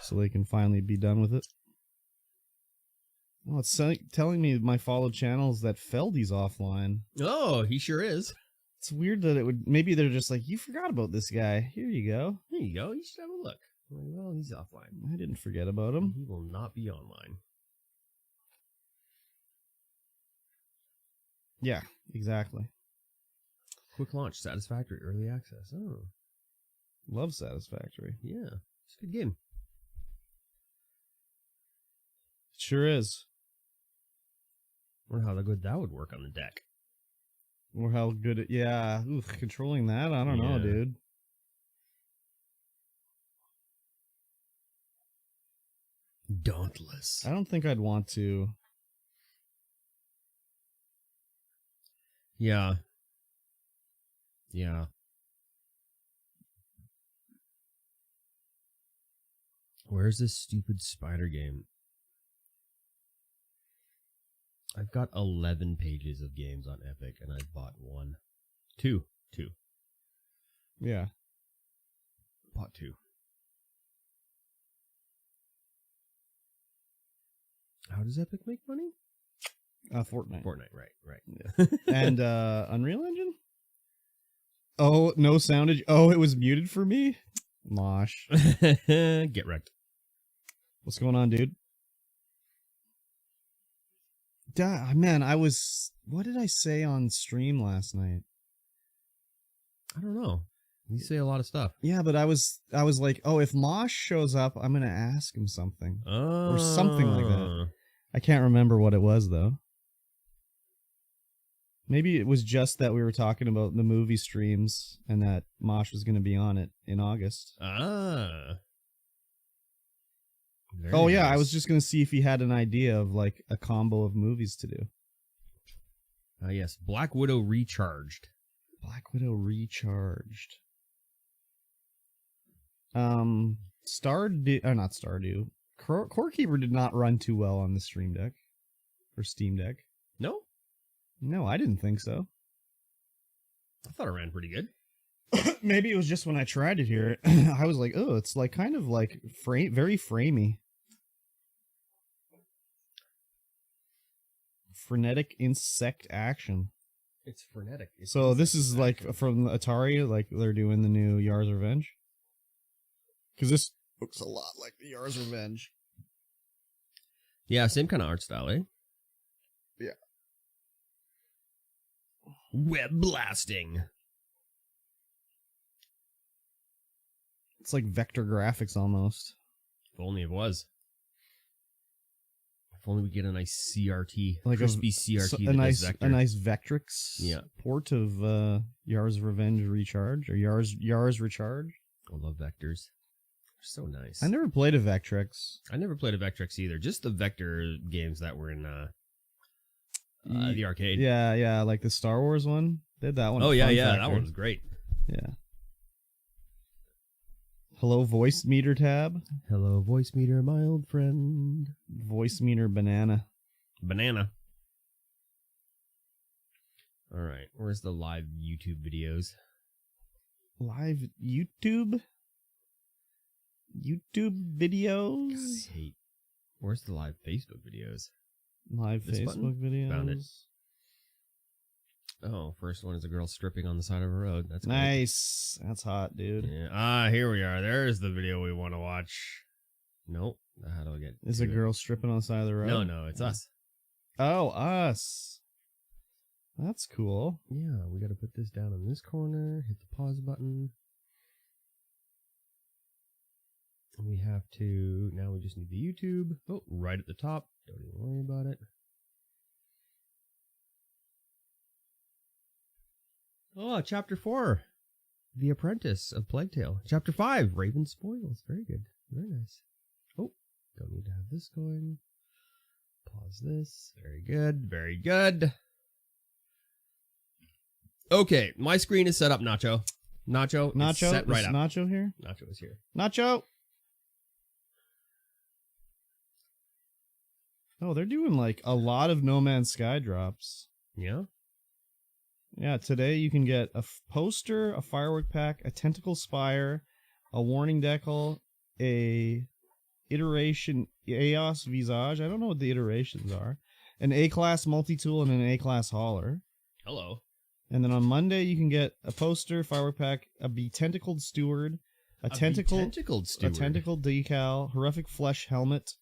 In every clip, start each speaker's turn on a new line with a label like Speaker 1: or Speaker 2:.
Speaker 1: So they can finally be done with it. Well, it's telling me my followed channels that Feldy's offline.
Speaker 2: Oh, he sure is.
Speaker 1: It's weird that it would... Maybe they're just like, you forgot about this guy. Here you go.
Speaker 2: There you go. You should have a look. Well, he's offline.
Speaker 1: I didn't forget about him.
Speaker 2: He will not be online.
Speaker 1: Yeah, exactly.
Speaker 2: Quick launch, Satisfactory, early access. Oh.
Speaker 1: Love Satisfactory.
Speaker 2: Yeah, it's a good game.
Speaker 1: It sure is.
Speaker 2: Wonder how good that would work on the deck.
Speaker 1: Or how good it... Yeah, ooh, controlling that? I don't know, dude.
Speaker 2: Dauntless.
Speaker 1: I don't think I'd want to...
Speaker 2: Yeah. Yeah. Where's this stupid spider game? I've got 11 pages of games on Epic, and I've bought one. Two.
Speaker 1: Yeah.
Speaker 2: Bought two. How does Epic make money?
Speaker 1: Fortnite.
Speaker 2: Fortnite, right.
Speaker 1: Yeah. And Unreal Engine? Oh, no soundage. Oh, it was muted for me? Mosh.
Speaker 2: Get wrecked.
Speaker 1: What's going on, dude? Man, what did I say on stream last night?
Speaker 2: I don't know. You say a lot of stuff.
Speaker 1: Yeah, but I was like, oh, if Mosh shows up, I'm going to ask him something. Or something like that. I can't remember what it was, though. Maybe it was just that we were talking about the movie streams and that Mosh was going to be on it in August. Oh, yeah, I was just going to see if he had an idea of, like, a combo of movies to do.
Speaker 2: Yes, Black Widow Recharged.
Speaker 1: Black Widow Recharged. Not Stardew. Core Keeper did not run too well on the Stream Deck. Or Steam Deck.
Speaker 2: No?
Speaker 1: No, I didn't think so.
Speaker 2: I thought it ran pretty good.
Speaker 1: Maybe it was just when I tried it here. I was like, oh, it's like kind of like very framey. Frenetic insect action.
Speaker 2: It's frenetic.
Speaker 1: So this is like from Atari, like they're doing the new Yar's Revenge. Because this looks a lot like the Yar's Revenge.
Speaker 2: Yeah, same kind of art style, eh?
Speaker 1: Yeah.
Speaker 2: Web blasting.
Speaker 1: It's like vector graphics almost.
Speaker 2: If only it was. If only we get a nice CRT,
Speaker 1: like
Speaker 2: crispy CRT.
Speaker 1: A nice Vectrix port of Yar's Revenge Recharge or Yar's Recharge.
Speaker 2: I love vectors. They're so nice.
Speaker 1: I never played a Vectrix.
Speaker 2: I never played a Vectrix either. Just the vector games that were in the arcade.
Speaker 1: Yeah, like the Star Wars one. Did that one?
Speaker 2: Oh yeah, that one was great.
Speaker 1: Yeah. Hello, voice meter tab.
Speaker 2: Hello, voice meter, my old friend.
Speaker 1: Voice meter banana.
Speaker 2: Banana. All right, where's the live YouTube videos?
Speaker 1: Live YouTube? YouTube videos?
Speaker 2: God, I hate. Where's the live Facebook videos?
Speaker 1: Live Facebook videos?
Speaker 2: Found it. Oh, first one is a girl stripping on the side of a road. That's
Speaker 1: nice. Great. That's hot, dude.
Speaker 2: Yeah. Here we are. There's the video we want to watch. Nope. How do I get?
Speaker 1: Is a girl stripping on the side of the road?
Speaker 2: No, it's us.
Speaker 1: Oh, us. That's cool.
Speaker 2: Yeah, we got to put this down in this corner. Hit the pause button. We have to. Now we just need the YouTube. Oh, right at the top. Don't even worry about it. Oh, Chapter 4, The Apprentice of Plague Tale. Chapter 5, Raven Spoils. Very good. Very nice. Oh, don't need to have this going. Pause this. Very good. Very good. Okay, my screen is set up, Nacho. Nacho, set right up.
Speaker 1: Nacho here?
Speaker 2: Nacho is here.
Speaker 1: Nacho! Oh, they're doing like a lot of No Man's Sky drops.
Speaker 2: Yeah?
Speaker 1: Yeah, today you can get a poster, a firework pack, a tentacle spire, a warning decal, a iteration EOS Visage. I don't know what the iterations are. An A-class multi-tool and an A-class hauler.
Speaker 2: Hello.
Speaker 1: And then on Monday, you can get a poster, firework pack, a betentacled steward, a tentacled decal, horrific flesh helmet,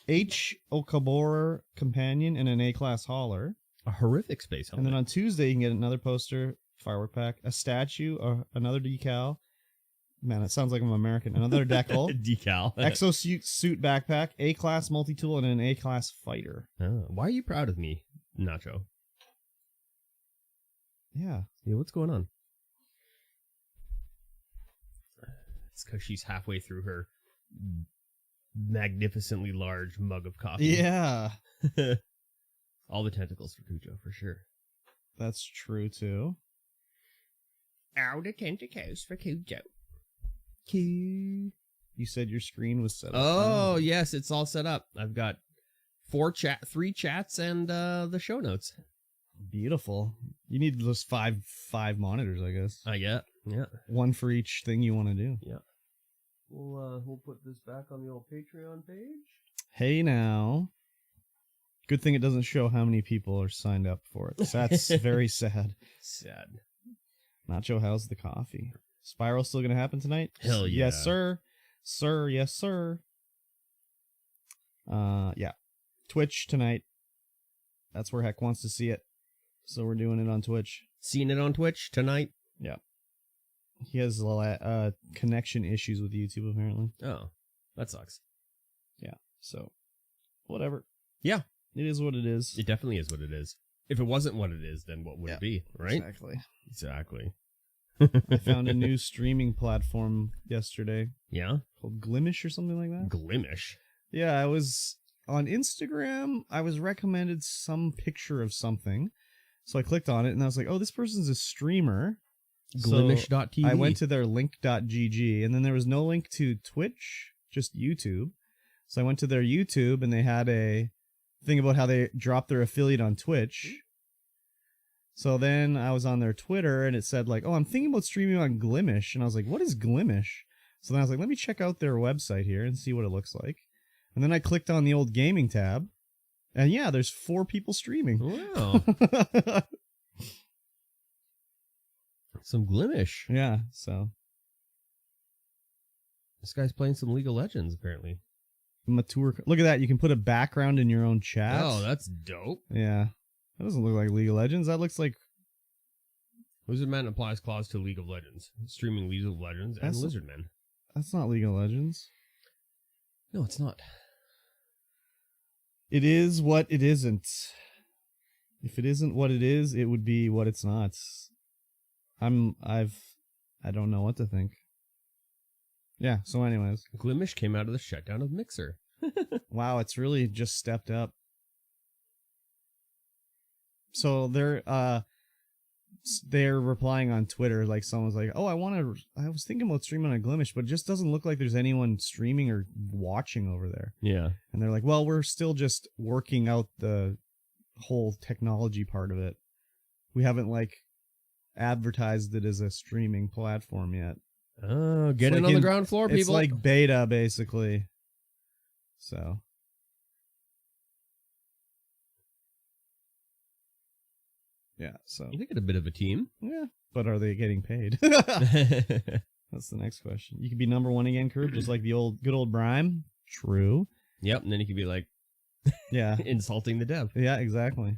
Speaker 1: H. Okaborer companion, and an A-class hauler.
Speaker 2: A horrific space helmet.
Speaker 1: And then on Tuesday, you can get another poster, firework pack, a statue, another decal. Man, it sounds like I'm American. Another decal.
Speaker 2: Decal.
Speaker 1: Exosuit backpack, A-class multi-tool, and an A-class fighter.
Speaker 2: Oh, why are you proud of me, Nacho?
Speaker 1: Yeah.
Speaker 2: Yeah, what's going on? It's because she's halfway through her magnificently large mug of coffee.
Speaker 1: Yeah.
Speaker 2: All the tentacles for Cujo, for sure.
Speaker 1: That's true, too.
Speaker 2: All the tentacles for Cujo. Cute.
Speaker 1: You said your screen was set up.
Speaker 2: Oh, yes, it's all set up. I've got 3 chats and the show notes.
Speaker 1: Beautiful. You need those five monitors, I guess.
Speaker 2: Yeah.
Speaker 1: One for each thing you want to do.
Speaker 2: Yeah. We'll put this back on the old Patreon page.
Speaker 1: Hey now. Good thing it doesn't show how many people are signed up for it. That's very sad.
Speaker 2: Sad.
Speaker 1: Nacho, how's the coffee? Spiral still gonna happen tonight?
Speaker 2: Hell yeah.
Speaker 1: Yes, sir. Sir, yes, sir. Yeah. Twitch tonight. That's where Heck wants to see it. So we're doing it on Twitch.
Speaker 2: Seeing it on Twitch tonight?
Speaker 1: Yeah. He has a lot connection issues with YouTube, apparently.
Speaker 2: Oh, that sucks.
Speaker 1: Yeah. So, whatever.
Speaker 2: Yeah.
Speaker 1: It is what it is.
Speaker 2: It definitely is what it is. If it wasn't what it is, then what would it be, right?
Speaker 1: Exactly. I found a new streaming platform yesterday.
Speaker 2: Yeah?
Speaker 1: Called Glimish or something like that.
Speaker 2: Glimish?
Speaker 1: Yeah, I was on Instagram. I was recommended some picture of something. So I clicked on it and I was like, oh, this person's a streamer.
Speaker 2: Glimish.tv.
Speaker 1: So I went to their link.gg and then there was no link to Twitch, just YouTube. So I went to their YouTube and they had a thing about how they dropped their affiliate on Twitch. So then I was on their Twitter and it said like, oh, I'm thinking about streaming on Glimish. And I was like, what is Glimish? So then I was like, let me check out their website here and see what it looks like. And then I clicked on the old gaming tab. And yeah, there's 4 people streaming.
Speaker 2: Wow. Some Glimish.
Speaker 1: Yeah, so.
Speaker 2: This guy's playing some League of Legends, apparently.
Speaker 1: Mature. Look at that. You can put a background in your own chat.
Speaker 2: Oh, that's dope.
Speaker 1: Yeah. That doesn't look like League of Legends. That looks like...
Speaker 2: Lizardman applies clause to League of Legends. Streaming League of Legends and Lizardman.
Speaker 1: That's not League of Legends.
Speaker 2: No, it's not.
Speaker 1: It is what it isn't. If it isn't what it is, it would be what it's not. I don't know what to think. Yeah, so anyways.
Speaker 2: Glimish came out of the shutdown of Mixer.
Speaker 1: Wow, it's really just stepped up. So they're replying on Twitter, like someone's like, oh, I was thinking about streaming on Glimish, but it just doesn't look like there's anyone streaming or watching over there.
Speaker 2: Yeah.
Speaker 1: And they're like, well, we're still just working out the whole technology part of it. We haven't like advertised it as a streaming platform yet.
Speaker 2: Oh, get in on the ground floor, people.
Speaker 1: It's like beta, basically. So. Yeah, so.
Speaker 2: You get a bit of a team.
Speaker 1: Yeah, but are they getting paid? That's the next question. You could be number 1 again, Curb, just like the good old Brime. True.
Speaker 2: Yep, and then you could be like,
Speaker 1: yeah,
Speaker 2: insulting the dev.
Speaker 1: Yeah, exactly.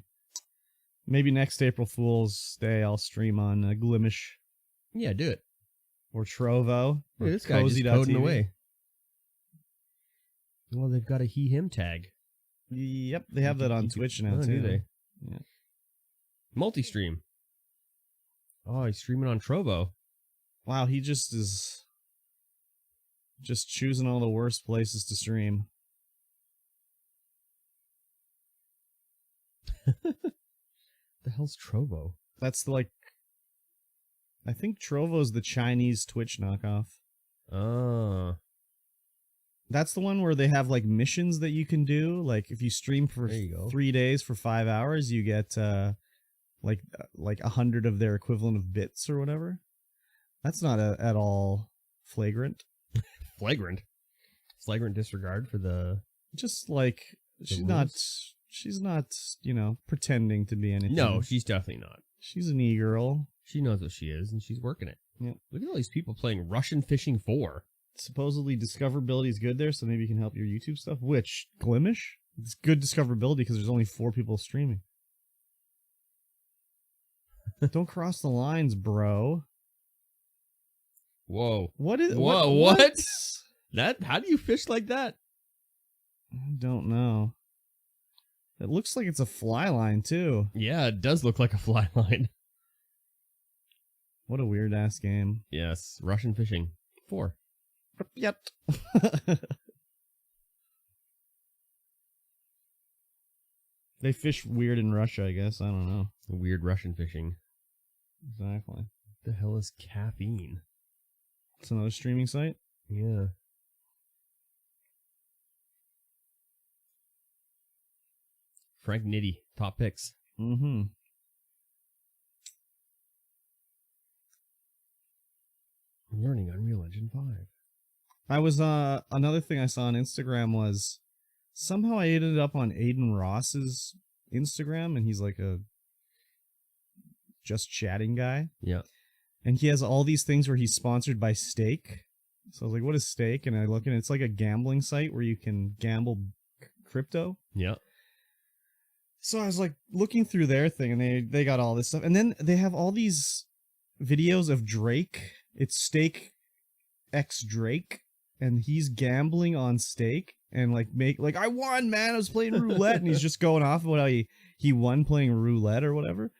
Speaker 1: Maybe next April Fool's Day I'll stream on Glimish.
Speaker 2: Yeah, do it.
Speaker 1: Or Trovo.
Speaker 2: Hey, this guy just coding away. Well, they've got a he/him tag.
Speaker 1: Yep, they have that on Twitch now, too.
Speaker 2: Do they?
Speaker 1: Yeah.
Speaker 2: Multi-stream. Oh, he's streaming on Trovo.
Speaker 1: Wow, he just is just choosing all the worst places to stream.
Speaker 2: The hell's Trovo?
Speaker 1: That's like, I think Trovo's the Chinese Twitch knockoff.
Speaker 2: Oh.
Speaker 1: That's the one where they have like missions that you can do. Like if you stream for 3 days for 5 hours, you get like 100 of their equivalent of bits or whatever. That's not at all flagrant.
Speaker 2: Flagrant? flagrant disregard for the...
Speaker 1: Just like,
Speaker 2: rules?
Speaker 1: she's not, pretending to be anything.
Speaker 2: No, she's definitely not.
Speaker 1: She's an e-girl.
Speaker 2: She knows what she is, and she's working it.
Speaker 1: Yep.
Speaker 2: Look at all these people playing Russian Fishing 4.
Speaker 1: Supposedly discoverability is good there, so maybe you can help your YouTube stuff. Which, Glimish? It's good discoverability because there's only 4 people streaming. Don't cross the lines, bro.
Speaker 2: Whoa.
Speaker 1: What is...
Speaker 2: Whoa, what? How do you fish like that?
Speaker 1: I don't know. It looks like it's a fly line, too.
Speaker 2: Yeah, it does look like a fly line.
Speaker 1: What a weird-ass game.
Speaker 2: Yes, Russian Fishing 4.
Speaker 1: Yep. They fish weird in Russia, I guess. I don't know.
Speaker 2: Weird Russian fishing.
Speaker 1: Exactly.
Speaker 2: What the hell is caffeine?
Speaker 1: It's another streaming site?
Speaker 2: Yeah. Frank Nitti, top picks.
Speaker 1: Mm-hmm.
Speaker 2: Learning Unreal Engine 5.
Speaker 1: I was, another thing I saw on Instagram was somehow I ended up on Aiden Ross's Instagram, and he's like a just chatting guy.
Speaker 2: Yeah.
Speaker 1: And he has all these things where he's sponsored by Stake. So I was like, what is Stake? And I look and it's like a gambling site where you can gamble crypto.
Speaker 2: Yeah.
Speaker 1: So I was like looking through their thing, and they got all this stuff. And then they have all these videos of Drake. It's Stake X Drake, and he's gambling on Stake and I won, man. I was playing roulette, and he's just going off about how he won playing roulette or whatever.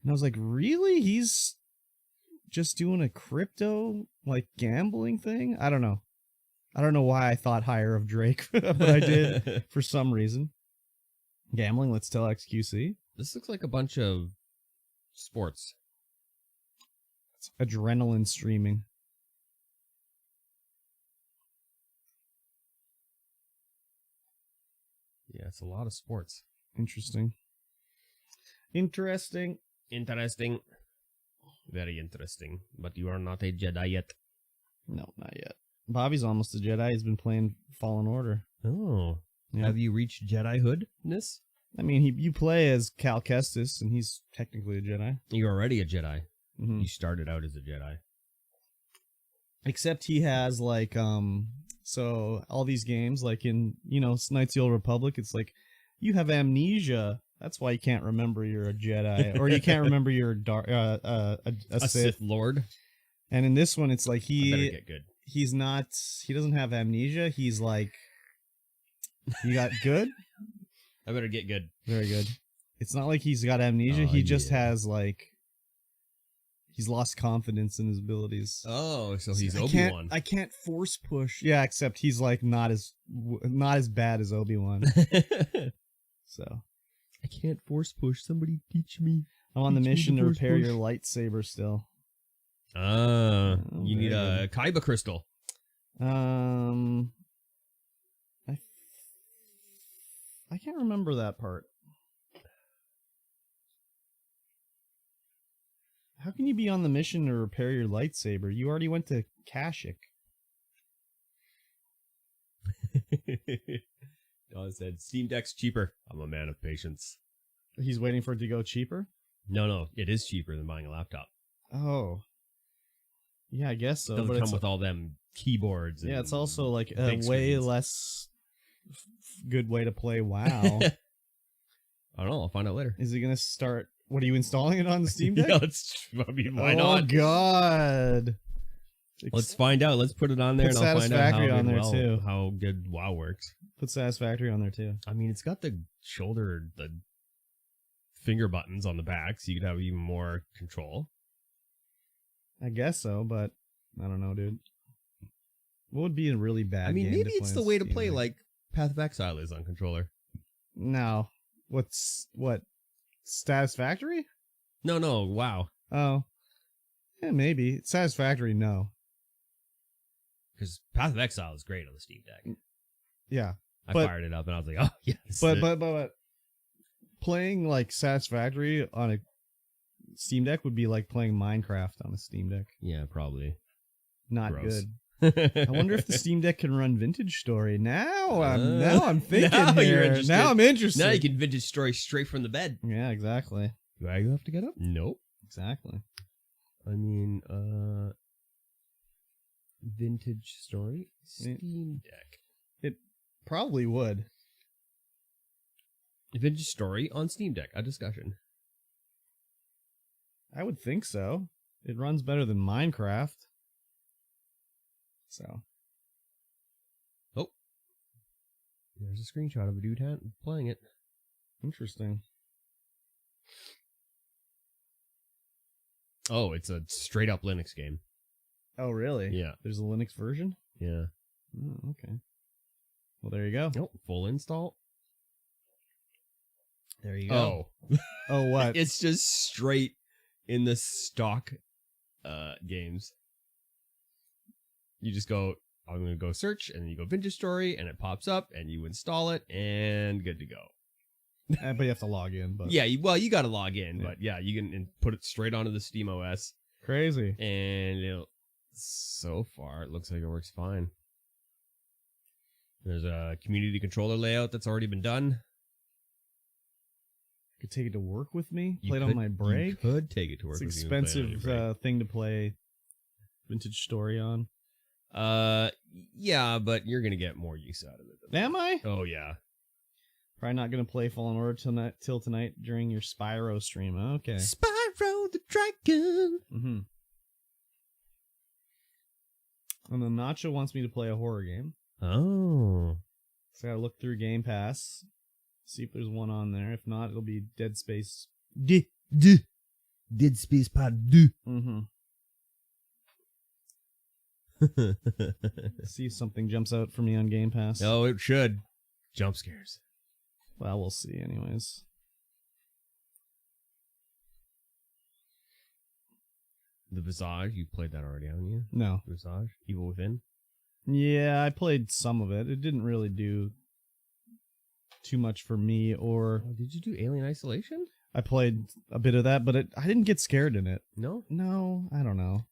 Speaker 1: And I was like, really? He's just doing a crypto gambling thing? I don't know. I don't know why I thought higher of Drake, but I did for some reason. Gambling, let's tell XQC.
Speaker 2: This looks like a bunch of sports.
Speaker 1: It's adrenaline streaming.
Speaker 2: Yeah, it's a lot of sports.
Speaker 1: Interesting.
Speaker 2: Interesting. Very interesting. But you are not a Jedi yet.
Speaker 1: No, not yet. Bobby's almost a Jedi. He's been playing Fallen Order.
Speaker 2: Oh.
Speaker 1: Yeah.
Speaker 2: Have you reached Jedi-hoodness?
Speaker 1: I mean, you play as Cal Kestis, and he's technically a Jedi.
Speaker 2: You're already a Jedi.
Speaker 1: Mm-hmm.
Speaker 2: You started out as a Jedi.
Speaker 1: Except he has, so all these games, in, Knights of the Old Republic, it's like, you have amnesia. That's why you can't remember you're a Jedi. Or you can't remember you're a
Speaker 2: Sith Lord.
Speaker 1: And in this one, it's like
Speaker 2: I better get good.
Speaker 1: He doesn't have amnesia. He's like, you got good?
Speaker 2: I better get good.
Speaker 1: Very good. It's not like he's got amnesia. He just has, he's lost confidence in his abilities.
Speaker 2: Oh, so he's Obi-Wan.
Speaker 1: I can't force push. Yeah, except he's, not as bad as Obi-Wan. So.
Speaker 2: I can't force push. Somebody teach me.
Speaker 1: I'm on the mission to repair your lightsaber still.
Speaker 2: You need a Kaiba crystal.
Speaker 1: I can't remember that part. How can you be on the mission to repair your lightsaber? You already went to Kashyyyk.
Speaker 2: Don said, Steam Deck's cheaper. I'm a man of patience.
Speaker 1: He's waiting for it to go cheaper?
Speaker 2: No, it is cheaper than buying a laptop.
Speaker 1: Oh. Yeah, I guess so.
Speaker 2: It doesn't come with all them keyboards.
Speaker 1: Yeah, it's also a way less good way to play WoW.
Speaker 2: I don't know. I'll find out later.
Speaker 1: Is he going to start... What, are you installing it on the Steam Deck?
Speaker 2: Yeah, why not?
Speaker 1: Oh, God.
Speaker 2: Let's find out. Let's put it on there, and I'll find out how good WoW works.
Speaker 1: Put Satisfactory on there, too.
Speaker 2: I mean, it's got the finger buttons on the back, so you could have even more control.
Speaker 1: I guess so, but I don't know, dude. What would be a really bad game?
Speaker 2: Maybe it's the way to play like Path of Exile is on controller.
Speaker 1: No. What? Satisfactory?
Speaker 2: No, WoW.
Speaker 1: Oh. Yeah, maybe. Satisfactory, no.
Speaker 2: Because Path of Exile is great on the Steam Deck.
Speaker 1: Yeah.
Speaker 2: I fired it up and I was like, oh, yeah.
Speaker 1: But playing Satisfactory on a Steam Deck would be like playing Minecraft on a Steam Deck.
Speaker 2: Yeah, probably.
Speaker 1: Not
Speaker 2: Gross.
Speaker 1: good. I wonder if the Steam Deck can run Vintage Story. Now I'm thinking
Speaker 2: now
Speaker 1: here.
Speaker 2: you're interested.
Speaker 1: Now I'm interested.
Speaker 2: Now you can Vintage Story straight from the bed.
Speaker 1: Yeah, exactly.
Speaker 2: Do I have to get up? Nope.
Speaker 1: Exactly.
Speaker 2: I mean, Vintage Story Steam Deck.
Speaker 1: It probably would.
Speaker 2: Vintage Story on Steam Deck. A discussion.
Speaker 1: I would think so. It runs better than Minecraft. So.
Speaker 2: Oh. There's a screenshot of a dude playing it.
Speaker 1: Interesting.
Speaker 2: Oh, it's a straight up Linux game.
Speaker 1: Oh, really?
Speaker 2: Yeah.
Speaker 1: There's a Linux version?
Speaker 2: Yeah.
Speaker 1: Oh, okay. Well, there you go.
Speaker 2: Nope. Full install.
Speaker 1: There you go.
Speaker 2: Oh.
Speaker 1: Oh, what?
Speaker 2: It's just straight in the stock games. You just go, I'm going to go search, and then you go Vintage Story, and it pops up, and you install it, and good to go.
Speaker 1: But you have to log in. But
Speaker 2: Yeah, you got to log in,
Speaker 1: Yeah.
Speaker 2: but yeah, you can put it straight onto the Steam OS,
Speaker 1: Crazy.
Speaker 2: and so far, it looks like it works fine. There's a community controller layout that's already been done.
Speaker 1: Could take it to work with me.
Speaker 2: You
Speaker 1: Play it on
Speaker 2: could-
Speaker 1: my break.
Speaker 2: You could take it to work.
Speaker 1: It's
Speaker 2: with you and play it on
Speaker 1: expensive
Speaker 2: your break.
Speaker 1: thing to play Vintage Story on.
Speaker 2: Yeah, but you're gonna get more use out of it.
Speaker 1: Am I?
Speaker 2: Oh yeah.
Speaker 1: Probably not going to play Fallen Order till tonight during your Spyro stream. Okay.
Speaker 2: Spyro the Dragon.
Speaker 1: Mm-hmm. And then Nacho wants me to play a horror game.
Speaker 2: Oh.
Speaker 1: So I gotta look through Game Pass, see if there's one on there. If not, it'll be Dead Space.
Speaker 2: Dead Space Pod 2.
Speaker 1: Mm-hmm. See if something jumps out for me on Game Pass.
Speaker 2: Oh, it should. Jump scares.
Speaker 1: Well, we'll see anyways.
Speaker 2: The Visage, you played that already, haven't you?
Speaker 1: No.
Speaker 2: Visage? Evil Within?
Speaker 1: Yeah, I played some of it. It didn't really do too much for me, or
Speaker 2: Oh, did you do Alien Isolation?
Speaker 1: I played a bit of that, but I didn't get scared in it.
Speaker 2: No?
Speaker 1: No, I don't know.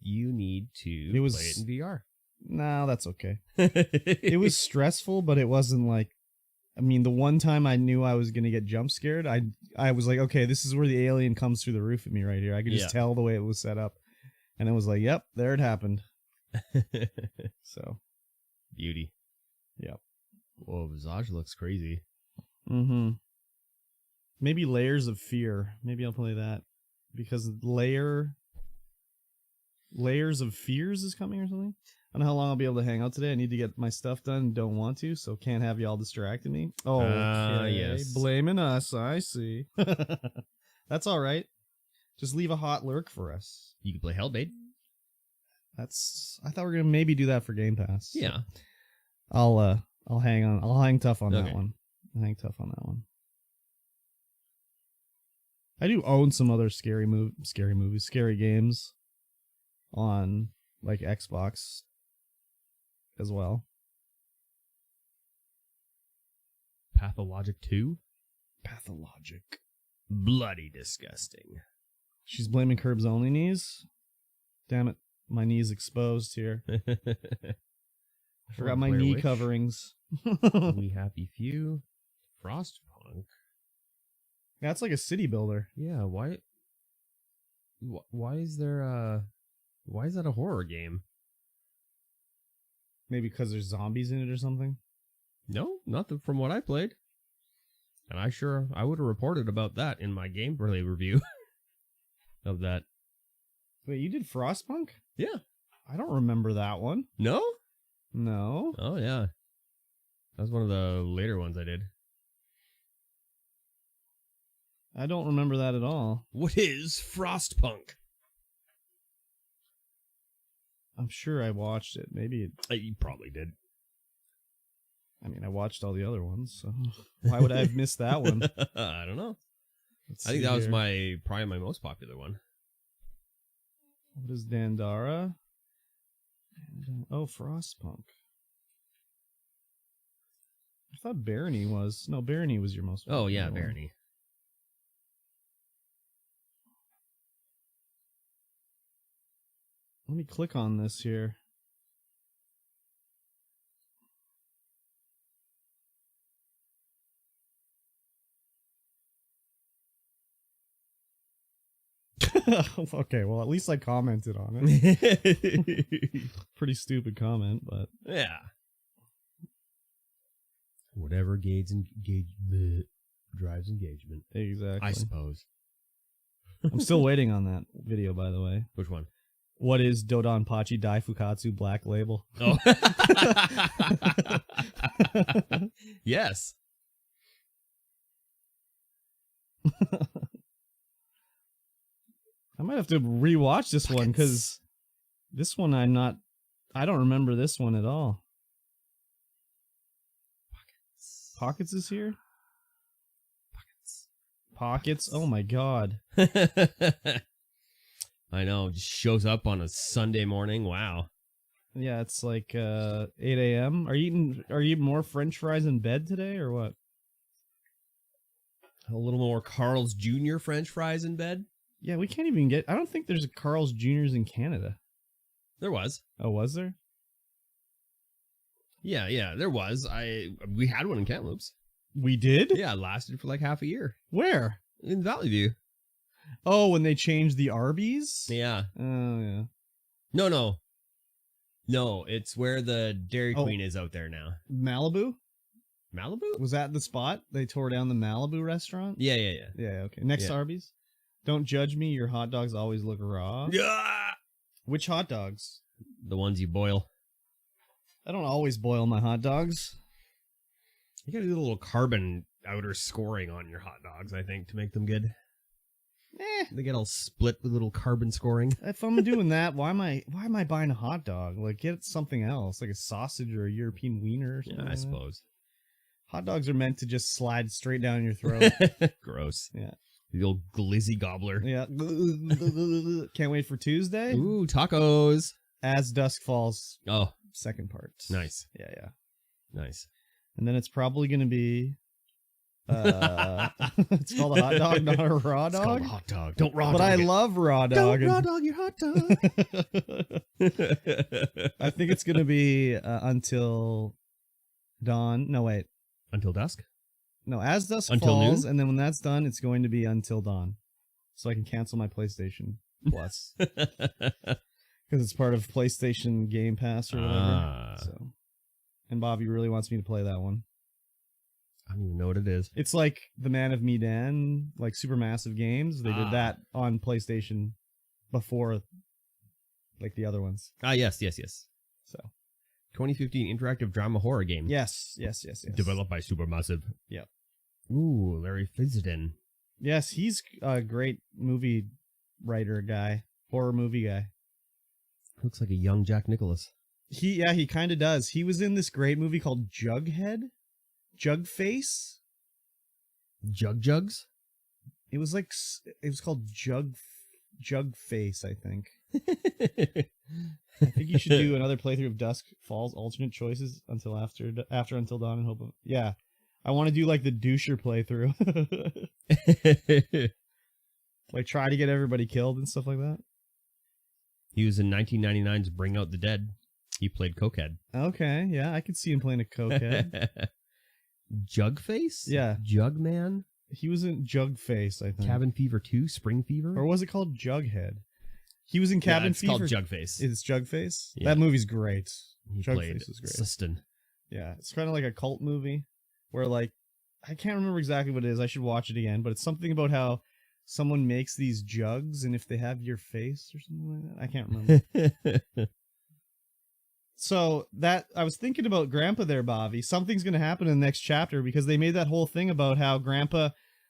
Speaker 2: You need to
Speaker 1: It was-
Speaker 2: play it in VR.
Speaker 1: No, that's okay. It was stressful, but it wasn't like, I mean, the one time I knew I was going to get jump scared, I was like, okay, this is where the alien comes through the roof at me right here. I could just tell the way it was set up. And it was like, yep, there it happened. So.
Speaker 2: Beauty.
Speaker 1: Yep.
Speaker 2: Whoa, Visage looks crazy.
Speaker 1: Mm-hmm. Maybe Layers of Fear. Maybe I'll play that. Because Layers of Fears is coming or something. I don't know how long I'll be able to hang out today. I need to get my stuff done and don't want to, so can't have y'all distracting me. Oh, okay.
Speaker 2: Yes.
Speaker 1: Blaming us, I see. That's all right. Just leave a hot lurk for us.
Speaker 2: You can play Hellblade.
Speaker 1: I thought we were gonna maybe do that for Game Pass.
Speaker 2: Yeah.
Speaker 1: I'll hang on. I'll hang tough on that
Speaker 2: Okay.
Speaker 1: one. I'll hang tough on that one. I do own some other scary games on like Xbox as well.
Speaker 2: Pathologic 2?
Speaker 1: Pathologic.
Speaker 2: Bloody disgusting.
Speaker 1: She's blaming Curb's only knees. Damn it, my knee's exposed here. I forgot my knee coverings.
Speaker 2: We Happy Few. Frostpunk.
Speaker 1: That's like a city builder.
Speaker 2: Yeah, why is there why is that a horror game?
Speaker 1: Maybe because there's zombies in it or something.
Speaker 2: No, not from what I played. And I would have reported about that in my gameplay review of that.
Speaker 1: Wait, you did Frostpunk?
Speaker 2: Yeah.
Speaker 1: I don't remember that one.
Speaker 2: No?
Speaker 1: No.
Speaker 2: Oh yeah. That was one of the later ones I did.
Speaker 1: I don't remember that at all.
Speaker 2: What is Frostpunk?
Speaker 1: I'm sure I watched it. Maybe it,
Speaker 2: You probably did.
Speaker 1: I mean, I watched all the other ones, so why would I have missed that one?
Speaker 2: I don't know.
Speaker 1: Let's
Speaker 2: I think
Speaker 1: see
Speaker 2: that was
Speaker 1: here.
Speaker 2: probably my most popular one.
Speaker 1: What is Dandara? Oh, Frostpunk. I thought Barony was. No, Barony was your most popular
Speaker 2: Oh yeah,
Speaker 1: one.
Speaker 2: Barony.
Speaker 1: Let me click on this here. Okay, well, at least I commented on it. Pretty stupid comment, but
Speaker 2: Yeah. Whatever drives engagement.
Speaker 1: exactly.
Speaker 2: I suppose.
Speaker 1: I'm still waiting on that video, by the way.
Speaker 2: Which one?
Speaker 1: What is Dodonpachi Daifukatsu Black Label?
Speaker 2: Oh. Yes.
Speaker 1: I might have to rewatch this one because this one I don't remember this one at all. Pockets is here? Pockets? Oh my god.
Speaker 2: I know, just shows up on a Sunday morning. Wow.
Speaker 1: Yeah, it's like 8 a.m. Are you eating more French fries in bed today or what?
Speaker 2: A little more Carl's Jr. French fries in bed?
Speaker 1: Yeah, we can't even get... I don't think there's a Carl's Jr.'s in Canada.
Speaker 2: There was.
Speaker 1: Oh, was there?
Speaker 2: Yeah, there was. We had one in Kamloops.
Speaker 1: We did?
Speaker 2: Yeah, it lasted for like half a year.
Speaker 1: Where?
Speaker 2: In Valley View.
Speaker 1: Oh, when they changed the Arby's?
Speaker 2: Yeah.
Speaker 1: Oh, yeah.
Speaker 2: No, it's where the Dairy Queen is out there now.
Speaker 1: Malibu?
Speaker 2: Malibu?
Speaker 1: Was that the spot? They tore down the Malibu restaurant?
Speaker 2: Yeah.
Speaker 1: Yeah, okay. Next to Arby's? Don't judge me, your hot dogs always look raw.
Speaker 2: Yeah.
Speaker 1: Which hot dogs?
Speaker 2: The ones you boil.
Speaker 1: I don't always boil my hot dogs.
Speaker 2: You gotta do a little carbon outer scoring on your hot dogs, I think, to make them good. They get all split with little carbon scoring.
Speaker 1: If I'm doing that, why am I buying a hot dog? Like, get something else, like a sausage or a European wiener or something.
Speaker 2: Yeah, I suppose.
Speaker 1: Hot dogs are meant to just slide straight down your throat.
Speaker 2: Gross.
Speaker 1: Yeah.
Speaker 2: The old glizzy gobbler.
Speaker 1: Yeah. Can't wait for Tuesday.
Speaker 2: Ooh, tacos.
Speaker 1: As Dusk Falls.
Speaker 2: Oh.
Speaker 1: Second part.
Speaker 2: Nice.
Speaker 1: Yeah.
Speaker 2: Nice.
Speaker 1: And then it's probably going to be... it's called a hot dog, not a raw dog.
Speaker 2: It's called a hot dog. Don't raw dog
Speaker 1: But I
Speaker 2: it.
Speaker 1: love raw dog.
Speaker 2: Don't raw dog your hot dog.
Speaker 1: I think it's going to be until dawn. No, wait.
Speaker 2: Until dusk?
Speaker 1: No, as dusk
Speaker 2: Until
Speaker 1: falls,
Speaker 2: noon?
Speaker 1: and then when that's done, it's going to be until dawn. So I can cancel my PlayStation Plus. Because it's part of PlayStation Game Pass or whatever. So, and Bobby really wants me to play that one.
Speaker 2: I don't even know what it is.
Speaker 1: It's like the Man of Medan, like Supermassive Games. They did that on PlayStation before, like the other ones.
Speaker 2: Yes.
Speaker 1: So,
Speaker 2: 2015 interactive drama horror game.
Speaker 1: yes.
Speaker 2: Developed by Supermassive.
Speaker 1: Yep.
Speaker 2: Ooh, Larry Flisden.
Speaker 1: Yes, he's a great movie writer guy, horror movie guy.
Speaker 2: Looks like a young Jack Nicholas.
Speaker 1: He kind of does. He was in this great movie called Jughead, Jugface.
Speaker 2: Jugs?
Speaker 1: It was called Jugface, I think. I think you should do another playthrough of Dusk Falls alternate choices until after Until Dawn and hope of, yeah. I want to do like the doucher playthrough. Like try to get everybody killed and stuff like that.
Speaker 2: He was in 1999's Bring Out the Dead. He played Cokehead.
Speaker 1: Okay, yeah, I could see him playing a cokehead.
Speaker 2: Jugface?
Speaker 1: Yeah.
Speaker 2: Jugman?
Speaker 1: He was in Jugface, I think.
Speaker 2: Cabin Fever 2? Spring Fever?
Speaker 1: Or was it called Jughead? He was in Cabin Fever.
Speaker 2: It's called Jugface.
Speaker 1: It's Jugface?
Speaker 2: Yeah.
Speaker 1: That movie's great.
Speaker 2: He
Speaker 1: Jugface
Speaker 2: played
Speaker 1: is great.
Speaker 2: Siston.
Speaker 1: Yeah, it's kind of like a cult movie where, like, I can't remember exactly what it is. I should watch it again, but it's something about how someone makes these jugs and if they have your face or something like that. I can't remember. So that I was thinking about Grandpa there, Bobby. Something's going to happen in the next chapter because they made that whole thing about how Grandpa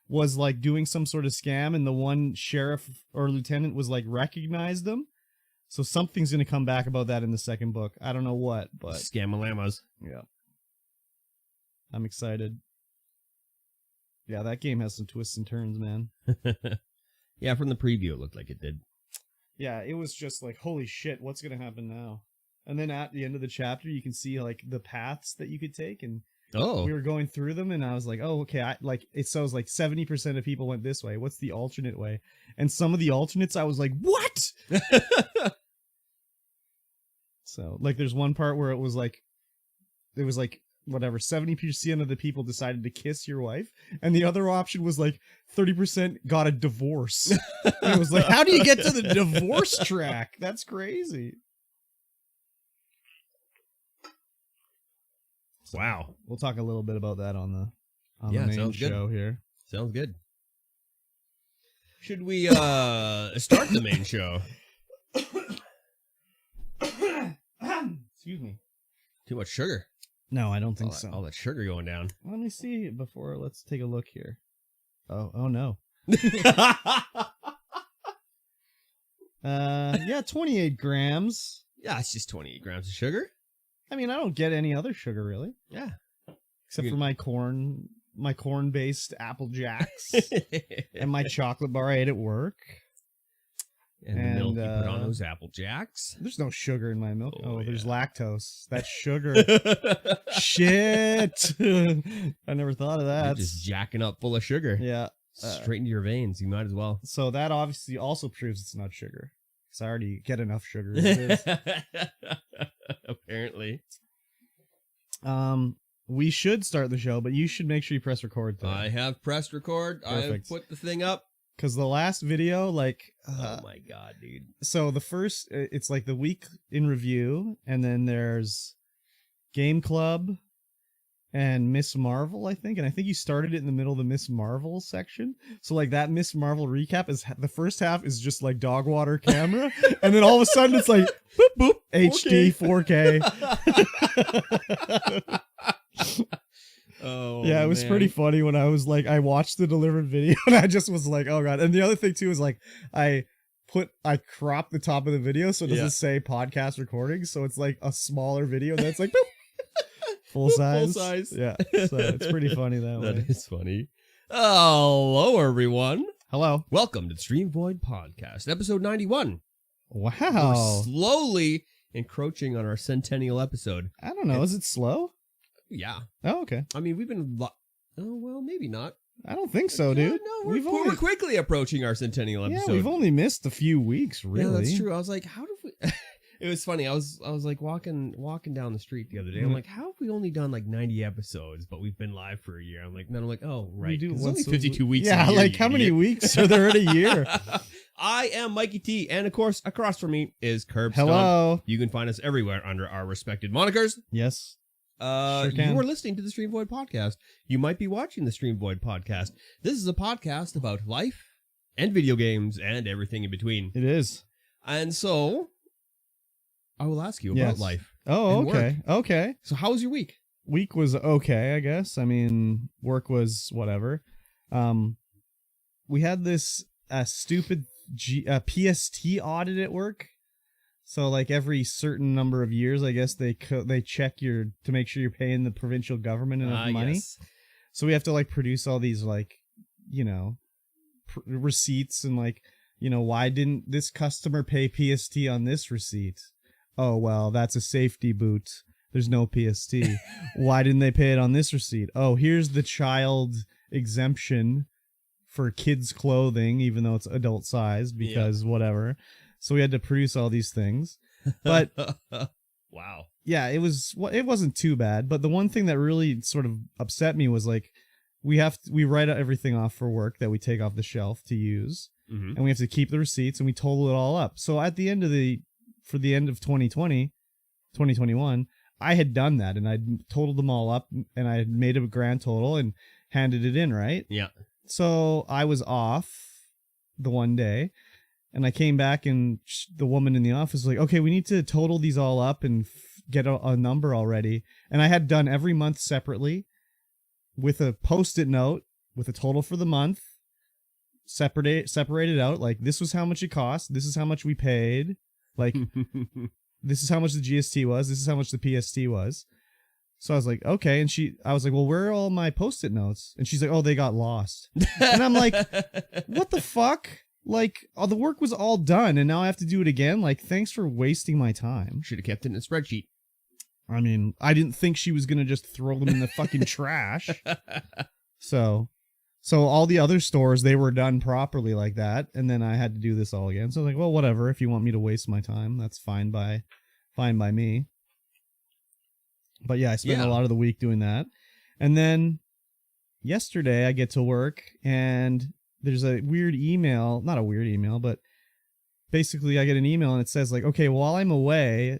Speaker 1: was like doing some sort of scam and the one sheriff or lieutenant was like recognized them. So something's going to come back about that in the second book. I don't know what, but
Speaker 2: Scamalamas.
Speaker 1: yeah. I'm excited. Yeah, that game has some twists and turns, man.
Speaker 2: Yeah, from the preview it looked like it did.
Speaker 1: Yeah, it was just like, holy shit, what's going to happen now? And then at the end of the chapter, you can see like the paths that you could take, and we were going through them, and I was like, oh, okay, it shows like 70% of people went this way. What's the alternate way? And some of the alternates, I was like, what? So, like, there's one part where it was like whatever, 70% of the people decided to kiss your wife, and the other option was like 30% got a divorce. And it was like, how do you get to the divorce track? That's crazy.
Speaker 2: Wow.
Speaker 1: We'll talk a little bit about that on the main
Speaker 2: sounds
Speaker 1: show
Speaker 2: good.
Speaker 1: here.
Speaker 2: Sounds good. Should we start the main show?
Speaker 1: Excuse me.
Speaker 2: Too much sugar.
Speaker 1: No, I don't think
Speaker 2: All
Speaker 1: so.
Speaker 2: All that sugar going down.
Speaker 1: Let me see before. Let's take a look here. Oh no. Yeah, 28 grams.
Speaker 2: Yeah, it's just 28 grams of sugar.
Speaker 1: I mean, I don't get any other sugar really,
Speaker 2: Yeah.
Speaker 1: except for my corn-based Apple Jacks and my chocolate bar I ate at work.
Speaker 2: And the milk you put on those Apple Jacks.
Speaker 1: There's no sugar in my milk.
Speaker 2: Oh,
Speaker 1: There's
Speaker 2: yeah.
Speaker 1: lactose. That's sugar. Shit. I never thought of that.
Speaker 2: You're just jacking up full of sugar.
Speaker 1: Yeah.
Speaker 2: Straight into your veins. You might as well.
Speaker 1: So that obviously also proves it's not sugar. Because I already get enough sugar as it is.
Speaker 2: Apparently.
Speaker 1: We should start the show, but you should make sure you press record today.
Speaker 2: I have pressed record. I have
Speaker 1: Perfect.
Speaker 2: put the thing up.
Speaker 1: Because the last video,
Speaker 2: Oh my god, dude.
Speaker 1: so the first, it's like the week in review, and then there's Game Club and Miss Marvel, I think. And I think you started it in the middle of the Miss Marvel section. So like that Miss Marvel recap is the first half is just like dog water camera. And then all of a sudden it's like boop, boop, HD 4K.
Speaker 2: Oh,
Speaker 1: yeah, it was pretty funny when I was like, I watched the delivered video and I just was like, oh god. And the other thing too is like, I cropped the top of the video so it doesn't say podcast recording, so it's like a smaller video and then it's like boop, full size.
Speaker 2: Full size.
Speaker 1: Yeah, so it's pretty funny that way.
Speaker 2: That is funny. Hello, everyone.
Speaker 1: Hello.
Speaker 2: Welcome to the StreamVoid Podcast, episode 91.
Speaker 1: Wow.
Speaker 2: We're slowly encroaching on our centennial episode.
Speaker 1: I don't know. Is it slow?
Speaker 2: Yeah.
Speaker 1: Oh, okay.
Speaker 2: I mean, we've been... oh, well, maybe not.
Speaker 1: I don't think so, dude.
Speaker 2: No, we're quickly approaching our centennial episode.
Speaker 1: Yeah, we've only missed a few weeks, really.
Speaker 2: Yeah, that's true. I was like, how did we... It was funny. I was like walking down the street the other day. I'm like, how have we only done like 90 episodes, but we've been live for a year? I'm like, oh, right.
Speaker 1: We do
Speaker 2: It's
Speaker 1: once
Speaker 2: only 52 weeks.
Speaker 1: Yeah,
Speaker 2: in a year,
Speaker 1: like
Speaker 2: you
Speaker 1: how many
Speaker 2: idiot.
Speaker 1: weeks are there in a year?
Speaker 2: I am Mikey T, and of course, across from me is Kurbstomped.
Speaker 1: Hello.
Speaker 2: You can find us everywhere under our respected monikers.
Speaker 1: Yes.
Speaker 2: You
Speaker 1: can.
Speaker 2: are listening to the StreamVoid Podcast. You might be watching the StreamVoid Podcast. This is a podcast about life and video games and everything in between.
Speaker 1: It is.
Speaker 2: And so, I will ask you about life.
Speaker 1: Oh,
Speaker 2: and
Speaker 1: okay. Okay.
Speaker 2: So, how was your week?
Speaker 1: Week was okay, I guess. I mean, work was whatever. We had this stupid PST audit at work. So like every certain number of years, I guess they check to make sure you're paying the provincial government enough money.
Speaker 2: Yes.
Speaker 1: So we have to like produce all these like, receipts and like, why didn't this customer pay PST on this receipt? Oh, well, that's a safety boot. There's no PST. Why didn't they pay it on this receipt? Oh, here's the child exemption for kids' clothing, even though it's adult sized because whatever. So we had to produce all these things. But
Speaker 2: wow.
Speaker 1: Yeah, it wasn't too bad. But the one thing that really sort of upset me was like we write everything off for work that we take off the shelf to use.
Speaker 2: Mm-hmm.
Speaker 1: And we have to keep the receipts and we total it all up. So at the end of for the end of 2021, I had done that and I'd totaled them all up and I had made a grand total and handed it in, right?
Speaker 2: Yeah.
Speaker 1: So I was off the one day and I came back and the woman in the office was like, okay, we need to total these all up and get a number already. And I had done every month separately with a Post-it note with a total for the month, separated out. Like, this was how much it cost. This is how much we paid. Like, this is how much the GST was. This is how much the PST was. So I was like, okay. And I was like, well, where are all my Post-it notes? And she's like, oh, they got lost. And I'm like, what the fuck? Like, the work was all done and now I have to do it again? Like, thanks for wasting my time.
Speaker 2: Should have kept it in a spreadsheet.
Speaker 1: I mean, I didn't think she was going to just throw them in the fucking trash. So all the other stores, they were done properly like that. And then I had to do this all again. So I was like, well, whatever. If you want me to waste my time, that's fine by me. But yeah, I spent
Speaker 2: Yeah.
Speaker 1: a lot of the week doing that. And then yesterday I get to work and there's a weird email, not a weird email, but basically I get an email and it says like, okay, while I'm away,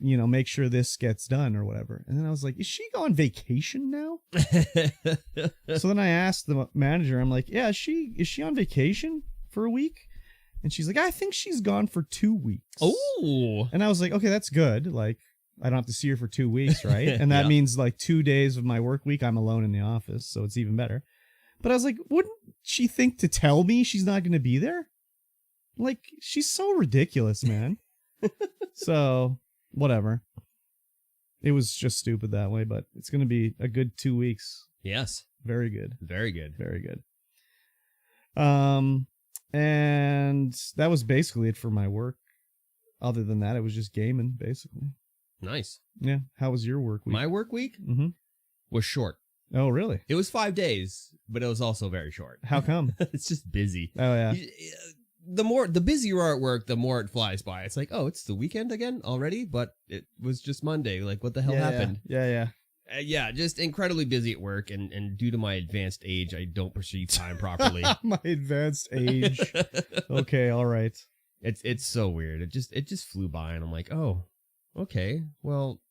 Speaker 1: make sure this gets done or whatever. And then I was like, is she on vacation now? So then I asked the manager, I'm like, yeah, is she on vacation for a week? And she's like, I think she's gone for 2 weeks.
Speaker 2: Oh.
Speaker 1: And I was like, okay, that's good. Like, I don't have to see her for 2 weeks, right? And that means like 2 days of my work week, I'm alone in the office. So it's even better. But I was like, wouldn't she think to tell me she's not going to be there? Like, she's so ridiculous, man. So, whatever. It was just stupid that way, but it's going to be a good 2 weeks.
Speaker 2: Yes.
Speaker 1: Very good.
Speaker 2: Very good.
Speaker 1: Very good. And that was basically it for my work. Other than that, it was just gaming, basically.
Speaker 2: Nice.
Speaker 1: Yeah. How was your work week?
Speaker 2: My work week was short.
Speaker 1: Oh, really?
Speaker 2: It was 5 days, but it was also very short.
Speaker 1: How come?
Speaker 2: It's just busy.
Speaker 1: Oh, yeah.
Speaker 2: The busier you are at work, the more it flies by. It's like, oh, it's the weekend again already, but it was just Monday. Like, what the hell happened?
Speaker 1: Yeah.
Speaker 2: Yeah, just incredibly busy at work, and due to my advanced age, I don't perceive time properly.
Speaker 1: My advanced age. Okay, all right.
Speaker 2: It's so weird. It just flew by, and I'm like, oh, okay, well,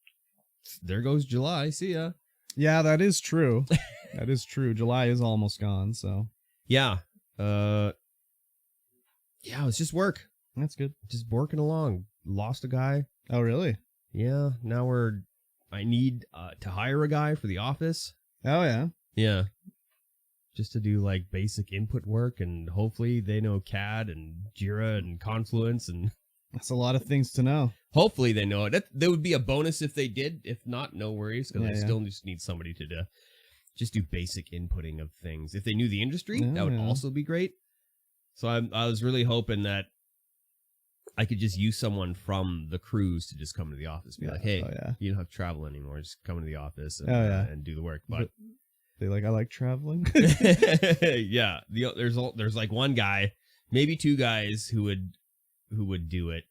Speaker 2: there goes July. See ya.
Speaker 1: Yeah, that is true. That is true. July is almost gone, so.
Speaker 2: Yeah. Yeah, it's just work.
Speaker 1: That's good.
Speaker 2: Just working along. Lost a guy.
Speaker 1: Oh, really?
Speaker 2: Yeah. Now I need to hire a guy for the office.
Speaker 1: Oh, yeah.
Speaker 2: Yeah. Just to do like basic input work, and hopefully they know CAD and Jira and Confluence, and
Speaker 1: That's a lot of things to know.
Speaker 2: hopefully they know it. That would be a bonus if they did. If not, no worries, because I still just need somebody to just do basic inputting of things. If they knew the industry, that would also be great. So I was really hoping that I could just use someone from the cruise to just come to the office. Be like, hey, you don't have to travel anymore. Just come to the office and, and do the work. But
Speaker 1: they I like traveling.
Speaker 2: Yeah. There's like one guy, maybe two guys who would do it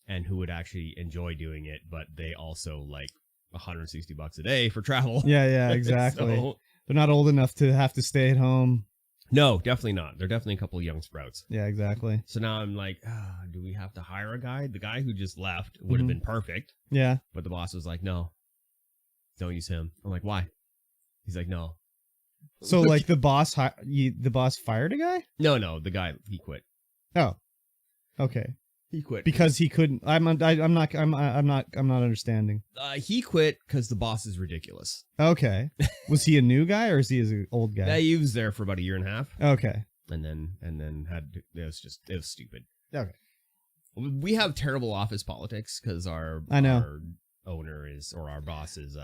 Speaker 2: and who would actually enjoy doing it, but they also like $160 a day for travel.
Speaker 1: Yeah, exactly.
Speaker 2: So,
Speaker 1: they're not old enough to have to stay at home.
Speaker 2: no, definitely not. They're definitely a couple of young sprouts.
Speaker 1: Yeah, exactly.
Speaker 2: So now I'm like, do we have to hire a guy? The guy who just left would have been perfect.
Speaker 1: Yeah.
Speaker 2: But the boss was like, no, don't use him. I'm like, why? He's like, no.
Speaker 1: So like the boss fired a guy?
Speaker 2: No, the guy, he quit.
Speaker 1: Oh. Okay.
Speaker 2: He quit
Speaker 1: Because he couldn't. I'm not understanding.
Speaker 2: He quit because the boss is ridiculous.
Speaker 1: Okay. Was he a new guy or is he an old guy?
Speaker 2: Yeah, he was there for about a year and a half.
Speaker 1: Okay.
Speaker 2: And then it was stupid.
Speaker 1: Okay.
Speaker 2: We have terrible office politics because our owner our boss is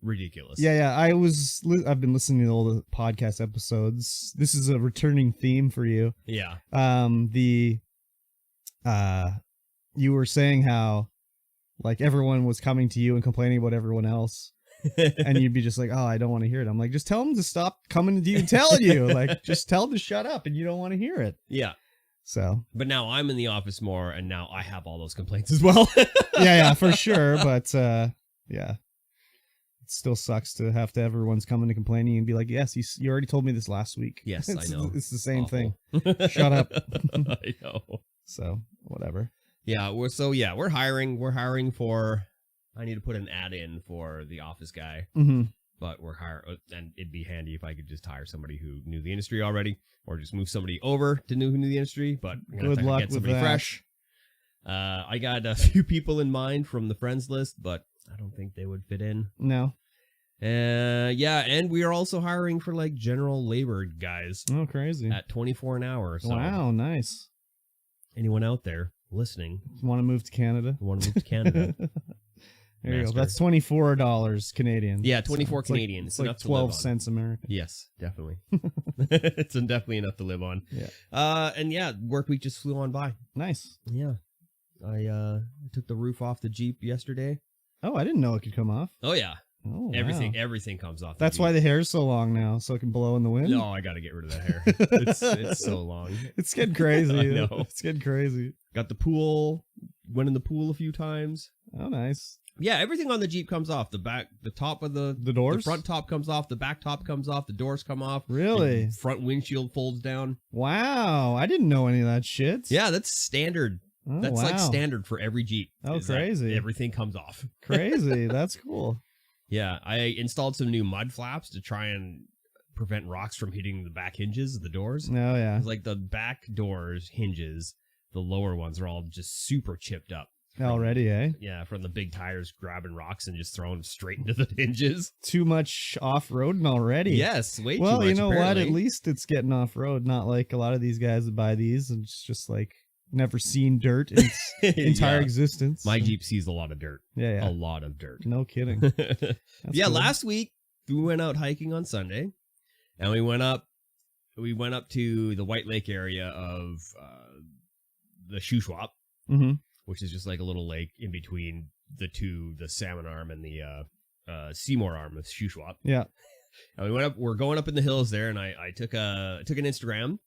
Speaker 2: ridiculous.
Speaker 1: Yeah. I've been listening to all the podcast episodes. This is a returning theme for you.
Speaker 2: Yeah.
Speaker 1: You were saying how like everyone was coming to you and complaining about everyone else. And you'd be just like, oh, I don't want to hear it. I'm like, just tell them to stop coming to you and telling you. Like, just tell them to shut up, and you don't want to hear it.
Speaker 2: Yeah.
Speaker 1: So.
Speaker 2: But now I'm in the office more, and now I have all those complaints as well.
Speaker 1: yeah, for sure. But yeah, it still sucks to have everyone's coming and complaining and be like, yes, you already told me this last week.
Speaker 2: Yes, I know.
Speaker 1: It's the same thing. Shut up.
Speaker 2: I know.
Speaker 1: So whatever.
Speaker 2: Yeah, we're hiring. We're hiring for. I need to put an ad in for the office guy.
Speaker 1: Mm-hmm.
Speaker 2: But we're hiring, and it'd be handy if I could just hire somebody who knew the industry already, or just move somebody over to who knew the industry. But
Speaker 1: good luck
Speaker 2: get somebody
Speaker 1: with that.
Speaker 2: Fresh. I got a few people in mind from the friends list, but I don't think they would fit in.
Speaker 1: No.
Speaker 2: Yeah, and we are also hiring for like general labor guys.
Speaker 1: Oh, crazy.
Speaker 2: At $24 an hour. So
Speaker 1: wow, nice.
Speaker 2: Anyone out there listening?
Speaker 1: Want to move to Canada?
Speaker 2: Want to move to Canada?
Speaker 1: There you go. That's $24 Canadian.
Speaker 2: Yeah, 24 Canadian.
Speaker 1: It's like 12 cents American.
Speaker 2: Yes, definitely. It's definitely enough to live on.
Speaker 1: Yeah.
Speaker 2: And yeah, work week just flew on by.
Speaker 1: Nice.
Speaker 2: Yeah. I took the roof off the Jeep yesterday.
Speaker 1: Oh, I didn't know it could come off.
Speaker 2: Oh yeah.
Speaker 1: Oh,
Speaker 2: everything comes off.
Speaker 1: That's why the hair's so long now, so it can blow in the wind.
Speaker 2: No, I got to get rid of that hair. It's so long.
Speaker 1: It's getting crazy.
Speaker 2: I know.
Speaker 1: It's getting crazy.
Speaker 2: Got the pool. Went in the pool a few times.
Speaker 1: Oh, nice.
Speaker 2: Yeah, everything on the Jeep comes off. The top of the
Speaker 1: doors?
Speaker 2: The front top comes off. The back top comes off. The doors come off.
Speaker 1: Really?
Speaker 2: The front windshield folds down.
Speaker 1: Wow. I didn't know any of that shit.
Speaker 2: Yeah, that's standard.
Speaker 1: Oh,
Speaker 2: That's
Speaker 1: wow.
Speaker 2: like standard for every Jeep.
Speaker 1: Oh, crazy.
Speaker 2: Everything comes off.
Speaker 1: Crazy. That's cool.
Speaker 2: Yeah, I installed some new mud flaps to try and prevent rocks from hitting the back hinges of the doors.
Speaker 1: Oh, yeah.
Speaker 2: It's like the back doors hinges, the lower ones are all just super chipped up.
Speaker 1: Already, eh?
Speaker 2: Yeah, from the big tires grabbing rocks and just throwing them straight into the hinges.
Speaker 1: Too much off-roading already.
Speaker 2: Yes, way too much.
Speaker 1: Well, you know
Speaker 2: apparently.
Speaker 1: what? At least it's getting off-road, not like a lot of these guys that buy these and it's just like never seen dirt in its entire existence.
Speaker 2: My Jeep sees a lot of dirt.
Speaker 1: Yeah.
Speaker 2: A lot of dirt.
Speaker 1: No kidding.
Speaker 2: Yeah,
Speaker 1: cool.
Speaker 2: last week we went out hiking on Sunday, and we went up to the White Lake area of the Shuswap, which is just like a little lake in between the Salmon Arm and the Seymour Arm of Shuswap.
Speaker 1: Yeah.
Speaker 2: And we're going up in the hills there, and I took an Instagram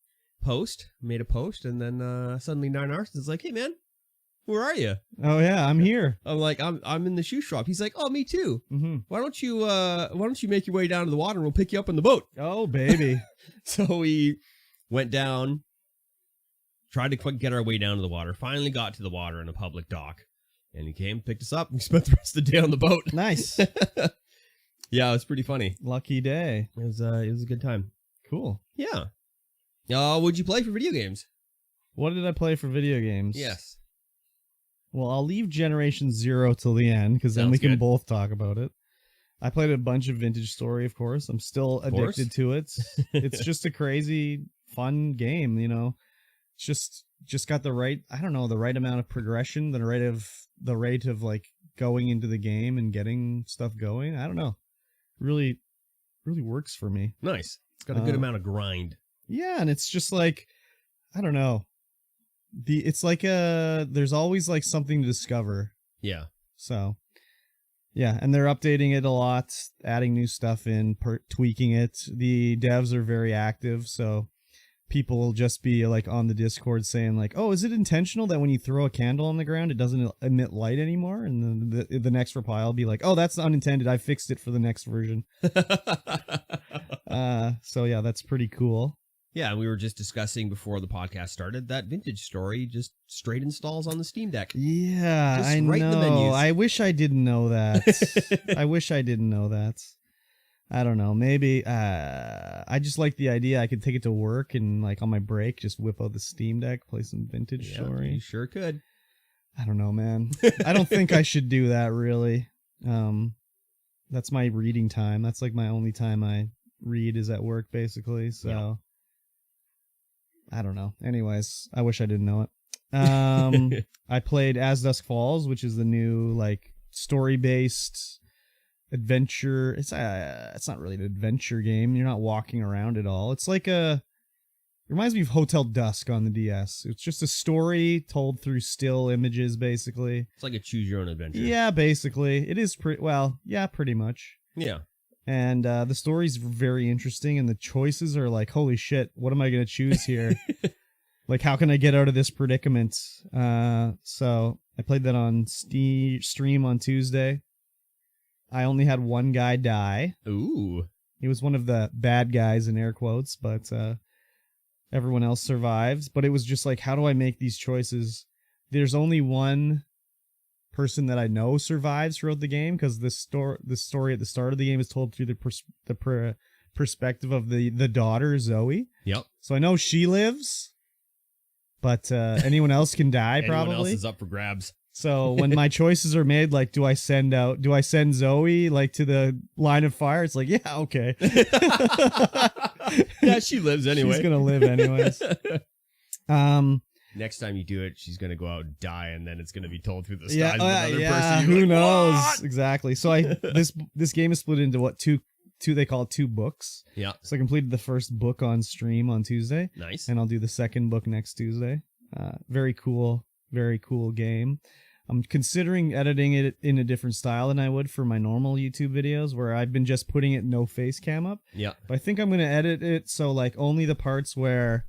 Speaker 2: post, made a post, and then suddenly Nine Arson's like, "Hey man, where are you?"
Speaker 1: Oh yeah, I'm here.
Speaker 2: I'm like, I'm in the shoe shop. He's like, "Oh, me too. Why don't you make your way down to the water and we'll pick you up in the boat?"
Speaker 1: Oh baby.
Speaker 2: So we went down, tried to get our way down to the water, finally got to the water in a public dock, and he came, picked us up, and we spent the rest of the day on the boat.
Speaker 1: Nice.
Speaker 2: Yeah, it was pretty funny.
Speaker 1: Lucky day.
Speaker 2: It was a good time.
Speaker 1: Cool.
Speaker 2: Yeah. What'd you play for video games?
Speaker 1: What did I play for video games?
Speaker 2: Yes.
Speaker 1: Well, I'll leave Generation 0 till the end, because then we can both talk about it. I played a bunch of Vintage Story, of course. I'm still addicted to it. It's just a crazy, fun game, you know. It's just got the right, I don't know, the right amount of progression, the rate of like going into the game and getting stuff going. I don't know. Really, really works for me.
Speaker 2: Nice. It's got a good amount of grind.
Speaker 1: Yeah, and it's just like, I don't know. It's like there's always like something to discover.
Speaker 2: Yeah.
Speaker 1: So, yeah, and they're updating it a lot, adding new stuff in, tweaking it. The devs are very active, so people will just be like on the Discord saying like, "Oh, is it intentional that when you throw a candle on the ground, it doesn't emit light anymore?" And then the next reply will be like, "Oh, that's unintended. I fixed it for the next version." So yeah, that's pretty cool.
Speaker 2: Yeah, and we were just discussing before the podcast started that Vintage Story just straight installs on the Steam Deck.
Speaker 1: Yeah,
Speaker 2: just
Speaker 1: I
Speaker 2: right
Speaker 1: know.
Speaker 2: in the menus.
Speaker 1: I wish I didn't know that. I wish I didn't know that. I don't know. Maybe I just like the idea. I could take it to work and like on my break, just whip out the Steam Deck, play some Vintage Story.
Speaker 2: You sure could.
Speaker 1: I don't know, man. I don't think I should do that really. That's my reading time. That's like my only time I read is at work, basically. So. Yeah. I don't know. Anyways, I wish I didn't know it. I played As Dusk Falls, which is the new like story-based adventure. It's not really an adventure game. You're not walking around at all. It's like it reminds me of Hotel Dusk on the DS. It's just a story told through still images, basically.
Speaker 2: It's like a choose your own adventure.
Speaker 1: Yeah, basically. It is pretty much.
Speaker 2: Yeah.
Speaker 1: And the story's very interesting, and the choices are like, holy shit, what am I going to choose here? Like, how can I get out of this predicament? So I played that on stream on Tuesday. I only had one guy die.
Speaker 2: Ooh.
Speaker 1: He was one of the bad guys in air quotes, but everyone else survived. But it was just like, how do I make these choices? There's only one person that I know survives throughout the game, because the story at the start of the game is told through the perspective of the daughter Zoe.
Speaker 2: Yep.
Speaker 1: So I know she lives, but anyone else can die. Probably
Speaker 2: anyone else is up for grabs.
Speaker 1: So when my choices are made, like, do I send Zoe like to the line of fire? It's like, yeah, okay.
Speaker 2: Yeah, she lives anyway.
Speaker 1: She's gonna live anyways.
Speaker 2: Next time you do it, she's going to go out and die, and then it's going to be told through the skies
Speaker 1: yeah,
Speaker 2: of another person.
Speaker 1: Who
Speaker 2: like,
Speaker 1: knows?
Speaker 2: What?
Speaker 1: Exactly. So this game is split into two they call it 2 books.
Speaker 2: Yeah.
Speaker 1: So I completed the first book on stream on Tuesday.
Speaker 2: Nice.
Speaker 1: And I'll do the second book next Tuesday. Very cool game. I'm considering editing it in a different style than I would for my normal YouTube videos, where I've been just putting it no face cam up.
Speaker 2: Yeah.
Speaker 1: But I think I'm going to edit it so like only the parts where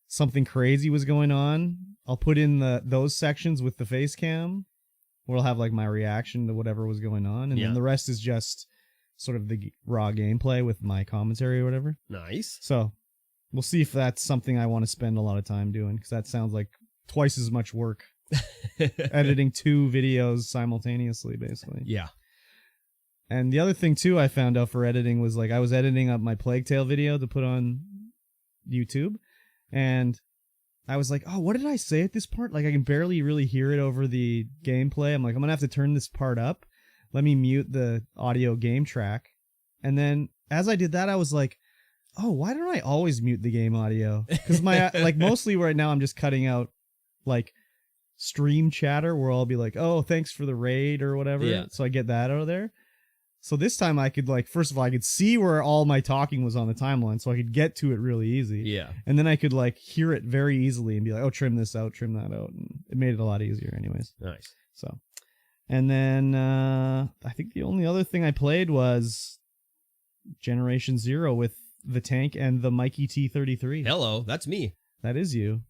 Speaker 1: something crazy was going on, I'll put in those sections with the face cam, where I'll have like my reaction to whatever was going on, and then the rest is just sort of the raw gameplay with my commentary or whatever.
Speaker 2: Nice.
Speaker 1: So we'll see if that's something I want to spend a lot of time doing, because that sounds like twice as much work editing 2 videos simultaneously, basically.
Speaker 2: Yeah.
Speaker 1: And the other thing too I found out for editing was like I was editing up my Plague Tale video to put on YouTube, and I was like, oh, what did I say at this part? Like I can barely really hear it over the gameplay. I'm like, I'm gonna have to turn this part up. Let me mute the audio game track. And then as I did that, I was like, oh, why don't I always mute the game audio? Because my like mostly right now I'm just cutting out like stream chatter where I'll be like, oh, thanks for the raid or whatever.
Speaker 2: Yeah.
Speaker 1: So I get that out of there. So this time I could like, first of all, I could see where all my talking was on the timeline, so I could get to it really easy.
Speaker 2: Yeah.
Speaker 1: And then I could like hear it very easily and be like, oh, trim this out, trim that out. And it made it a lot easier anyways.
Speaker 2: Nice.
Speaker 1: So, and then I think the only other thing I played was Generation Zero with the tank and the MikeyT33.
Speaker 2: Hello, that's me.
Speaker 1: That is you.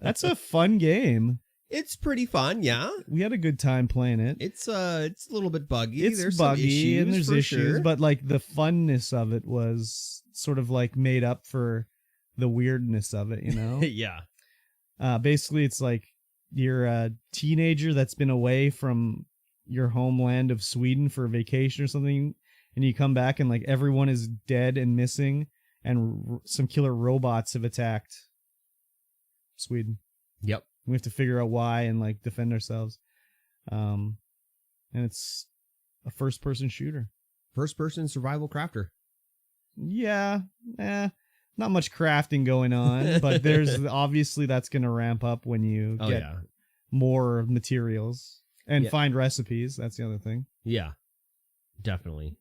Speaker 1: That's a fun game.
Speaker 2: It's pretty fun, yeah.
Speaker 1: We had a good time playing it.
Speaker 2: It's a little bit buggy.
Speaker 1: It's buggy and there's issues, but like the funness of it was sort of like made up for the weirdness of it, you know?
Speaker 2: Yeah.
Speaker 1: Basically, it's like you're a teenager that's been away from your homeland of Sweden for a vacation or something, and you come back and like everyone is dead and missing, and some killer robots have attacked Sweden.
Speaker 2: Yep.
Speaker 1: We have to figure out why and like defend ourselves. And it's a first-person shooter.
Speaker 2: First-person survival crafter.
Speaker 1: Yeah, not much crafting going on, but there's obviously that's going to ramp up when you get more materials and find recipes. That's the other thing.
Speaker 2: Yeah, definitely.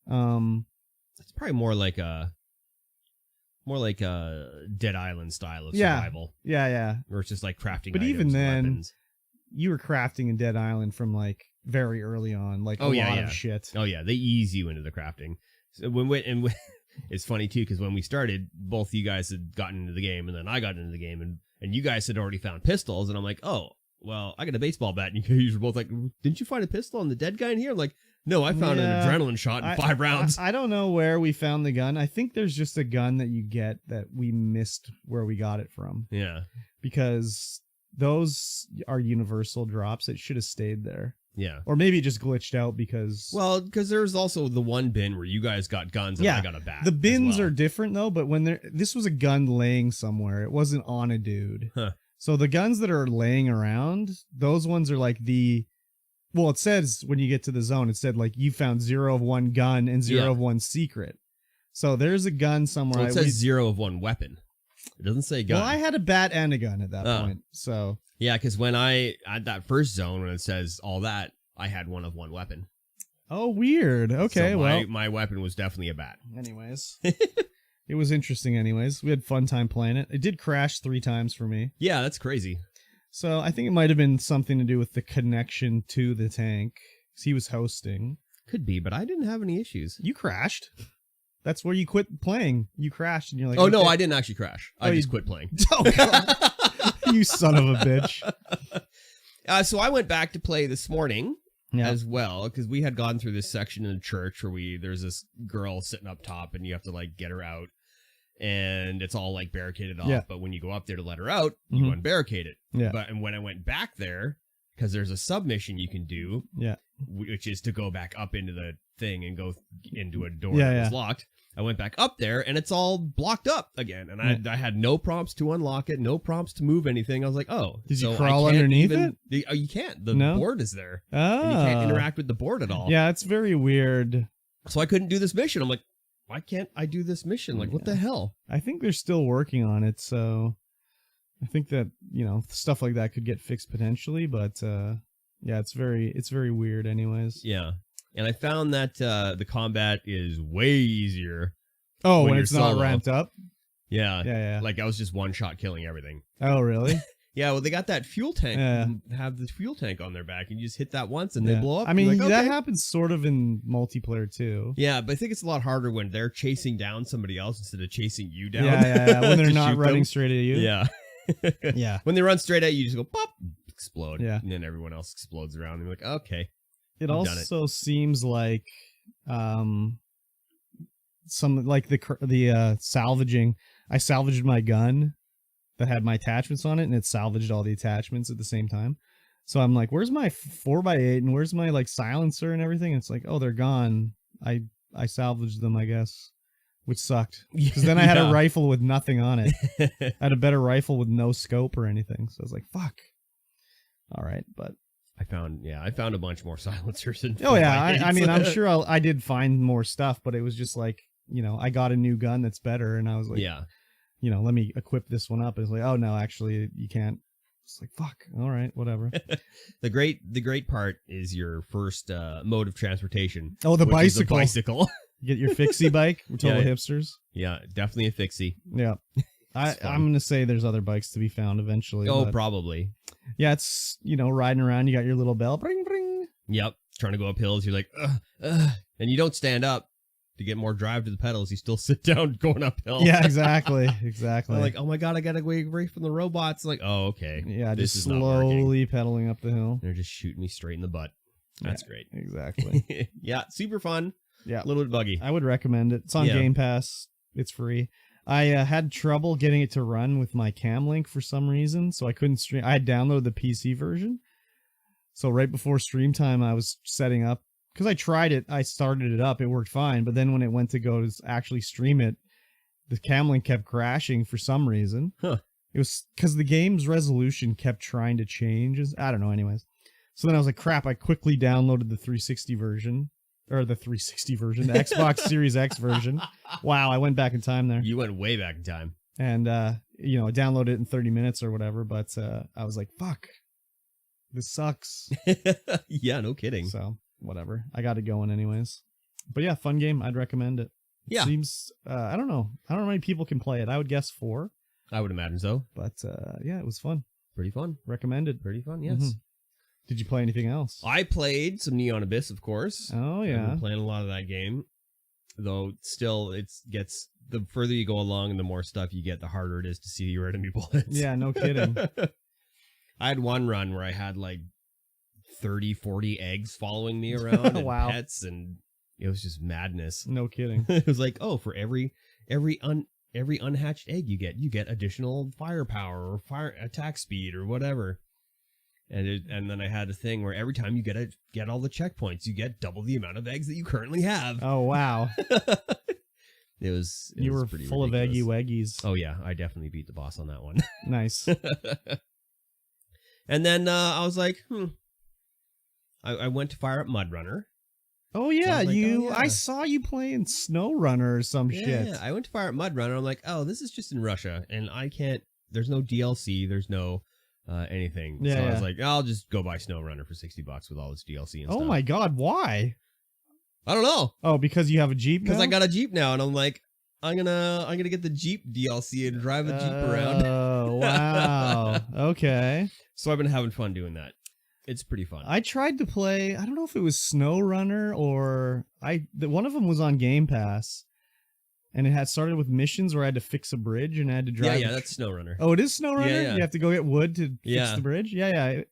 Speaker 2: It's probably more like a Dead Island style of survival.
Speaker 1: Yeah.
Speaker 2: Where it's just like crafting.
Speaker 1: But
Speaker 2: items
Speaker 1: even
Speaker 2: and
Speaker 1: then,
Speaker 2: weapons.
Speaker 1: You were crafting in Dead Island from like very early on, like a lot of shit.
Speaker 2: Oh yeah, they ease you into the crafting. So it's funny too, because when we started, both you guys had gotten into the game, and then I got into the game, and you guys had already found pistols, and I'm like, oh, well, I got a baseball bat, and you were both like, didn't you find a pistol on the dead guy in here? I'm like, no, I found an adrenaline shot in 5 rounds.
Speaker 1: I don't know where we found the gun. I think there's just a gun that you get that we missed where we got it from.
Speaker 2: Yeah.
Speaker 1: Because those are universal drops. It should have stayed there.
Speaker 2: Yeah.
Speaker 1: Or maybe it just glitched out because...
Speaker 2: Well, because there's also the one bin where you guys got guns and I got a bat.
Speaker 1: The bins are different, though, but when this was a gun laying somewhere. It wasn't on a dude.
Speaker 2: Huh.
Speaker 1: So the guns that are laying around, those ones are like the... Well, it says when you get to the zone, it said like you found 0 of 1 gun and 0 of 1 secret. So there's a gun somewhere.
Speaker 2: Well, it says 0 of 1 weapon. It doesn't say gun.
Speaker 1: Well, I had a bat and a gun at that point. So
Speaker 2: yeah, because when I at that first zone, when it says all that, I had 1 of 1 weapon.
Speaker 1: Oh, weird. Okay,
Speaker 2: so my weapon was definitely a bat.
Speaker 1: Anyways, it was interesting. Anyways, we had fun time playing it. It did crash 3 times for me.
Speaker 2: Yeah, that's crazy.
Speaker 1: So I think it might have been something to do with the connection to the tank. Because he was hosting.
Speaker 2: Could be, but I didn't have any issues.
Speaker 1: You crashed. That's where you quit playing. You crashed and you're like,
Speaker 2: oh, no, I didn't actually crash. I just quit playing.
Speaker 1: Oh, God. You son of a bitch.
Speaker 2: So I went back to play this morning as well, because we had gone through this section in the church where there's this girl sitting up top and you have to like get her out. And it's all like barricaded off, but when you go up there to let her out, you unbarricade it. Yeah. And when I went back there, because there's a submission you can do, which is to go back up into the thing and go into a door that was locked. I went back up there and it's all blocked up again. And I had no prompts to unlock it, no prompts to move anything. I was like, oh.
Speaker 1: Did you crawl underneath it?
Speaker 2: You can't. The board is there. Oh. And you can't interact with the board at all.
Speaker 1: Yeah, it's very weird.
Speaker 2: So I couldn't do this mission. I'm like, why can't I do this mission? Like, what the hell?
Speaker 1: I think they're still working on it, so I think that, stuff like that could get fixed potentially, but it's very weird anyways.
Speaker 2: Yeah. And I found that the combat is way easiher.
Speaker 1: Oh, when it's not ramped up?
Speaker 2: Yeah.
Speaker 1: Yeah.
Speaker 2: Like, I was just one-shot killing everything.
Speaker 1: Oh, really?
Speaker 2: Yeah, well, they got that fuel tank. Have the fuel tank on their back, and you just hit that once, and they blow up.
Speaker 1: I mean, that happens sort of in multiplayer, too.
Speaker 2: Yeah, but I think it's a lot harder when they're chasing down somebody else instead of chasing you down.
Speaker 1: Yeah. When they're not running straight at you.
Speaker 2: Yeah.
Speaker 1: Yeah.
Speaker 2: When they run straight at you, you just go, pop, explode.
Speaker 1: Yeah.
Speaker 2: And then everyone else explodes around. And you're like, okay.
Speaker 1: It
Speaker 2: I've done
Speaker 1: also seems like some like the salvaging. I salvaged my gun that had my attachments on it, and it salvaged all the attachments at the same time. So I'm like, where's my 4x8 and where's my like silencer and everything? And it's like, oh, they're gone. I salvaged them, I guess, which sucked because then I had a rifle with nothing on it. I had a better rifle with no scope or anything. So I was like, fuck. All right, but
Speaker 2: I found a bunch more silencers. And
Speaker 1: I mean, I'm sure I did find more stuff, but it was just like, you know, I got a new gun that's better, and I was like,
Speaker 2: yeah,
Speaker 1: you know, let me equip this one up. And it's like, oh no, actually, you can't. It's like, fuck. All right, whatever.
Speaker 2: The great part is your first mode of transportation.
Speaker 1: Oh, the bicycle.
Speaker 2: Bicycle.
Speaker 1: You get your fixie bike. We're total hipsters.
Speaker 2: Yeah, definitely a fixie.
Speaker 1: Yeah. I'm going to say there's other bikes to be found eventually.
Speaker 2: Oh, probably.
Speaker 1: Yeah, it's, you know, riding around. You got your little bell. Bring, bring.
Speaker 2: Yep. Trying to go up hills. You're like, and you don't stand up to get more drive to the pedals. You still sit down going uphill.
Speaker 1: Yeah, exactly. Exactly.
Speaker 2: I'm like, oh my God, I got to go away from the robots. Like, oh, okay.
Speaker 1: Yeah,
Speaker 2: this
Speaker 1: just
Speaker 2: is
Speaker 1: slowly pedaling up the hill.
Speaker 2: They're just shooting me straight in the butt. That's great.
Speaker 1: Exactly.
Speaker 2: Yeah, super fun.
Speaker 1: Yeah.
Speaker 2: A little bit buggy.
Speaker 1: I would recommend it. It's on Game Pass. It's free. I had trouble getting it to run with my Cam Link for some reason, so I couldn't stream. I had downloaded the PC version. So right before stream time, I was setting up, because I tried it, I started it up, it worked fine, but then when it went to go to actually stream it, the Cam Link kept crashing for some reason.
Speaker 2: Huh.
Speaker 1: It was because the game's resolution kept trying to change. I don't know, anyways. So then I was like, crap, I quickly downloaded the 360 version. Or the 360 version, the Xbox Series X version. Wow, I went back in time there.
Speaker 2: You went way back in time.
Speaker 1: And, you know, I downloaded it in 30 minutes or whatever, but I was like, fuck, this sucks.
Speaker 2: Yeah, no kidding.
Speaker 1: So, whatever. I got it going anyways. But yeah, fun game. I'd recommend it.
Speaker 2: Yeah.
Speaker 1: Seems, I don't know how many people can play it. I would guess 4.
Speaker 2: I would imagine so.
Speaker 1: But, yeah, it was fun.
Speaker 2: Pretty fun.
Speaker 1: Recommended.
Speaker 2: Pretty fun, yes.
Speaker 1: Mm-hmm. Did you play anything else?
Speaker 2: I played some Neon Abyss, of course.
Speaker 1: Oh, yeah.
Speaker 2: I've been playing a lot of that game. Though, still, the further you go along and the more stuff you get, the harder it is to see your enemy bullets.
Speaker 1: Yeah, no kidding.
Speaker 2: I had one run where I had like 30, 40 eggs following me around and
Speaker 1: wow.
Speaker 2: pets, and it was just madness.
Speaker 1: No kidding.
Speaker 2: It was like, oh, for every unhatched egg you get additional firepower or fire attack speed or whatever. And then I had a thing where every time you get all the checkpoints, you get double the amount of eggs that you currently have.
Speaker 1: Oh, wow.
Speaker 2: It was pretty
Speaker 1: full
Speaker 2: ridiculous.
Speaker 1: of eggy weggies.
Speaker 2: Oh, yeah. I definitely beat the boss on that one.
Speaker 1: Nice.
Speaker 2: And then I was like, I went to fire up Mudrunner.
Speaker 1: Oh, yeah.
Speaker 2: So
Speaker 1: I saw you playing SnowRunner or some shit.
Speaker 2: Yeah, I went to fire up Mudrunner. I'm like, oh, this is just in Russia. And I can't, there's no DLC. There's no anything.
Speaker 1: Yeah,
Speaker 2: so I was like, I'll just go buy SnowRunner for $60 with all this DLC and stuff.
Speaker 1: Oh my God, why?
Speaker 2: I don't know.
Speaker 1: Oh, because you have a Jeep now?
Speaker 2: Because I got a Jeep now, and I'm like, I'm gonna get the Jeep DLC and drive a Jeep around.
Speaker 1: Oh, wow. Okay.
Speaker 2: So I've been having fun doing that. It's pretty fun.
Speaker 1: I tried to play, I don't know if it was SnowRunner or one of them was on Game Pass. And it had started with missions where I had to fix a bridge and I had to drive.
Speaker 2: Yeah, that's SnowRunner.
Speaker 1: Oh, it is SnowRunner?
Speaker 2: Yeah.
Speaker 1: You have to go get wood to fix the bridge? Yeah. I don't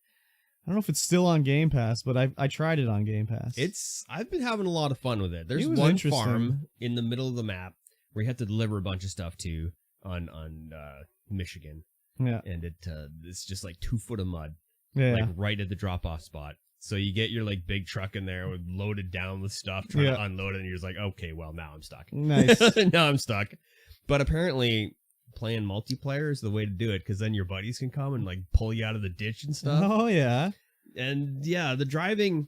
Speaker 1: know if it's still on Game Pass, but I tried it on Game Pass.
Speaker 2: I've been having a lot of fun with it. There's one farm in the middle of the map where you have to deliver a bunch of stuff to on Michigan.
Speaker 1: Yeah.
Speaker 2: And it's just like 2 foot of mud.
Speaker 1: Yeah.
Speaker 2: Like right at the drop-off spot. So you get your like big truck in there loaded down with stuff, trying to unload it, and you're just like, okay, well, now I'm stuck.
Speaker 1: Nice.
Speaker 2: Now I'm stuck. But apparently playing multiplayer is the way to do it, because then your buddies can come and like pull you out of the ditch and stuff.
Speaker 1: Oh, yeah.
Speaker 2: And yeah, the driving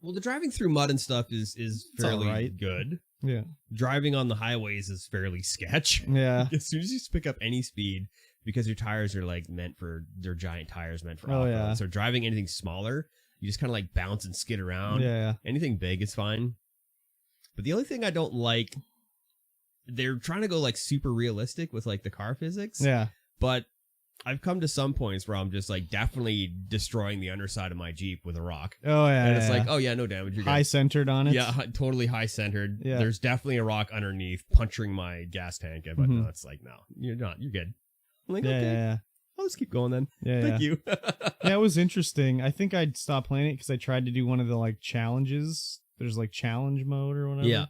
Speaker 2: through mud and stuff is fairly good.
Speaker 1: Yeah.
Speaker 2: Driving on the highways is fairly sketch.
Speaker 1: Yeah.
Speaker 2: As soon as you pick up any speed, because your tires are like they're giant tires meant for off-road.
Speaker 1: Yeah.
Speaker 2: So driving anything smaller, you just kind of like bounce and skid around.
Speaker 1: Yeah.
Speaker 2: Anything big is fine. But the only thing I don't like, they're trying to go like super realistic with like the car physics.
Speaker 1: Yeah.
Speaker 2: But I've come to some points where I'm just like definitely destroying the underside of my Jeep with a rock.
Speaker 1: Oh, yeah.
Speaker 2: And it's like, oh yeah, no damage. You're
Speaker 1: high centered on it.
Speaker 2: Yeah, totally high centered.
Speaker 1: Yeah.
Speaker 2: There's definitely a rock underneath puncturing my gas tank. But no, it's like, no, you're not. You're good. I'm like, okay.
Speaker 1: Yeah.
Speaker 2: I'll just keep going then.
Speaker 1: Yeah,
Speaker 2: Thank you.
Speaker 1: Yeah, it was interesting. I think I'd stopped playing it because I tried to do one of the like challenges. There's like challenge mode or whatever.
Speaker 2: Yeah.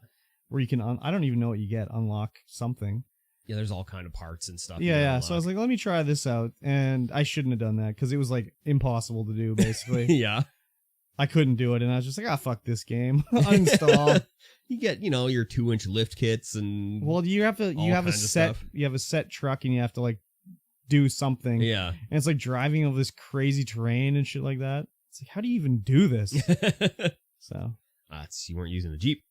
Speaker 1: Where you can, I don't even know what you get, unlock something.
Speaker 2: Yeah, there's all kind of parts and stuff.
Speaker 1: Yeah. So I was like, let me try this out. And I shouldn't have done that because it was like impossible to do, basically.
Speaker 2: Yeah.
Speaker 1: I couldn't do it. And I was just like, fuck this game. Uninstall.
Speaker 2: You get, your 2-inch lift kits and
Speaker 1: Well, you have a set truck and you have to like do something.
Speaker 2: Yeah.
Speaker 1: And it's like driving over this crazy terrain and shit like that. It's like, how do you even do this? So.
Speaker 2: You weren't using the Jeep.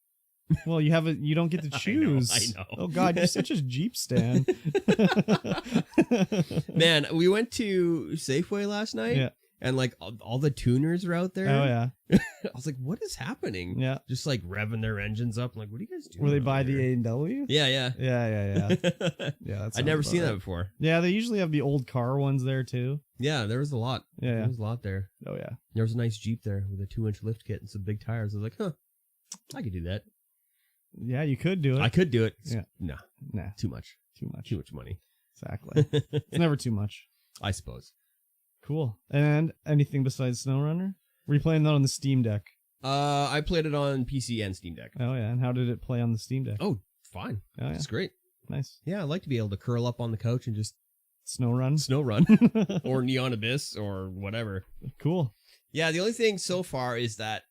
Speaker 1: Well, you don't get to choose.
Speaker 2: I know.
Speaker 1: Oh God, you're such a Jeep stan.
Speaker 2: Man, we went to Safeway last night.
Speaker 1: Yeah.
Speaker 2: And like all the tuners are out there.
Speaker 1: Oh yeah.
Speaker 2: I was like, what is happening?
Speaker 1: Yeah.
Speaker 2: Just like revving their engines up. I'm like, what are you guys doing?
Speaker 1: Were they by the A&W?
Speaker 2: Yeah.
Speaker 1: Yeah. Yeah. That's
Speaker 2: I'd never seen that before.
Speaker 1: Yeah, they usually have the old car ones there too.
Speaker 2: Yeah, there was a lot.
Speaker 1: Yeah.
Speaker 2: There was a lot there.
Speaker 1: Oh yeah.
Speaker 2: There was a nice Jeep there with a 2-inch lift kit and some big tires. I was like, I could do that.
Speaker 1: Yeah, you could do it.
Speaker 2: I could do it.
Speaker 1: Yeah.
Speaker 2: Nah. Too much money.
Speaker 1: Exactly. It's never too much.
Speaker 2: I suppose.
Speaker 1: Cool. And anything besides SnowRunner? Were you playing that on the Steam Deck?
Speaker 2: I played it on PC and Steam Deck.
Speaker 1: Oh yeah. And how did it play on the Steam Deck?
Speaker 2: Oh, fine.
Speaker 1: Oh yeah.
Speaker 2: It's great.
Speaker 1: Nice.
Speaker 2: Yeah, I like to be able to curl up on the couch and just
Speaker 1: snow run
Speaker 2: or Neon Abyss or whatever.
Speaker 1: Cool.
Speaker 2: Yeah, the only thing so far is that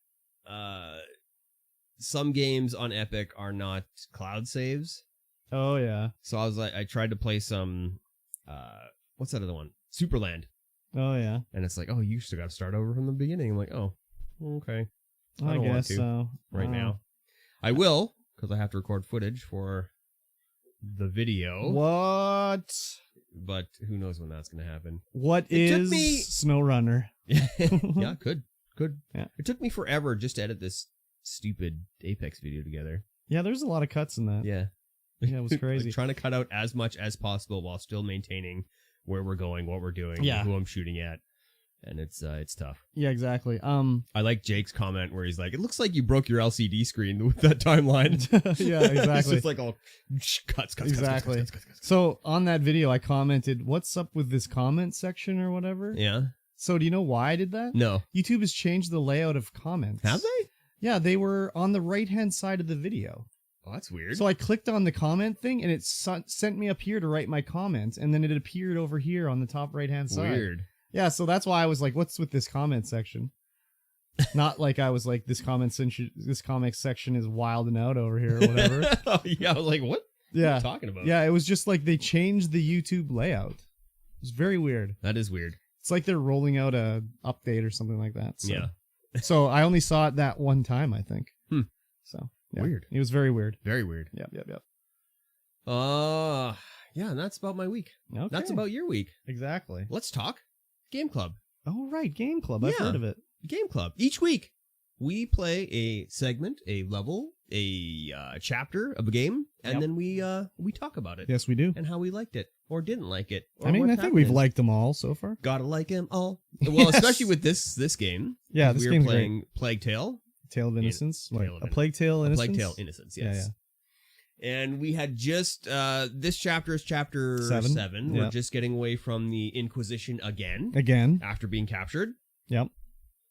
Speaker 2: some games on Epic are not cloud saves.
Speaker 1: Oh yeah.
Speaker 2: So I tried to play some what's that other one? Superland.
Speaker 1: Oh yeah.
Speaker 2: And it's like, oh, you still got to start over from the beginning. I'm like, oh, okay.
Speaker 1: I
Speaker 2: don't
Speaker 1: guess
Speaker 2: want to
Speaker 1: so.
Speaker 2: right now. I will, because I have to record footage for the video.
Speaker 1: What?
Speaker 2: But who knows when that's going to happen.
Speaker 1: What is SnowRunner?
Speaker 2: Yeah, could.
Speaker 1: Yeah.
Speaker 2: It took me forever just to edit this stupid Apex video together.
Speaker 1: Yeah, there's a lot of cuts in that.
Speaker 2: Yeah.
Speaker 1: Yeah, it was crazy.
Speaker 2: Like trying to cut out as much as possible while still maintaining where we're going, what we're doing, who I'm shooting at. And it's tough.
Speaker 1: Yeah, exactly.
Speaker 2: I like Jake's comment where he's like, it looks like you broke your LCD screen with that timeline.
Speaker 1: Yeah, exactly.
Speaker 2: It's just like all cuts.
Speaker 1: Exactly. So on that video, I commented, what's up with this comment section or whatever?
Speaker 2: Yeah.
Speaker 1: So do you know why I did that?
Speaker 2: No.
Speaker 1: YouTube has changed the layout of comments.
Speaker 2: Have they?
Speaker 1: Yeah, they were on the right-hand side of the video.
Speaker 2: Oh, that's weird.
Speaker 1: So I clicked on the comment thing, and it sent me up here to write my comment, and then it appeared over here on the top right-hand side.
Speaker 2: Weird.
Speaker 1: Yeah, so that's why I was like, what's with this comment section? Not like I was like, this comic section is wilding out over here or whatever.
Speaker 2: Oh, yeah, I was like, what?
Speaker 1: Yeah.
Speaker 2: What are you talking about?
Speaker 1: Yeah, it was just like they changed the YouTube layout. It was very weird.
Speaker 2: That is weird.
Speaker 1: It's like they're rolling out a update or something like that. So.
Speaker 2: Yeah.
Speaker 1: So I only saw it that one time, I think. So yeah.
Speaker 2: Weird.
Speaker 1: It was very weird.
Speaker 2: Very weird.
Speaker 1: Yep.
Speaker 2: Yeah, and that's about my week.
Speaker 1: Okay.
Speaker 2: That's about your week.
Speaker 1: Exactly.
Speaker 2: Let's talk Game Club.
Speaker 1: Oh, right. Game Club. I've heard of it.
Speaker 2: Game Club. Each week, we play a segment, a level, a chapter of a game, and then we talk about it.
Speaker 1: Yes, we do.
Speaker 2: And how we liked it or didn't like it. Or
Speaker 1: I mean, I think we've liked them all so far.
Speaker 2: Gotta like them all. Well, especially with this game.
Speaker 1: Yeah, this
Speaker 2: game's playing Plague Tale.
Speaker 1: Tale of Innocence. A Plague Tale Innocence?
Speaker 2: A Plague Tale Innocence, yes. Yeah. And we had just, this chapter is chapter 7. We're just getting away from the Inquisition again. After being captured.
Speaker 1: Yep.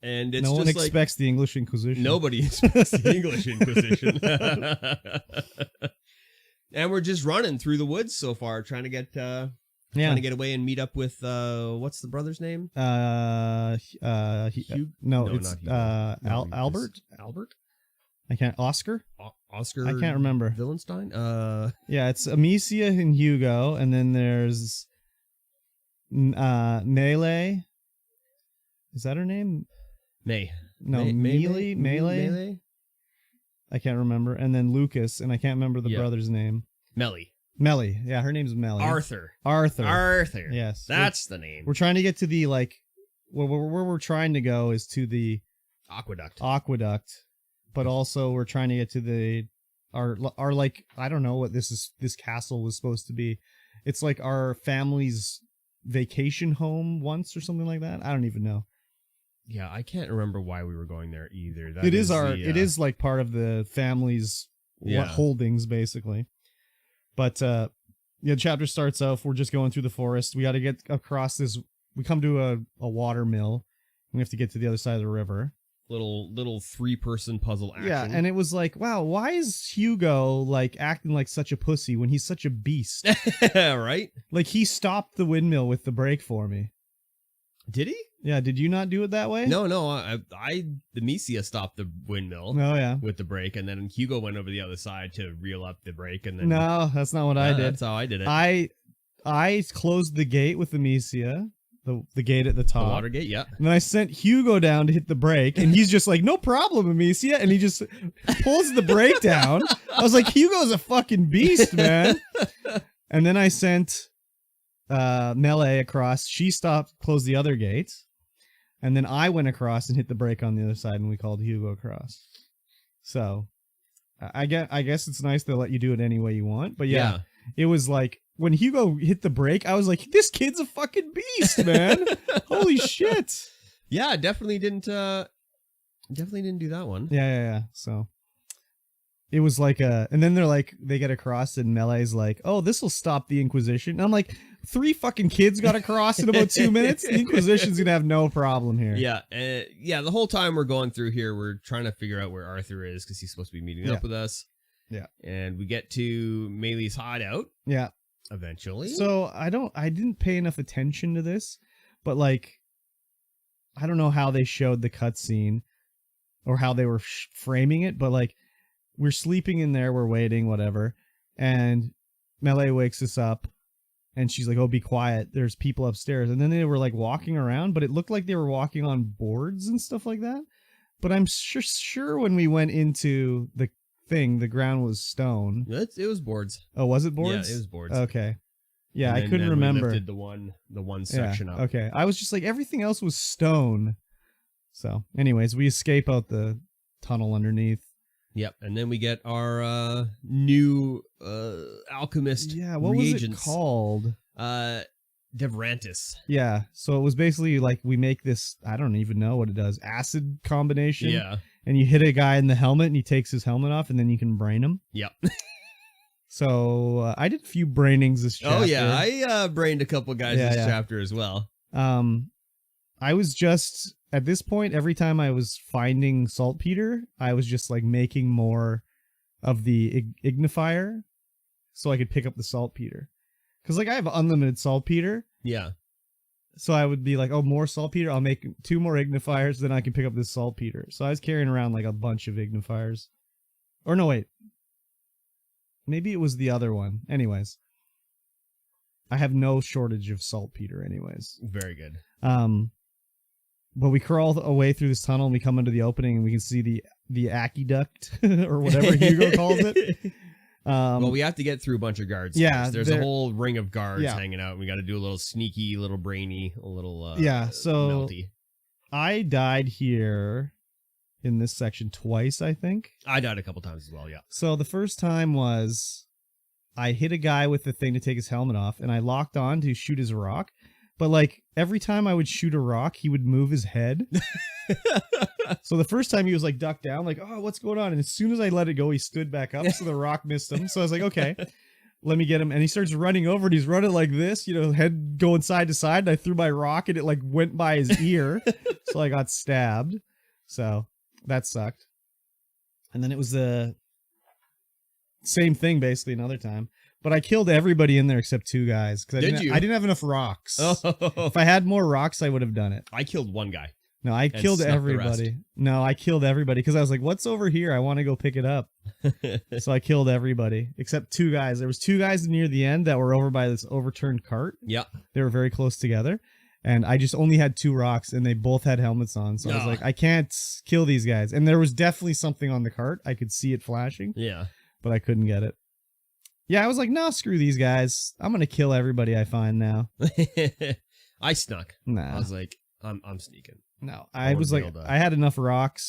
Speaker 2: And it's
Speaker 1: no
Speaker 2: just
Speaker 1: one expects the English Inquisition.
Speaker 2: Nobody expects the English Inquisition. And we're just running through the woods so far, trying to get away and meet up with what's the brother's name?
Speaker 1: Hugh? No, it's Albert.
Speaker 2: Albert?
Speaker 1: I can't. Oscar.
Speaker 2: Oscar.
Speaker 1: I can't remember.
Speaker 2: Villenstein.
Speaker 1: Yeah, it's Amicia and Hugo, and then there's Melee. Is that her name?
Speaker 2: May.
Speaker 1: No, Melee. I can't remember. And then Lucas, and I can't remember the brother's name.
Speaker 2: Melly.
Speaker 1: Yeah, her name's Melly.
Speaker 2: Arthur.
Speaker 1: Yes.
Speaker 2: That's the name.
Speaker 1: We're trying to get to the, like, where we're trying to go is to the aqueduct. But also we're trying to get to our like, I don't know what this castle was supposed to be. It's like our family's vacation home once or something like that. I don't even know.
Speaker 2: Yeah, I can't remember why we were going there either.
Speaker 1: It is like part of the family's holdings basically. But Yeah, the chapter starts off, we're just going through the forest. We got to get across this. We come to a water mill. We have to get to the other side of the river.
Speaker 2: Little 3-person puzzle action.
Speaker 1: Yeah, and it was like, wow, why is Hugo like acting like such a pussy when he's such a beast?
Speaker 2: Right?
Speaker 1: Like, he stopped the windmill with the brake for me.
Speaker 2: Did he?
Speaker 1: Yeah, did you not do it that way?
Speaker 2: No, the Misia stopped the windmill.
Speaker 1: Oh, yeah.
Speaker 2: With the brake, and then Hugo went over the other side to reel up the brake, and then
Speaker 1: No, that's not what I did.
Speaker 2: That's how I did it.
Speaker 1: I closed the gate with the Misia, the gate at the top.
Speaker 2: The water gate, yeah.
Speaker 1: And then I sent Hugo down to hit the brake, and he's just like, no problem, Amicia. And he just pulls the brake down. I was like, Hugo's a fucking beast, man. And then I sent Melee across. She stopped, closed the other gate. And then I went across and hit the brake on the other side, and we called Hugo across. So I guess it's nice to let you do it any way you want. But yeah. It was like, when Hugo hit the brake, I was like, this kid's a fucking beast, man. Holy shit.
Speaker 2: Yeah, definitely didn't do that one.
Speaker 1: Yeah. So it was like and then they get across and Melee's like, oh, this will stop the Inquisition. And I'm like, 3 fucking kids got across in about 2 minutes. The Inquisition's gonna have no problem here.
Speaker 2: Yeah. The whole time we're going through here, we're trying to figure out where Arthur is because he's supposed to be meeting up with us.
Speaker 1: Yeah.
Speaker 2: And we get to Melee's hideout.
Speaker 1: Yeah.
Speaker 2: Eventually.
Speaker 1: So I didn't pay enough attention to this, but like, I don't know how they showed the cutscene or how they were framing it, but like, we're sleeping in there, we're waiting, whatever, and Melee wakes us up, and she's like, oh, be quiet, there's people upstairs. And then they were like walking around, but it looked like they were walking on boards and stuff like that. But I'm sure when we went into the thing, the ground was stone.
Speaker 2: It was boards.
Speaker 1: Oh, was it boards?
Speaker 2: Yeah, it was boards.
Speaker 1: Okay. Yeah,
Speaker 2: I
Speaker 1: couldn't remember.
Speaker 2: We lifted the one section up.
Speaker 1: Okay. I was just like, everything else was stone. So, anyways, we escape out the tunnel underneath.
Speaker 2: Yep, and then we get our new alchemist reagents.
Speaker 1: Was it called?
Speaker 2: Devrantis.
Speaker 1: Yeah, so it was basically like we make this, I don't even know what it does, acid combination.
Speaker 2: Yeah.
Speaker 1: And you hit a guy in the helmet and he takes his helmet off and then you can brain him.
Speaker 2: Yep.
Speaker 1: So I did a few brainings this chapter.
Speaker 2: Oh yeah, I brained a couple guys this chapter as well.
Speaker 1: I was just, at this point, every time I was finding saltpeter, I was just like making more of the ignifier so I could pick up the saltpeter. Because like I have unlimited saltpeter.
Speaker 2: Yeah.
Speaker 1: So I would be like, oh, more saltpeter. I'll make 2 more ignifiers, then I can pick up this saltpeter. So I was carrying around like a bunch of ignifiers. Or no, wait. Maybe it was the other one. Anyways. I have no shortage of saltpeter anyways.
Speaker 2: Very good.
Speaker 1: But we crawl away through this tunnel and we come into the opening and we can see the aqueduct or whatever Hugo calls it.
Speaker 2: Well, we have to get through a bunch of guards.
Speaker 1: Yeah,
Speaker 2: there's a whole ring of guards hanging out. We got to do a little sneaky, a little brainy, a little
Speaker 1: so
Speaker 2: melty.
Speaker 1: I died here in this section twice, I think.
Speaker 2: I died a couple times as well, yeah.
Speaker 1: So the first time was I hit a guy with the thing to take his helmet off, and I locked on to shoot his rock. But like every time I would shoot a rock, he would move his head. So the first time he was like ducked down, like, oh, what's going on? And as soon as I let it go, he stood back up. So the rock missed him. So I was like, okay, let me get him. And he starts running over and he's running like this, head going side to side. And I threw my rock and it like went by his ear. So I got stabbed. So that sucked. And then it was the same thing basically another time. But I killed everybody in there except 2 guys. I didn't have enough rocks.
Speaker 2: Oh.
Speaker 1: If I had more rocks, I would have done it.
Speaker 2: I killed 1 guy.
Speaker 1: No, I killed everybody. No, I killed everybody because I was like, what's over here? I want to go pick it up. So I killed everybody except 2 guys. There was 2 guys near the end that were over by this overturned cart.
Speaker 2: Yeah.
Speaker 1: They were very close together. And I just only had 2 rocks and they both had helmets on. So I was like, I can't kill these guys. And there was definitely something on the cart. I could see it flashing.
Speaker 2: Yeah.
Speaker 1: But I couldn't get it. Yeah, I was like, nah, screw these guys. I'm going to kill everybody I find now.
Speaker 2: I snuck.
Speaker 1: Nah.
Speaker 2: I was like, I'm sneaking.
Speaker 1: No, I was like, I had enough rocks,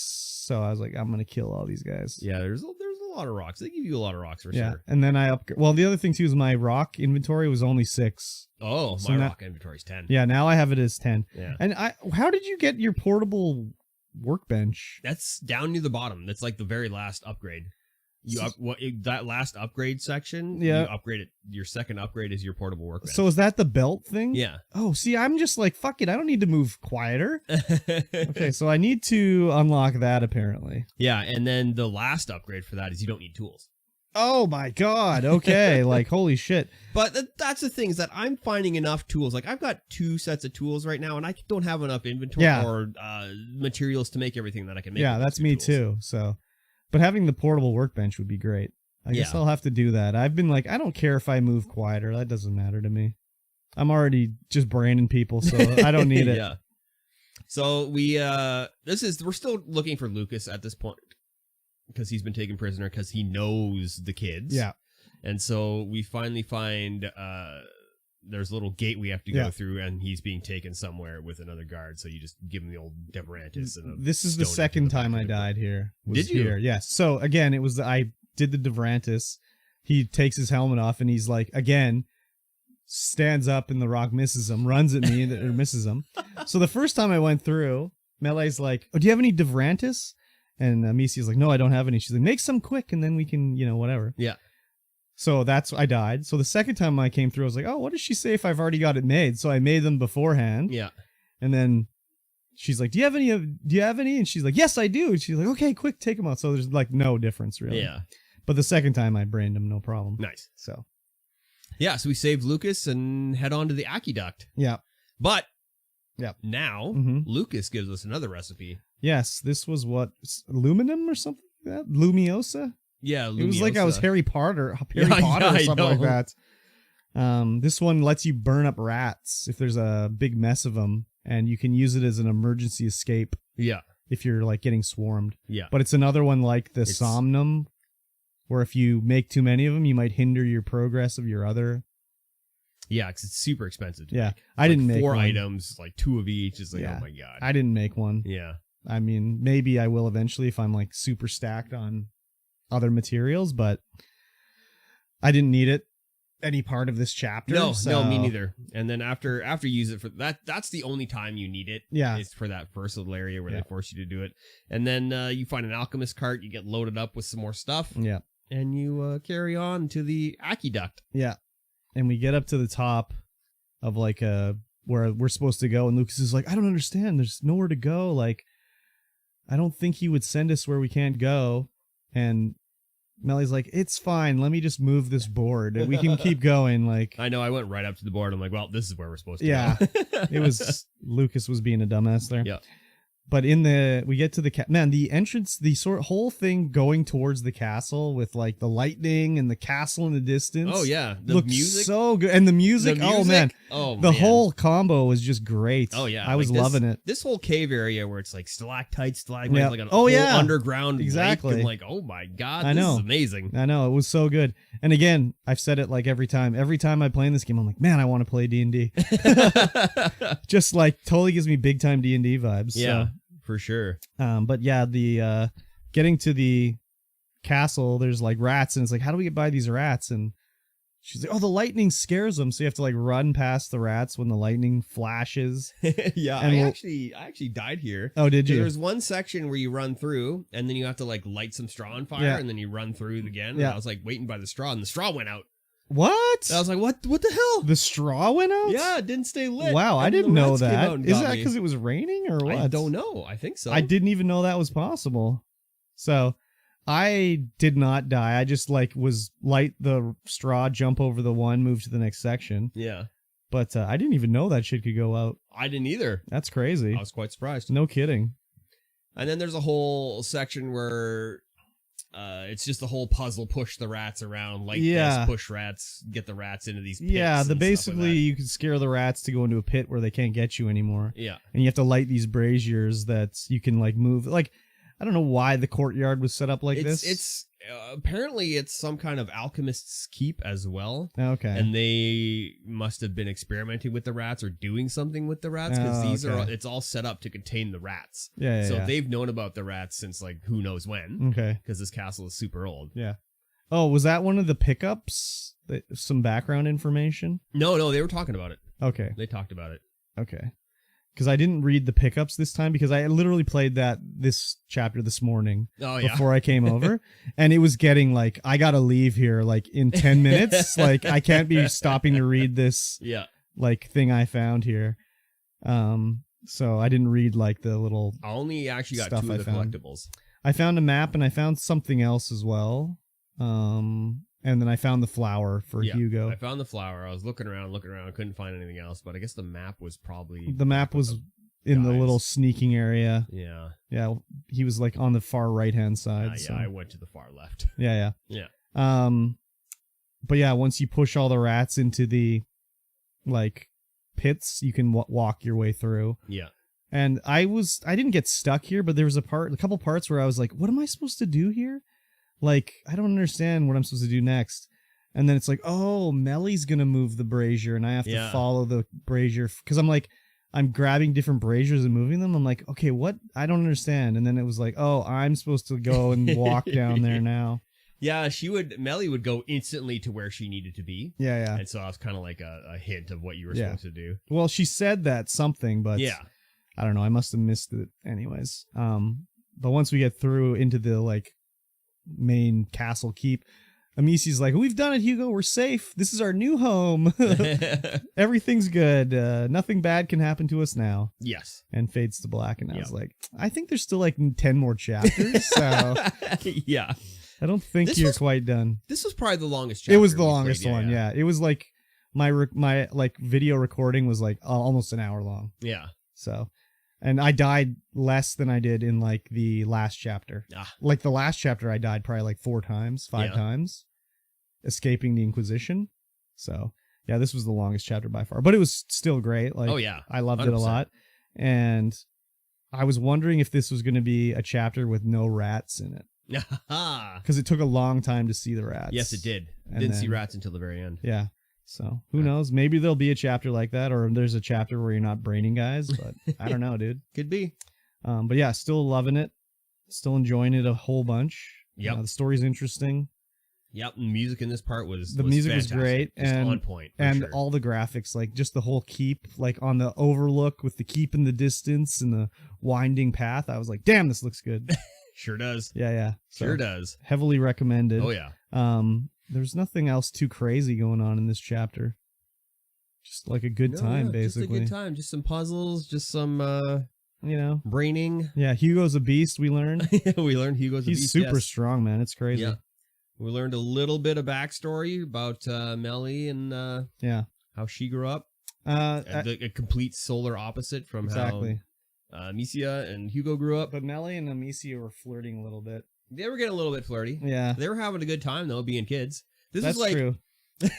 Speaker 1: so I was like, I'm going to kill all these guys.
Speaker 2: Yeah, there's a lot of rocks. They give you a lot of rocks for sure.
Speaker 1: And then well, the other thing too is my rock inventory was only 6.
Speaker 2: Oh, so my rock inventory is 10.
Speaker 1: Yeah, now I have it as 10.
Speaker 2: Yeah.
Speaker 1: And how did you get your portable workbench?
Speaker 2: That's down near the bottom. That's like the very last upgrade. That last upgrade section,
Speaker 1: Yeah.
Speaker 2: you upgrade it. Your second upgrade is your portable workbench.
Speaker 1: So is that the belt thing?
Speaker 2: Yeah.
Speaker 1: Oh, see, I'm just like, fuck it. I don't need to move quieter. Okay, so I need to unlock that apparently.
Speaker 2: Yeah, and then the last upgrade for that is you don't need tools.
Speaker 1: Oh my god. Okay, like holy shit.
Speaker 2: But that's the thing, is that I'm finding enough tools. Like I've got 2 sets of tools right now, and I don't have enough inventory or materials to make everything that I can make.
Speaker 1: Yeah, that's me too. So, but having the portable workbench would be great. I guess I'll have to do that. I've been like, I don't care if I move quieter. That doesn't matter to me. I'm already just branding people, so I don't need it.
Speaker 2: Yeah. So we're still looking for Lucas at this point, because he's been taken prisoner because he knows the kids.
Speaker 1: Yeah.
Speaker 2: And so we finally find there's a little gate we have to go through, and he's being taken somewhere with another guard. So you just give him the old Deverantis.
Speaker 1: This is the second time I died here.
Speaker 2: Did you?
Speaker 1: Here. Yes. So again, it was I did the Deverantis. He takes his helmet off, and he's like, again, stands up, and the rock misses him, runs at me, or misses him. So the first time I went through, Melee's like, oh, do you have any Deverantis? And Misi's like, no, I don't have any. She's like, make some quick, and then we can, whatever.
Speaker 2: Yeah.
Speaker 1: So I died. So the second time I came through, I was like, oh, what does she say if I've already got it made? So I made them beforehand.
Speaker 2: Yeah.
Speaker 1: And then she's like, do you have any? And she's like, yes, I do. And she's like, okay, quick, take them out. So there's like no difference really.
Speaker 2: Yeah.
Speaker 1: But the second time I brained them, no problem.
Speaker 2: Nice.
Speaker 1: So.
Speaker 2: Yeah, so we save Lucas and head on to the aqueduct.
Speaker 1: Yeah.
Speaker 2: But
Speaker 1: yeah,
Speaker 2: now Lucas gives us another recipe.
Speaker 1: Yes, this was what, aluminum or something like that? Lumiosa?
Speaker 2: Yeah, Lumiosa.
Speaker 1: It was like I was Harry Potter or something like that. This one lets you burn up rats if there's a big mess of them, and you can use it as an emergency escape.
Speaker 2: Yeah.
Speaker 1: If you're like getting swarmed.
Speaker 2: Yeah.
Speaker 1: But it's another one like the Somnum, where if you make too many of them, you might hinder your progress of your other.
Speaker 2: Yeah, because it's super expensive.
Speaker 1: Yeah. I didn't make
Speaker 2: 4
Speaker 1: one.
Speaker 2: items, like 2 of each. Is like, oh my god.
Speaker 1: I didn't make one.
Speaker 2: Yeah.
Speaker 1: I mean, maybe I will eventually if I'm like super stacked on other materials, but I didn't need it any part of this chapter.
Speaker 2: No, me neither. And then after you use it for that's the only time you need it.
Speaker 1: Yeah.
Speaker 2: Is for that first little area where they force you to do it. And then you find an alchemist cart, you get loaded up with some more stuff.
Speaker 1: Yeah.
Speaker 2: And you carry on to the aqueduct.
Speaker 1: Yeah. And we get up to the top of like where we're supposed to go, and Lucas is like, I don't understand. There's nowhere to go. Like, I don't think he would send us where we can't go. And Melee's like, it's fine. Let me just move this board. We can keep going. Like,
Speaker 2: I know. I went right up to the board. I'm like, well, this is where we're supposed to
Speaker 1: go. It was Lucas was being a dumbass there.
Speaker 2: Yeah.
Speaker 1: But we get to the the entrance, the whole thing going towards the castle with like the lightning and the castle in the distance.
Speaker 2: Oh yeah,
Speaker 1: the music so good, and the music. Oh man, the whole combo was just great.
Speaker 2: Oh yeah,
Speaker 1: I was loving it.
Speaker 2: This whole cave area where it's like stalactites, stalagmites, like an
Speaker 1: whole
Speaker 2: underground
Speaker 1: exactly.
Speaker 2: lake. I'm like, oh my god,
Speaker 1: I know.
Speaker 2: This is amazing.
Speaker 1: I know, it was so good. And again, I've said it like every time I play in this game, I'm like, man, I want to play D&D. Just like totally gives me big time D&D vibes.
Speaker 2: Yeah.
Speaker 1: So.
Speaker 2: For sure.
Speaker 1: But yeah, the getting to the castle, there's like rats, and it's like, how do we get by these rats? And she's like, oh, the lightning scares them, so you have to like run past the rats when the lightning flashes.
Speaker 2: Yeah,
Speaker 1: and
Speaker 2: I actually died here.
Speaker 1: Oh, did you?
Speaker 2: There's one section where you run through, and then you have to like light some straw on fire, and then you run through it again. Yeah. And I was like waiting by the straw, and the straw went out.
Speaker 1: What?
Speaker 2: And I was like, what the hell?
Speaker 1: The straw went out?
Speaker 2: Yeah, it didn't stay lit.
Speaker 1: Wow, I didn't know that. Is that because it was raining or what?
Speaker 2: I don't know. I think so.
Speaker 1: I didn't even know that was possible. So I did not die. I just like was light the straw, jump over the one, move to the next section.
Speaker 2: Yeah.
Speaker 1: But I didn't even know that shit could go out.
Speaker 2: I didn't either.
Speaker 1: That's crazy.
Speaker 2: I was quite surprised.
Speaker 1: No kidding.
Speaker 2: And then there's a whole section where it's just the whole puzzle, push the rats around, like this, push rats, get the rats into these pits.
Speaker 1: Yeah, basically
Speaker 2: like
Speaker 1: you can scare the rats to go into a pit where they can't get you anymore.
Speaker 2: Yeah.
Speaker 1: And you have to light these braziers that you can like move. Like, I don't know why the courtyard was set up like this.
Speaker 2: It's apparently it's some kind of alchemist's keep as well.
Speaker 1: Okay.
Speaker 2: And they must have been experimenting with the rats or doing something with the rats, because it's all set up to contain the rats.
Speaker 1: Yeah.
Speaker 2: So they've known about the rats since like who knows when.
Speaker 1: Okay.
Speaker 2: Because this castle is super old.
Speaker 1: Yeah. Oh, was that one of the pickups? Some background information?
Speaker 2: No, they were talking about it.
Speaker 1: Okay.
Speaker 2: They talked about it.
Speaker 1: Okay. because I didn't read the pickups this time because I literally played this chapter this morning before I came over, and it was getting like I gotta leave here like in 10 minutes. Like I can't be stopping to read this like thing I found here. So I didn't read like the little.
Speaker 2: I only actually got
Speaker 1: stuff
Speaker 2: 2 of the
Speaker 1: found.
Speaker 2: collectibles.
Speaker 1: I found a map and I found something else as well. And then I found the flower for Hugo.
Speaker 2: I found the flower. I was looking around, couldn't find anything else, but I guess the map was probably...
Speaker 1: The map was in the little sneaking area.
Speaker 2: Yeah.
Speaker 1: Yeah, he was like on the far right-hand side.
Speaker 2: Yeah, I went to the far left.
Speaker 1: Yeah.
Speaker 2: Yeah.
Speaker 1: But yeah, once you push all the rats into the, like, pits, you can walk your way through.
Speaker 2: Yeah.
Speaker 1: And I didn't get stuck here, but there was a couple parts where I was like, what am I supposed to do here? Like, I don't understand what I'm supposed to do next. And then it's like, oh, Melly's going to move the brazier, and I have to follow the brazier. Because I'm grabbing different braziers and moving them. I'm like, okay, what? I don't understand. And then it was like, oh, I'm supposed to go and walk down there now.
Speaker 2: Yeah, Melly would go instantly to where she needed to be.
Speaker 1: Yeah.
Speaker 2: And so I was kind of like a hint of what you were supposed to do.
Speaker 1: Well, she said that something, but I don't know. I must have missed it anyways. But once we get through into the, like, main castle keep, Amici's like, we've done it, Hugo, we're safe, this is our new home. Everything's good, nothing bad can happen to us now.
Speaker 2: Yes.
Speaker 1: And fades to black, and I was like, I think there's still like 10 more chapters, so
Speaker 2: yeah,
Speaker 1: I don't think you're quite done.
Speaker 2: This was probably the longest chapter.
Speaker 1: It was the longest one. Yeah, it was like my like video recording was like almost an hour long.
Speaker 2: Yeah.
Speaker 1: So, and I died less than I did in like the last chapter. Like the last chapter, I died probably like 5 times, escaping the Inquisition. So yeah, this was the longest chapter by far, but it was still great. Like, I loved 100%. It a lot. And I was wondering if this was going to be a chapter with no rats in it. Because it took a long time to see the rats.
Speaker 2: Yes, it did. Didn't see rats until the very end.
Speaker 1: Yeah. So who knows? Maybe there'll be a chapter like that, or there's a chapter where you're not braining guys, but I don't know, dude.
Speaker 2: Could be.
Speaker 1: But yeah, still loving it. Still enjoying it a whole bunch.
Speaker 2: Yep.
Speaker 1: The story's interesting.
Speaker 2: Yep. The music in this part was
Speaker 1: music
Speaker 2: fantastic.
Speaker 1: was great.
Speaker 2: Just
Speaker 1: and
Speaker 2: on point.
Speaker 1: And all the graphics, like just the whole keep, like on the overlook with the keep in the distance and the winding path. I was like, damn, this looks good.
Speaker 2: Sure does.
Speaker 1: Yeah. So
Speaker 2: sure does.
Speaker 1: Heavily recommended.
Speaker 2: Oh, yeah.
Speaker 1: There's nothing else too crazy going on in this chapter. Just like a good time, basically.
Speaker 2: Just a good time. Just some puzzles, just some, braining.
Speaker 1: Yeah, Hugo's a beast, we learned.
Speaker 2: We learned Hugo's a beast.
Speaker 1: He's super strong, man. It's crazy.
Speaker 2: Yeah. We learned a little bit of backstory about Melly and how she grew up. A complete solar opposite from how Amicia and Hugo grew up.
Speaker 1: But Melly and Amicia were flirting a little bit.
Speaker 2: They were getting a little bit flirty.
Speaker 1: Yeah.
Speaker 2: They were having a good time, though, being kids.
Speaker 1: That's true.
Speaker 2: This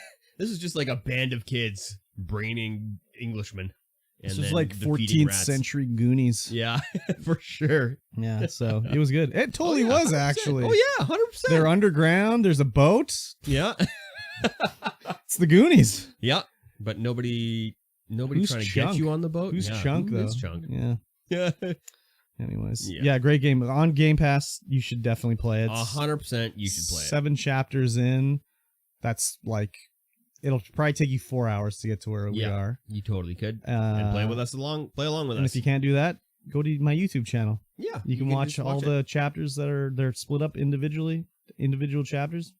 Speaker 2: is just like a band of kids braining Englishmen.
Speaker 1: This was like 14th century Goonies.
Speaker 2: Yeah, for sure.
Speaker 1: Yeah, so it was good. It totally was,
Speaker 2: 100%.
Speaker 1: actually.
Speaker 2: Oh, yeah, 100%.
Speaker 1: They're underground. There's a boat.
Speaker 2: Yeah.
Speaker 1: It's the Goonies.
Speaker 2: Yeah, but nobody
Speaker 1: Who's
Speaker 2: trying to
Speaker 1: Chunk?
Speaker 2: get you on the boat.
Speaker 1: Who's Chunk, though?
Speaker 2: Who's Chunk?
Speaker 1: Yeah. Anyways, great game. On Game Pass, you should definitely play it.
Speaker 2: 100% you should play it.
Speaker 1: 7 chapters in. That's like, it'll probably take you 4 hours to get to where we are.
Speaker 2: You totally could. And play along with us.
Speaker 1: And if you can't do that, go to my YouTube channel.
Speaker 2: Yeah.
Speaker 1: You can watch all the chapters they're split up individually, individual chapters.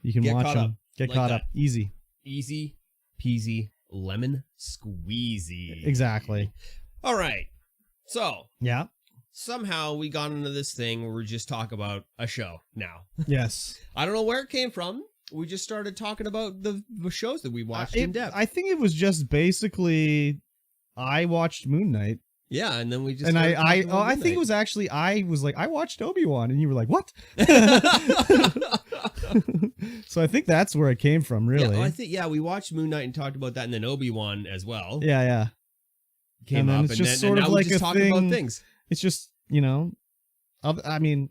Speaker 1: You can watch them. Get caught up. Easy.
Speaker 2: Easy peasy lemon squeezy.
Speaker 1: Exactly.
Speaker 2: All right. So.
Speaker 1: Yeah.
Speaker 2: Somehow we got into this thing where we just talk about a show now.
Speaker 1: Yes.
Speaker 2: I don't know where it came from. We just started talking about the shows that we watched in depth.
Speaker 1: I think it was just basically I watched Moon Knight.
Speaker 2: Yeah, and then we just
Speaker 1: I think it was actually I was like I watched Obi-Wan and you were like what? So I think that's where it came from, really.
Speaker 2: Yeah, I think we watched Moon Knight and talked about that, and then Obi-Wan as well.
Speaker 1: Yeah.
Speaker 2: Came up,
Speaker 1: it's just sort of like a thing. About things. It's just, I mean,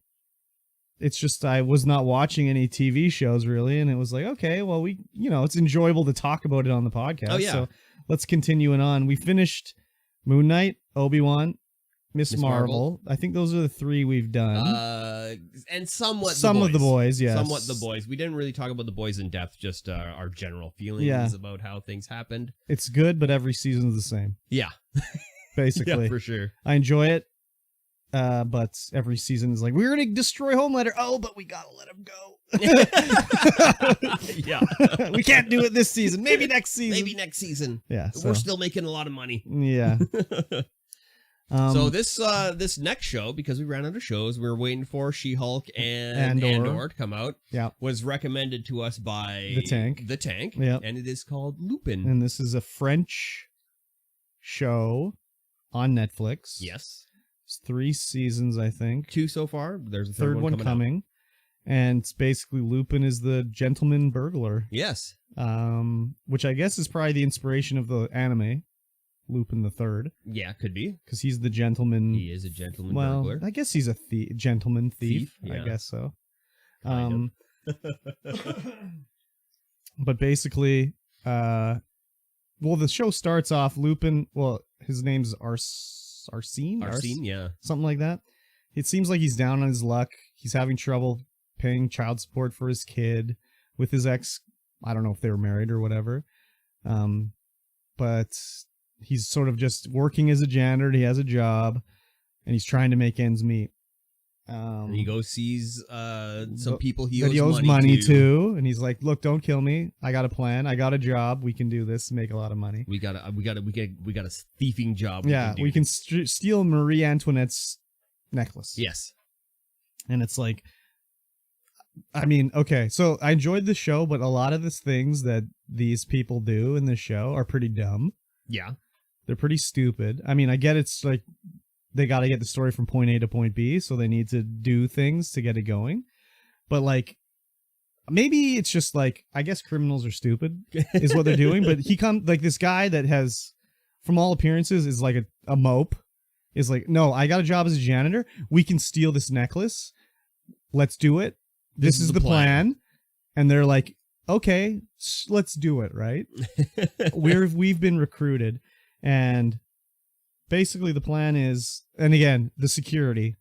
Speaker 1: it's just I was not watching any TV shows really, and it was like, okay, well, it's enjoyable to talk about it on the podcast.
Speaker 2: Oh, yeah.
Speaker 1: So let's continue it on. We finished Moon Knight, Obi-Wan, Miss Marvel. I think those are the 3 we've done.
Speaker 2: And somewhat
Speaker 1: some of the boys, yes.
Speaker 2: Somewhat the boys. We didn't really talk about the boys in depth, just our general feelings about how things happened.
Speaker 1: It's good, but every season's the same.
Speaker 2: Yeah.
Speaker 1: basically.
Speaker 2: Yeah, for sure.
Speaker 1: I enjoy it. But every season is like, we're going to destroy Homelander. Oh, but we got to let him go.
Speaker 2: Yeah.
Speaker 1: We can't do it this season. Maybe next season.
Speaker 2: Maybe next season.
Speaker 1: Yeah.
Speaker 2: We're still making a lot of money.
Speaker 1: Yeah.
Speaker 2: So this next show, because we ran out of shows, we were waiting for She-Hulk and Andor to come out.
Speaker 1: Yeah.
Speaker 2: Was recommended to us by
Speaker 1: The Tank.
Speaker 2: Yeah. And it is called Lupin.
Speaker 1: And this is a French show on Netflix.
Speaker 2: Yes.
Speaker 1: It's 3 seasons, I think.
Speaker 2: 2 so far. There's a
Speaker 1: third one coming. And it's basically Lupin is the gentleman burglar.
Speaker 2: Yes.
Speaker 1: Which I guess is probably the inspiration of the anime, Lupin the Third.
Speaker 2: Yeah, could be.
Speaker 1: Because he's the gentleman.
Speaker 2: He is a gentleman burglar.
Speaker 1: I guess he's a gentleman thief.
Speaker 2: Yeah.
Speaker 1: I guess so.
Speaker 2: Kind
Speaker 1: But basically, the show starts off Lupin. Well, his name's Arsene,
Speaker 2: yeah.
Speaker 1: Something like that. It seems like he's down on his luck. He's having trouble paying child support for his kid with his ex. I don't know if they were married or whatever. But he's sort of just working as a janitor. He has a job, and he's trying to make ends meet.
Speaker 2: And he goes sees some people he
Speaker 1: owes money to, and he's like, "Look, don't kill me. I got a plan. I got a job. We can do this. Make a lot of money.
Speaker 2: We got a thieving job.
Speaker 1: Yeah, we can steal Marie Antoinette's necklace.
Speaker 2: Yes,
Speaker 1: and it's like, I mean, okay, so I enjoyed the show, but a lot of the things that these people do in the show are pretty dumb.
Speaker 2: Yeah,
Speaker 1: they're pretty stupid. I mean, I get it's like, they got to get the story from point A to point B, so they need to do things to get it going. But, like, maybe it's just, like, I guess criminals are stupid, is what they're doing. But this guy that has, from all appearances, is like a mope, is like, no, I got a job as a janitor. We can steal this necklace. Let's do it. This is the plan. And they're like, okay, let's do it, right? We've been recruited, and basically the plan is, and again, the security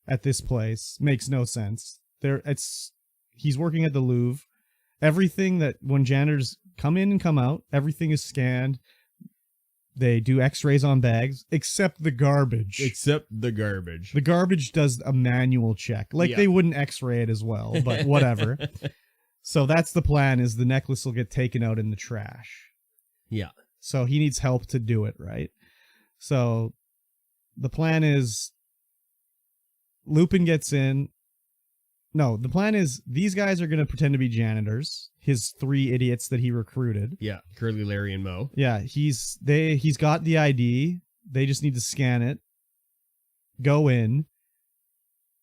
Speaker 1: at this place makes no sense. He's working at the Louvre. Everything that when janitors come in and come out, everything is scanned. They do x-rays on bags, except the garbage. The garbage does a manual check. Like, they wouldn't x-ray it as well, but whatever. So that's the plan, is the necklace will get taken out in the trash.
Speaker 2: Yeah.
Speaker 1: So he needs help to do it, right? So the plan is Lupin gets in. No, the plan is these guys are going to pretend to be janitors, his 3 idiots that he recruited.
Speaker 2: Yeah, Curly, Larry, and Moe.
Speaker 1: Yeah, he's got the ID. They just need to scan it, go in,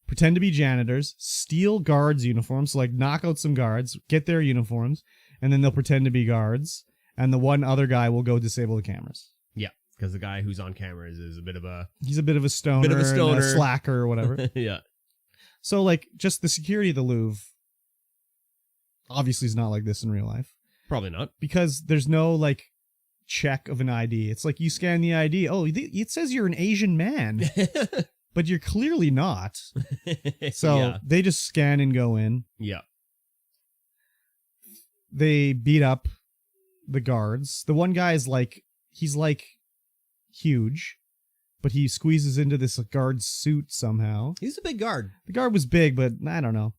Speaker 1: pretend to be janitors, steal guards' uniforms, so like knock out some guards, get their uniforms, and then they'll pretend to be guards, and the one other guy will go disable the cameras.
Speaker 2: Yeah, because the guy who's on cameras is a bit of a
Speaker 1: stoner, and a slacker or whatever.
Speaker 2: Yeah.
Speaker 1: So, like, just the security of the Louvre obviously is not like this in real life.
Speaker 2: Probably not. Because
Speaker 1: there's no, like, check of an ID. It's like you scan the ID. Oh, it says you're an Asian man, but you're clearly not. So they just scan and go in.
Speaker 2: Yeah.
Speaker 1: They beat up the guards. The one guy is like, he's like huge, but he squeezes into this guard's suit somehow.
Speaker 2: He's a big guard.
Speaker 1: The guard was big, but I don't know.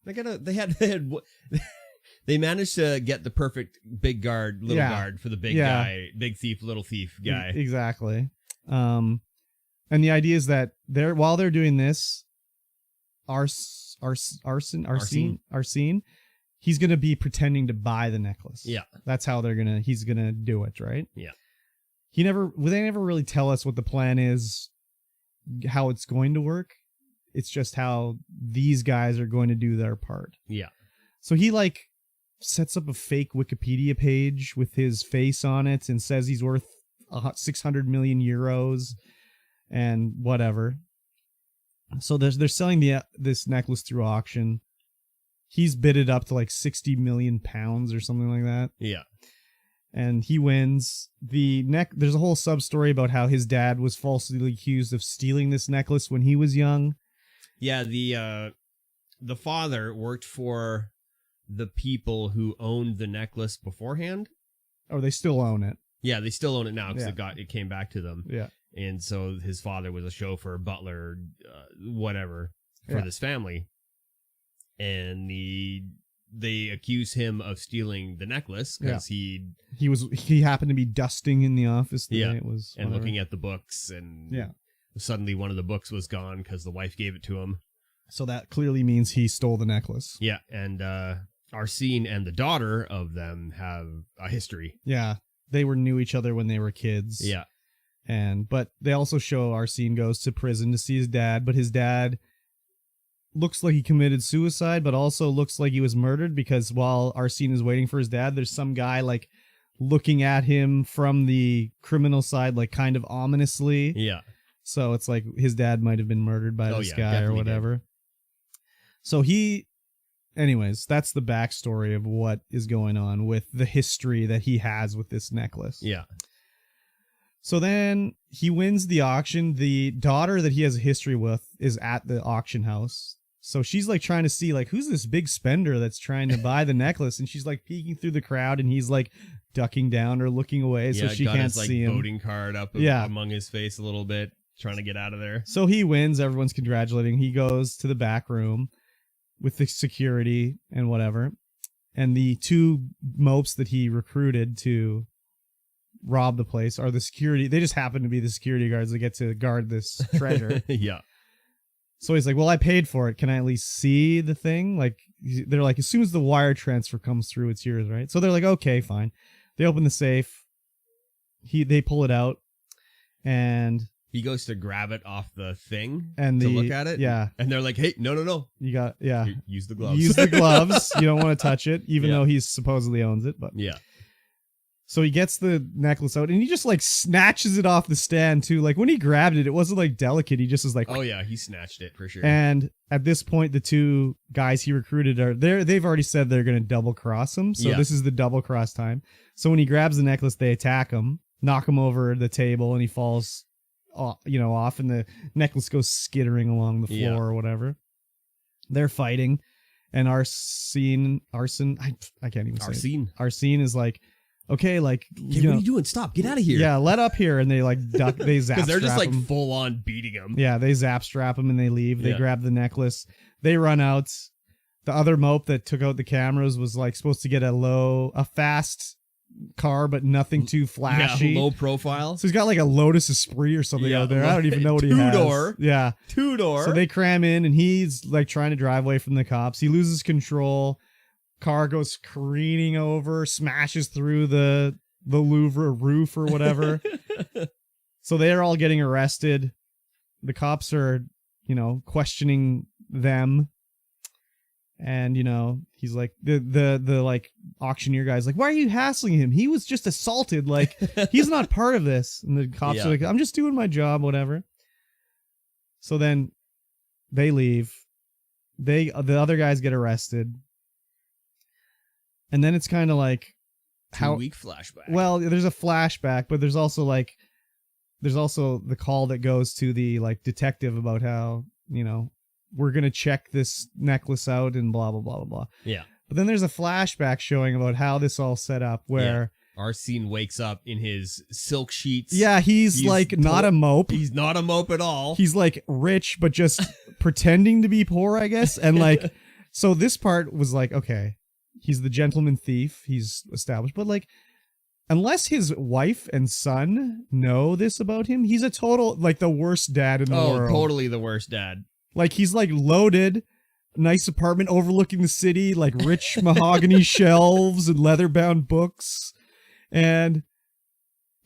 Speaker 2: They managed to get the perfect big guard, little guard for the big guy, big thief, little thief guy.
Speaker 1: Exactly. And the idea is that while they're doing this, Arsene, he's going to be pretending to buy the necklace.
Speaker 2: Yeah.
Speaker 1: That's how he's going to do it, right?
Speaker 2: Yeah.
Speaker 1: They never really tell us what the plan is, how it's going to work. It's just how these guys are going to do their part.
Speaker 2: Yeah.
Speaker 1: So he like sets up a fake Wikipedia page with his face on it and says he's worth 600 million euros and whatever. So they're selling this necklace through auction. He's bid it up to like 60 million pounds or something like that.
Speaker 2: Yeah.
Speaker 1: And he wins. There's a whole sub story about how his dad was falsely accused of stealing this necklace when he was young.
Speaker 2: Yeah, the father worked for the people who owned the necklace beforehand.
Speaker 1: Oh, they still own it.
Speaker 2: Yeah, they still own it now because it came back to them.
Speaker 1: Yeah.
Speaker 2: And so his father was a chauffeur, butler, whatever, for this family. And they accuse him of stealing the necklace because he
Speaker 1: happened to be dusting in the office the day it was,
Speaker 2: and looking at the books, and suddenly one of the books was gone because the wife gave it to him.
Speaker 1: So that clearly means he stole the necklace.
Speaker 2: Yeah, and Arsene and the daughter of them have a history.
Speaker 1: Yeah, they knew each other when they were kids.
Speaker 2: Yeah.
Speaker 1: But they also show Arsene goes to prison to see his dad, but his dad looks like he committed suicide, but also looks like he was murdered, because while Arsene is waiting for his dad, there's some guy like looking at him from the criminal side, like kind of ominously.
Speaker 2: Yeah.
Speaker 1: So it's like his dad might have been murdered by this guy or whatever. Did. So anyways, that's the backstory of what is going on with the history that he has with this necklace.
Speaker 2: Yeah.
Speaker 1: So then he wins the auction. The daughter that he has a history with is at the auction house. So she's like trying to see like, who's this big spender that's trying to buy the necklace? And she's like peeking through the crowd, and he's like ducking down or looking away so she can't see him.
Speaker 2: Voting card up among his face a little bit, trying to get out of there.
Speaker 1: So he wins. Everyone's congratulating. He goes to the back room with the security and whatever. And the two mopes that he recruited to rob the place are the security. They just happen to be the security guards that get to guard this treasure.
Speaker 2: Yeah.
Speaker 1: So he's like, well, I paid for it. Can I at least see the thing? Like, they're like, as soon as the wire transfer comes through, it's yours, right? So they're like, okay, fine. They open the safe. They pull it out, and
Speaker 2: he goes to grab it off the thing
Speaker 1: and
Speaker 2: to look at it.
Speaker 1: Yeah.
Speaker 2: And they're like, hey, no.
Speaker 1: You got,
Speaker 2: Use the gloves.
Speaker 1: Use the gloves. You don't want to touch it, even though he supposedly owns it. But
Speaker 2: yeah.
Speaker 1: So he gets the necklace out, and he just like snatches it off the stand too. Like when he grabbed it, it wasn't like delicate. He just was like,
Speaker 2: oh yeah, he snatched it for sure.
Speaker 1: And at this point, the two guys he recruited are there. They've already said they're going to double cross him. So this is the double cross time. So when he grabs the necklace, they attack him, knock him over the table, and he falls, off, and the necklace goes skittering along the floor or whatever. They're fighting, and Arsene, I can't even say it. Arsene is like, okay, like,
Speaker 2: what are you doing? Stop! Get out of here!
Speaker 1: Yeah, let up here, and they like duck. They zap.
Speaker 2: Because they're just like
Speaker 1: him.
Speaker 2: full on beating him.
Speaker 1: Yeah, they zap strap him and they leave. They grab the necklace. They run out. The other mope that took out the cameras was like supposed to get a fast car, but nothing too flashy.
Speaker 2: Yeah, low profile.
Speaker 1: So he's got like a Lotus Esprit or something out there. I don't even know what he has.
Speaker 2: Two-door.
Speaker 1: Yeah.
Speaker 2: Two-door.
Speaker 1: So they cram in, and he's like trying to drive away from the cops. He loses control. Car goes careening over, smashes through the Louvre roof or whatever. So they're all getting arrested. The cops are, questioning them. And, he's like, the like auctioneer guy's like, why are you hassling him? He was just assaulted. Like, he's not part of this. And the cops are like, I'm just doing my job, whatever. So then they leave. The other guys get arrested. And then it's kind of like
Speaker 2: 2-week flashback.
Speaker 1: Well, there's a flashback, but there's also the call that goes to the like detective about how, we're going to check this necklace out and blah, blah, blah, blah, blah.
Speaker 2: Yeah.
Speaker 1: But then there's a flashback showing about how this all set up where
Speaker 2: Arsene wakes up in his silk sheets.
Speaker 1: Yeah, he's like not a mope.
Speaker 2: He's not a mope at all.
Speaker 1: He's like rich, but just pretending to be poor, I guess. And like, so this part was like, okay. He's the gentleman thief. He's established. But like, unless his wife and son know this about him, he's a total, like the worst dad in the world.
Speaker 2: Oh, totally the worst dad.
Speaker 1: Like he's like loaded, nice apartment overlooking the city, like rich mahogany shelves and leather-bound books. And,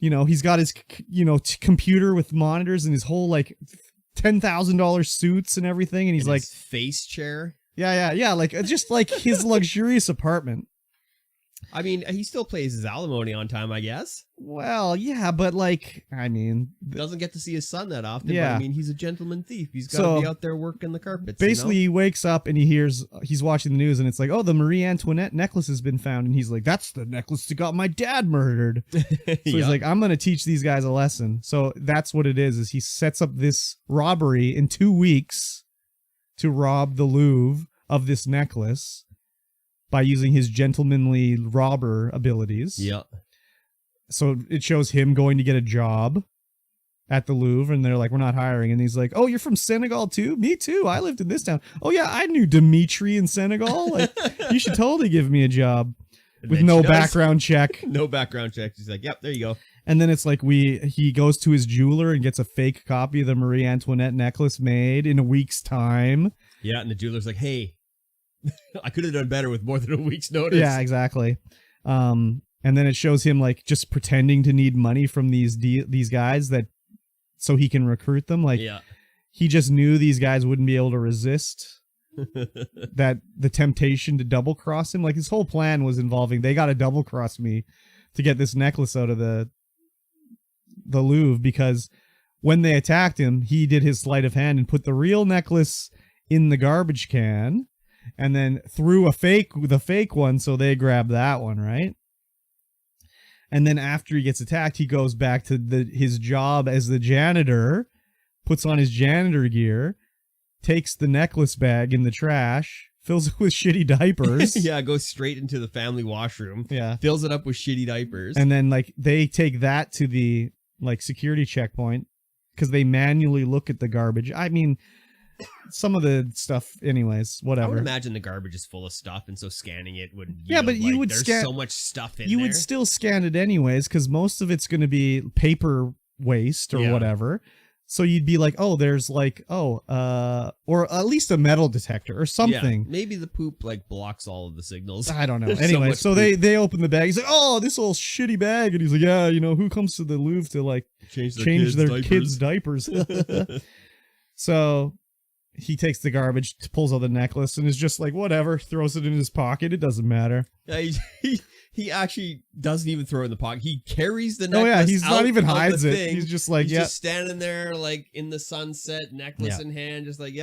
Speaker 1: he's got his, computer with monitors and his whole like $10,000 suits and everything. And he's like,
Speaker 2: his face chair.
Speaker 1: Yeah. Like just like his luxurious apartment.
Speaker 2: I mean, he still pays his alimony on time, I guess.
Speaker 1: Well, yeah, but like, I mean,
Speaker 2: doesn't get to see his son that often.
Speaker 1: Yeah.
Speaker 2: But I mean, he's a gentleman thief. He's got to be out there working the carpets.
Speaker 1: Basically, he wakes up and he's watching the news, and it's like, oh, the Marie Antoinette necklace has been found, and he's like, that's the necklace that got my dad murdered. So he's like, I'm gonna teach these guys a lesson. So that's what it is he sets up this robbery in 2 weeks to rob the Louvre of this necklace by using his gentlemanly robber abilities.
Speaker 2: Yeah.
Speaker 1: So it shows him going to get a job at the Louvre, and they're like, we're not hiring. And he's like, oh, you're from Senegal too? Me too. I lived in this town. Oh yeah, I knew Dimitri in Senegal. Like, you should totally give me a job with no background check.
Speaker 2: No background check. He's like, yep, there you go.
Speaker 1: And then it's like he goes to his jeweler and gets a fake copy of the Marie Antoinette necklace made in a week's time.
Speaker 2: Yeah, and the jeweler's like, hey, I could have done better with more than a week's notice.
Speaker 1: Yeah, exactly. And then it shows him like just pretending to need money from these guys that so he can recruit them. Like, he just knew these guys wouldn't be able to resist that the temptation to double cross him. Like, his whole plan was involving they got to double cross me to get this necklace out of the Louvre, because when they attacked him, he did his sleight of hand and put the real necklace in the garbage can and then threw the fake one, so they grabbed that one, right? And then after he gets attacked, he goes back to his job as the janitor, puts on his janitor gear, takes the necklace bag in the trash, fills it with shitty diapers.
Speaker 2: Yeah, goes straight into the family washroom.
Speaker 1: Yeah.
Speaker 2: Fills it up with shitty diapers.
Speaker 1: And then like they take that to the like security checkpoint because they manually look at the garbage. I mean, some of the stuff anyways, whatever.
Speaker 2: I would imagine the garbage is full of stuff, and so scanning it would
Speaker 1: but you would
Speaker 2: there's so much stuff in there.
Speaker 1: You would still scan it anyways because most of it's going to be paper waste or whatever. So you'd be like, oh, there's like, or at least a metal detector or something.
Speaker 2: Yeah, maybe the poop like blocks all of the signals.
Speaker 1: I don't know. Anyway, so they open the bag. He's like, oh, this old shitty bag. And he's like, yeah, who comes to the Louvre to like change their kids' diapers? So he takes the garbage, pulls out the necklace, and is just like, whatever, throws it in his pocket. It doesn't matter.
Speaker 2: Yeah, he actually doesn't even throw it in the pocket. He carries the necklace.
Speaker 1: Oh yeah, he's
Speaker 2: out
Speaker 1: not even
Speaker 2: of
Speaker 1: hides
Speaker 2: the
Speaker 1: it.
Speaker 2: thing.
Speaker 1: He's just like,
Speaker 2: he's just standing there like in the sunset, necklace in hand, just like,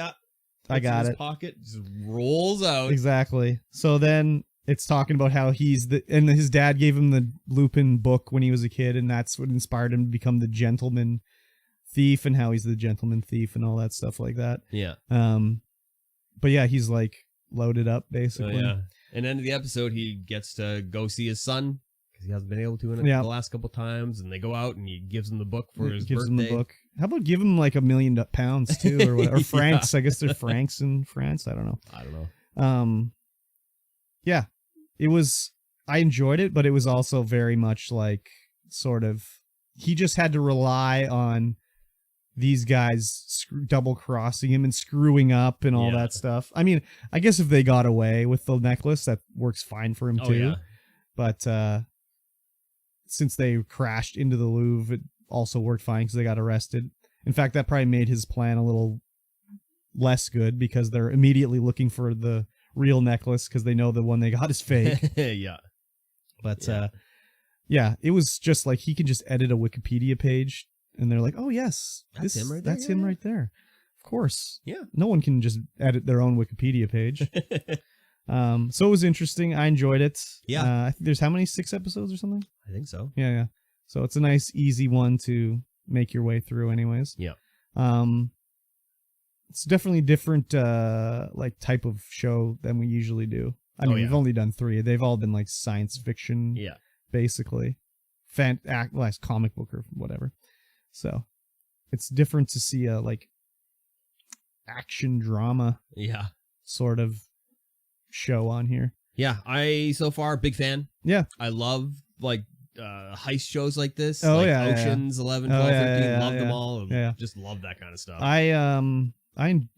Speaker 1: I got
Speaker 2: in
Speaker 1: it.
Speaker 2: His pocket, just rolls out.
Speaker 1: Exactly. So then it's talking about how and his dad gave him the Lupine book when he was a kid, and that's what inspired him to become the gentleman thief, and how he's the gentleman thief and all that stuff like that.
Speaker 2: Yeah.
Speaker 1: But yeah, he's like loaded up basically.
Speaker 2: Oh, yeah. And end of the episode, he gets to go see his son because he hasn't been able to in the last couple times. And they go out and he gives him the book for his birthday. Gives him the book. How about give him like £1 million too, or whatever? Or francs? I guess they're francs in France. I don't know. Yeah, it was. I enjoyed it, but it was also very much like sort of. He just had to rely on these guys double crossing him and screwing up and all that stuff. I mean, I guess if they got away with the necklace, that works fine for him too. Yeah. But since they crashed into the Louvre, it also worked fine because they got arrested. In fact, that probably made his plan a little less good because they're immediately looking for the real necklace because they know the one they got is fake. Yeah.
Speaker 1: But yeah, it was just like he can just edit a Wikipedia page. And they're like, oh, yes,
Speaker 2: that's him right there.
Speaker 1: That's him right there. Of course.
Speaker 2: Yeah.
Speaker 1: No one can just edit their own Wikipedia page. So it was interesting. I enjoyed it.
Speaker 2: Yeah.
Speaker 1: I think there's how many? 6 episodes or something?
Speaker 2: I think so.
Speaker 1: Yeah. So it's a nice, easy one to make your way through anyways.
Speaker 2: Yeah.
Speaker 1: It's definitely different like type of show than we usually do. I mean, we've only done 3. They've all been like science fiction.
Speaker 2: Yeah.
Speaker 1: Basically. It's comic book or whatever. So it's different to see a like action drama sort of show on here.
Speaker 2: Yeah, I so far big fan.
Speaker 1: Yeah.
Speaker 2: I love like heist shows like this.
Speaker 1: Oh,
Speaker 2: like
Speaker 1: yeah.
Speaker 2: Oceans 11, 12, 13. Love them all.
Speaker 1: Yeah.
Speaker 2: Just love that kind of stuff.
Speaker 1: I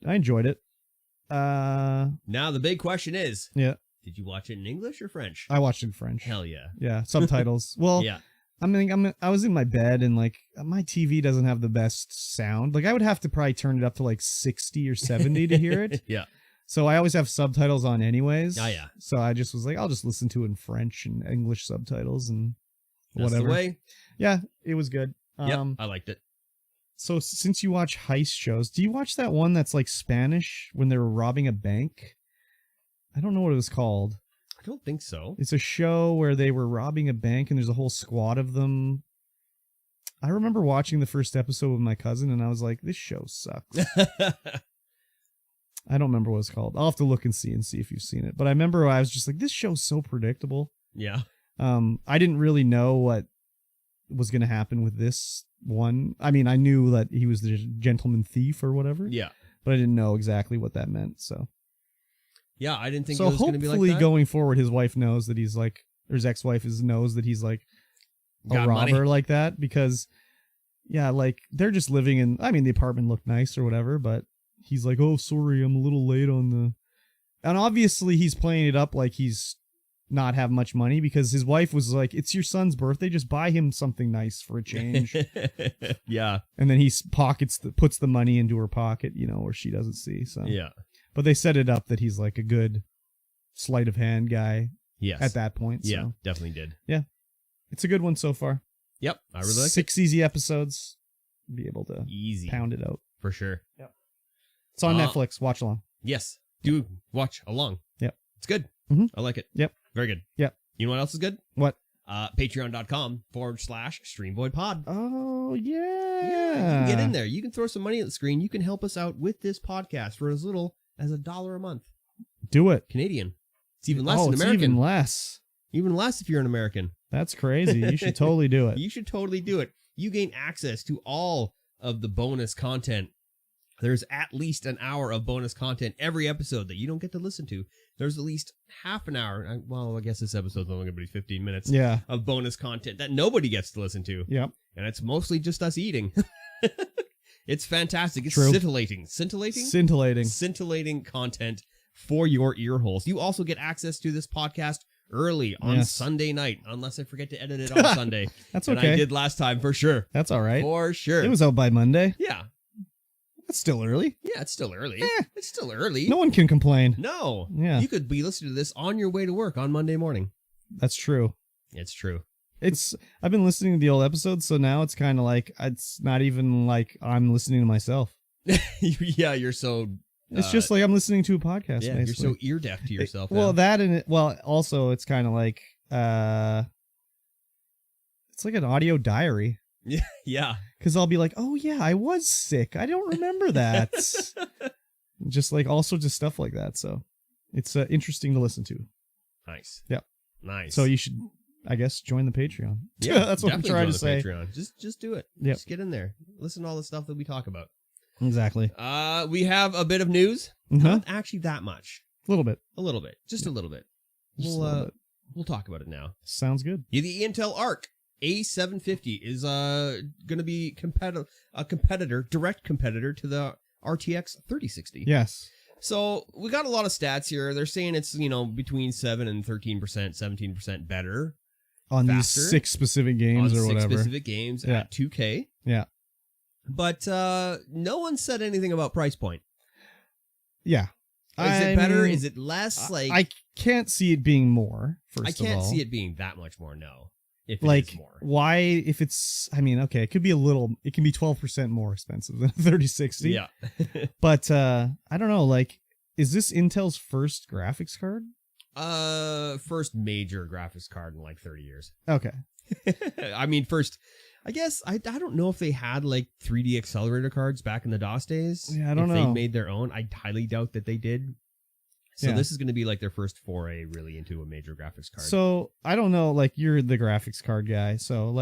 Speaker 1: enjoyed it.
Speaker 2: Now the big question is, did you watch it in English or French?
Speaker 1: I watched it in French.
Speaker 2: Hell yeah.
Speaker 1: Yeah, subtitles. Well,
Speaker 2: yeah.
Speaker 1: I mean, I was in my bed and like my TV doesn't have the best sound. Like I would have to probably turn it up to like 60 or 70 to hear it.
Speaker 2: Yeah.
Speaker 1: So I always have subtitles on anyways.
Speaker 2: Oh yeah.
Speaker 1: So I just was like, I'll just listen to it in French and English subtitles and whatever.
Speaker 2: That's the way.
Speaker 1: Yeah, it was good.
Speaker 2: I liked it.
Speaker 1: So since you watch heist shows, do you watch that one that's like Spanish when they were robbing a bank? I don't know what it was called.
Speaker 2: I don't think so.
Speaker 1: It's a show where they were robbing a bank and there's a whole squad of them. I remember watching the first episode with my cousin and I was like, this show sucks. I don't remember what it's called. I'll have to look and see if you've seen it. But I remember I was just like, this show's so predictable.
Speaker 2: Yeah.
Speaker 1: I didn't really know what was going to happen with this one. I mean, I knew that he was the gentleman thief or whatever.
Speaker 2: Yeah.
Speaker 1: But I didn't know exactly what that meant. So
Speaker 2: Yeah, I didn't think
Speaker 1: so
Speaker 2: it was going to be like that.
Speaker 1: hopefully going forward, his wife knows that he's like, or his ex-wife knows that he's like a
Speaker 2: Got
Speaker 1: robber
Speaker 2: money.
Speaker 1: like that, because yeah, like they're just living in, I mean, the apartment looked nice or whatever, but he's like, oh, sorry, I'm a little late on the, and obviously he's playing it up like he's not have much money, because his wife was like, it's your son's birthday, just buy him something nice for a change.
Speaker 2: Yeah.
Speaker 1: And then he puts the money into her pocket, you know, where she doesn't see. So
Speaker 2: Yeah.
Speaker 1: but they set it up that he's like a good sleight of hand guy.
Speaker 2: Yes.
Speaker 1: At that point.
Speaker 2: Yeah,
Speaker 1: So.
Speaker 2: definitely did.
Speaker 1: Yeah. It's a good one so far.
Speaker 2: Yep. I really like
Speaker 1: 6 easy episodes. Be able to
Speaker 2: it. Easy.
Speaker 1: pound it out.
Speaker 2: For sure.
Speaker 1: Yep. It's on Netflix. Watch along.
Speaker 2: Yes. Do watch along.
Speaker 1: Yep.
Speaker 2: It's good.
Speaker 1: Mm-hmm.
Speaker 2: I like it.
Speaker 1: Yep.
Speaker 2: Very good.
Speaker 1: Yep.
Speaker 2: You know what else is good?
Speaker 1: What?
Speaker 2: Patreon.com/StreamVoid Pod.
Speaker 1: Oh, yeah.
Speaker 2: Yeah. You can get in there. You can throw some money at the screen. You can help us out with this podcast for as little as $1 a month.
Speaker 1: Do it.
Speaker 2: Canadian. It's even less in
Speaker 1: it's
Speaker 2: American.
Speaker 1: even less.
Speaker 2: Even less if you're an American.
Speaker 1: That's crazy. You should totally do it.
Speaker 2: You should totally do it. You gain access to all of the bonus content. There's at least an hour of bonus content every episode that you don't get to listen to. There's at least half an hour. Well, I guess this episode's only going to be 15 minutes
Speaker 1: Yeah.
Speaker 2: of bonus content that nobody gets to listen to.
Speaker 1: Yep.
Speaker 2: And it's mostly just us eating. It's fantastic. It's
Speaker 1: True.
Speaker 2: scintillating.
Speaker 1: Scintillating.
Speaker 2: Scintillating content for your ear holes. You also get access to this podcast early on Sunday night, unless I forget to edit it on Sunday.
Speaker 1: That's
Speaker 2: and
Speaker 1: okay.
Speaker 2: I did last time for sure.
Speaker 1: That's all right.
Speaker 2: For sure.
Speaker 1: It was out by Monday.
Speaker 2: Yeah.
Speaker 1: That's still early.
Speaker 2: Yeah, it's still early. It's still early.
Speaker 1: No one can complain.
Speaker 2: No.
Speaker 1: Yeah.
Speaker 2: You could be listening to this on your way to work on Monday morning.
Speaker 1: That's true.
Speaker 2: It's true.
Speaker 1: I've been listening to the old episodes, so now it's kind of like, it's not even like I'm listening to myself.
Speaker 2: Yeah, you're so...
Speaker 1: It's just like I'm listening to a podcast.
Speaker 2: Yeah,
Speaker 1: basically.
Speaker 2: you're so ear deaf to yourself.
Speaker 1: Well,
Speaker 2: now.
Speaker 1: that and also it's kind of like it's like an audio diary.
Speaker 2: Yeah.
Speaker 1: Because I'll be like, oh yeah, I was sick. I don't remember that. Just like all sorts of stuff like that. So it's interesting to listen to.
Speaker 2: Nice.
Speaker 1: Yep.
Speaker 2: Nice.
Speaker 1: So you should, I guess, join the Patreon.
Speaker 2: Yeah,
Speaker 1: that's what I'm trying to say.
Speaker 2: Patreon. Just do it.
Speaker 1: Yep.
Speaker 2: Just get in there. Listen to all the stuff that we talk about.
Speaker 1: Exactly.
Speaker 2: We have a bit of news. Not actually that much.
Speaker 1: A little bit.
Speaker 2: A little bit. Just a little bit.
Speaker 1: Just a little bit.
Speaker 2: We'll talk about it now.
Speaker 1: Sounds good.
Speaker 2: Yeah, the Intel Arc A750 is going to be a competitor, direct competitor to the RTX 3060.
Speaker 1: Yes.
Speaker 2: So we got a lot of stats here. They're saying it's, between 7 and 13%, 17% better.
Speaker 1: On
Speaker 2: faster,
Speaker 1: these 6 specific games or whatever.
Speaker 2: 6 specific games at 2K.
Speaker 1: Yeah.
Speaker 2: But no one said anything about price point.
Speaker 1: Yeah.
Speaker 2: Is it better? Is it less?
Speaker 1: I can't see it being more, first of all.
Speaker 2: I can't see it being that much more, no. If it is more.
Speaker 1: Why, if it's, okay, it could be it can be 12% more expensive than a 3060.
Speaker 2: Yeah.
Speaker 1: But, I don't know, is this Intel's first graphics card?
Speaker 2: First major graphics card in 30 years.
Speaker 1: Okay.
Speaker 2: First, I guess, I don't know if they had 3D accelerator cards back in the DOS days.
Speaker 1: Yeah, I don't know.
Speaker 2: If they made their own. I highly doubt that they did. So this is going to be their first foray really into a major graphics card.
Speaker 1: So I don't know, you're the graphics card guy. So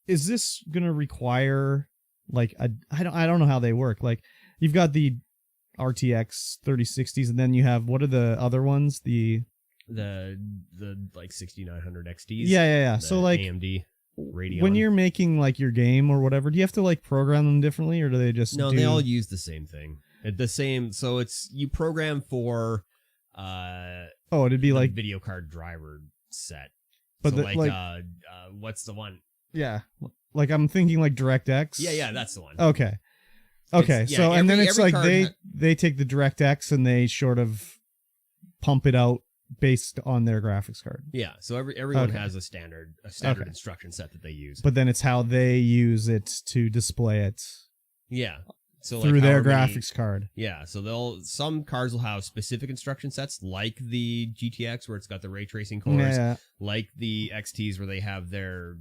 Speaker 1: is this going to require I don't know how they work. You've got the RTX 3060s and then you have, what are the other ones? The
Speaker 2: 6900 XTs.
Speaker 1: Yeah. So
Speaker 2: AMD Radeon.
Speaker 1: When you're making your game or whatever, do you have to program them differently or do they just
Speaker 2: No, they all use the same thing. So it's you program for
Speaker 1: it'd be
Speaker 2: video card driver set.
Speaker 1: But
Speaker 2: so what's the one?
Speaker 1: Yeah. I'm thinking DirectX.
Speaker 2: Yeah, that's the one.
Speaker 1: Okay. So and then it's they take the DirectX and they sort of pump it out based on their graphics card.
Speaker 2: Yeah, so everyone has a standard instruction set that they use.
Speaker 1: But then it's how they use it to display it.
Speaker 2: Yeah. So
Speaker 1: through their graphics card.
Speaker 2: Yeah, so some cards will have specific instruction sets like the GTX where it's got the ray tracing cores, like the XTs where they have their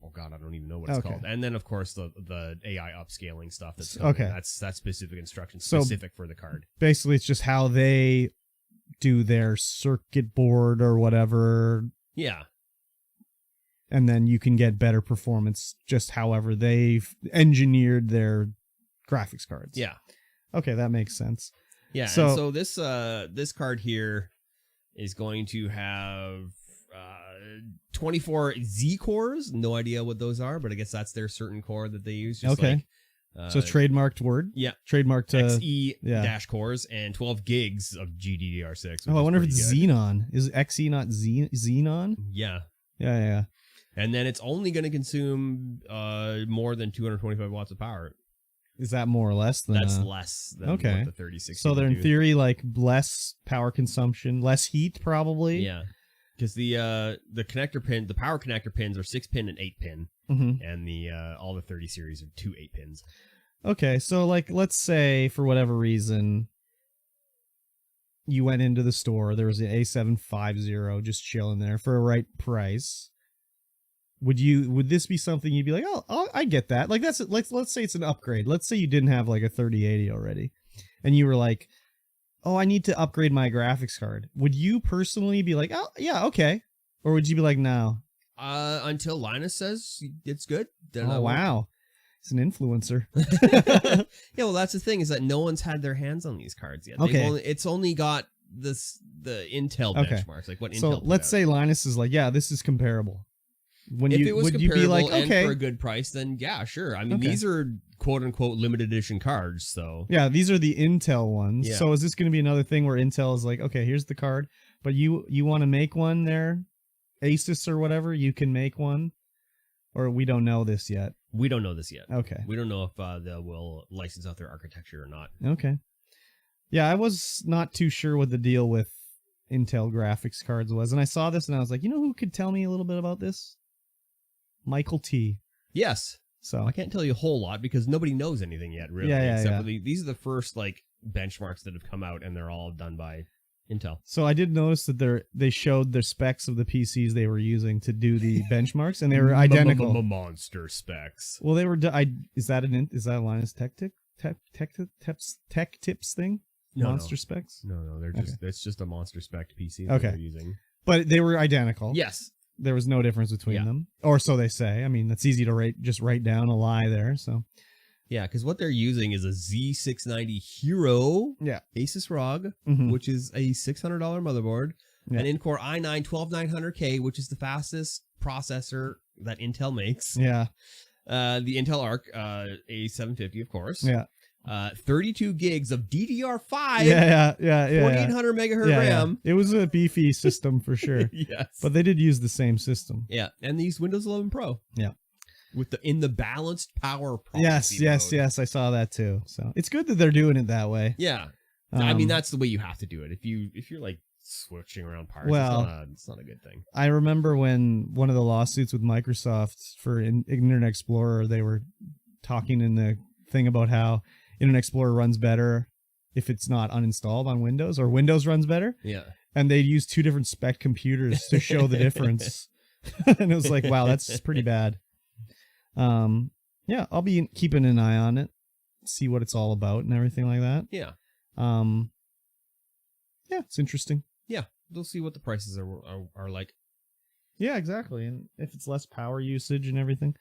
Speaker 2: oh god, I don't even know what it's called. And then of course the AI upscaling stuff that's coming. That's specific instruction specific for the card.
Speaker 1: Basically it's just how they do their circuit board or whatever.
Speaker 2: Yeah.
Speaker 1: and then you can get better performance just however they've engineered their graphics cards.
Speaker 2: Yeah.
Speaker 1: Okay, that makes sense.
Speaker 2: Yeah.
Speaker 1: So,
Speaker 2: and so this card here is going to have 24 Z cores. No idea what those are, but I guess that's their certain core that they use. Just
Speaker 1: okay. So trademarked word?
Speaker 2: Yeah.
Speaker 1: Trademarked
Speaker 2: XE dash cores and 12 gigs of GDDR6.
Speaker 1: Oh, I wonder if it's Xenon. Is XE not Xenon?
Speaker 2: Yeah.
Speaker 1: Yeah.
Speaker 2: And then it's only going to consume more than 225 watts of power.
Speaker 1: Is that more or less than...
Speaker 2: That's less than what the 3060.
Speaker 1: So they're in theory like less power consumption, less heat probably.
Speaker 2: Yeah. Because the connector pin, the power connector pins are 6-pin and 8-pin. And the all the 30 series are 2 8-pins.
Speaker 1: Okay, so like let's say for whatever reason you went into the store, there was an A750 just chilling there for a right price. Would this be something you'd be like, oh, I get that. Like let's say it's an upgrade. Let's say you didn't have like a 3080 already, and you were like, oh, I need to upgrade my graphics card. Would you personally be like, oh yeah, okay, or would you be like, no?
Speaker 2: Until Linus says it's good. Then
Speaker 1: oh wow, he's an influencer.
Speaker 2: Yeah, well that's the thing is that no one's had their hands on these cards yet.
Speaker 1: Okay,
Speaker 2: it's only got the Intel benchmarks, like what Intel.
Speaker 1: So let's say Linus is like, yeah, this is comparable.
Speaker 2: If it was comparable you be like, okay, and for a good price, then yeah, sure. I mean, these are quote unquote limited edition cards, so
Speaker 1: yeah, these are the Intel ones.
Speaker 2: Yeah.
Speaker 1: So is this going to be another thing where Intel is like, okay, here's the card, but you want to make one there, Asus or whatever, you can make one, or we don't know this yet.
Speaker 2: We don't know this yet.
Speaker 1: Okay,
Speaker 2: we don't know if they will license out their architecture or not.
Speaker 1: Okay, yeah, I was not too sure what the deal with Intel graphics cards was, and I saw this and I was like, you know who could tell me a little bit about this? Michael T.
Speaker 2: Yes.
Speaker 1: So
Speaker 2: I can't tell you a whole lot because nobody knows anything yet, really.
Speaker 1: Yeah.
Speaker 2: For these are the first like benchmarks that have come out, and they're all done by Intel.
Speaker 1: So I did notice that they showed the specs of the PCs they were using to do the benchmarks, and they were identical.
Speaker 2: Monster specs.
Speaker 1: Well, they were. Is that a Linus Tech Tips thing?
Speaker 2: No,
Speaker 1: monster specs?
Speaker 2: No. They're just it's just a monster spec PC
Speaker 1: that
Speaker 2: they're using.
Speaker 1: But they were identical.
Speaker 2: Yes.
Speaker 1: There was no difference between them, or so they say. I mean, that's easy to write down a lie there. So,
Speaker 2: yeah, because what they're using is a Z690 Hero, Asus ROG, which is a $600 motherboard, an Incore i9-12900K, which is the fastest processor that Intel makes.
Speaker 1: Yeah,
Speaker 2: the Intel Arc A750, of course.
Speaker 1: Yeah.
Speaker 2: 32 gigs of DDR5.
Speaker 1: Yeah.
Speaker 2: 4800 megahertz RAM.
Speaker 1: It was a beefy system for sure.
Speaker 2: Yes.
Speaker 1: But they did use the same system.
Speaker 2: Yeah. And they used Windows 11 Pro.
Speaker 1: Yeah.
Speaker 2: With the balanced power processing
Speaker 1: Yes. I saw that too. So it's good that they're doing it that way.
Speaker 2: Yeah. I mean, that's the way you have to do it. If you're like switching around parts, it's not a good thing.
Speaker 1: I remember when one of the lawsuits with Microsoft for Internet Explorer, they were talking in the thing about how Internet Explorer runs better if it's not uninstalled on Windows, or Windows runs better.
Speaker 2: Yeah.
Speaker 1: And they used two different spec computers to show the difference. And it was like, wow, that's pretty bad. Yeah, I'll be keeping an eye on it, see what it's all about and everything like that.
Speaker 2: Yeah.
Speaker 1: Yeah, it's interesting.
Speaker 2: Yeah, we'll see what the prices are like.
Speaker 1: Yeah, exactly. And if it's less power usage and everything.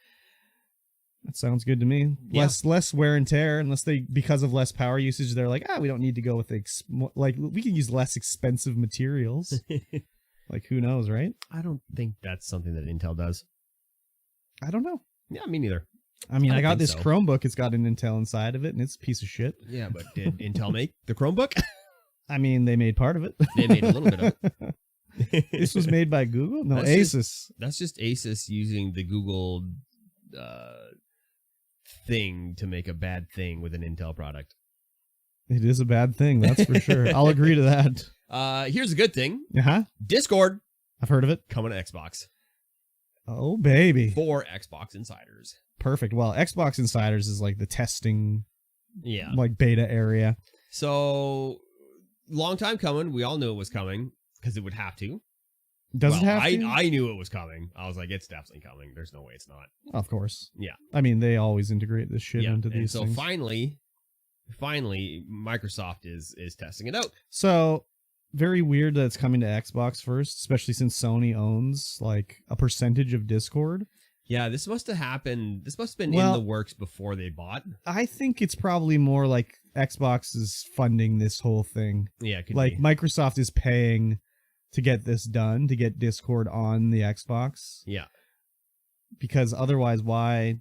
Speaker 1: That sounds good to me.
Speaker 2: Yeah.
Speaker 1: Less wear and tear, unless because of less power usage, they're like, we don't need to go with we can use less expensive materials. Like, who knows, right?
Speaker 2: I don't think that's something that Intel does.
Speaker 1: I don't know.
Speaker 2: Yeah, me neither.
Speaker 1: I mean, I got this Chromebook. It's got an Intel inside of it, and it's a piece of shit.
Speaker 2: Yeah, but did Intel make the Chromebook?
Speaker 1: I mean, they made part of it.
Speaker 2: They made a little bit of it.
Speaker 1: This was made by Google? No, Asus.
Speaker 2: That's just Asus using the Google thing to make a bad thing with an Intel product.
Speaker 1: It is a bad thing, that's for sure. I'll agree to that.
Speaker 2: Here's a good thing.
Speaker 1: Discord. I've heard of it.
Speaker 2: Coming to Xbox.
Speaker 1: Oh, baby.
Speaker 2: For Xbox Insiders.
Speaker 1: Perfect. Well, Xbox Insiders is like the testing, like beta area.
Speaker 2: So, long time coming. We all knew it was coming because it would have to.
Speaker 1: Does it have to?
Speaker 2: I knew it was coming. I was like, it's definitely coming. There's no way it's not.
Speaker 1: Of course.
Speaker 2: Yeah.
Speaker 1: I mean, they always integrate this shit into these things.
Speaker 2: So finally, Microsoft is testing it out.
Speaker 1: So very weird that it's coming to Xbox first, especially since Sony owns like a percentage of Discord.
Speaker 2: Yeah, this must have happened. This must have been
Speaker 1: Well,
Speaker 2: in the works before they bought.
Speaker 1: I think it's probably more like Xbox is funding this whole thing.
Speaker 2: Yeah, it could
Speaker 1: Like
Speaker 2: be.
Speaker 1: Microsoft is paying to get this done, to get Discord on the Xbox.
Speaker 2: Yeah.
Speaker 1: Because otherwise, why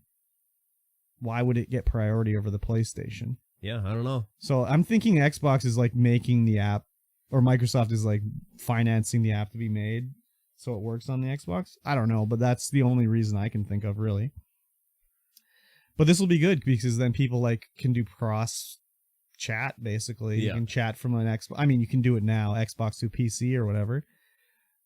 Speaker 1: would it get priority over the PlayStation?
Speaker 2: Yeah, I don't know.
Speaker 1: So I'm thinking Xbox is like making the app, or Microsoft is like financing the app to be made so it works on the Xbox. I don't know, but that's the only reason I can think of, really. But this will be good because then people like can do cross chat, basically.
Speaker 2: Yeah.
Speaker 1: You can chat from an Xbox. I mean, you can do it now, Xbox to PC or whatever.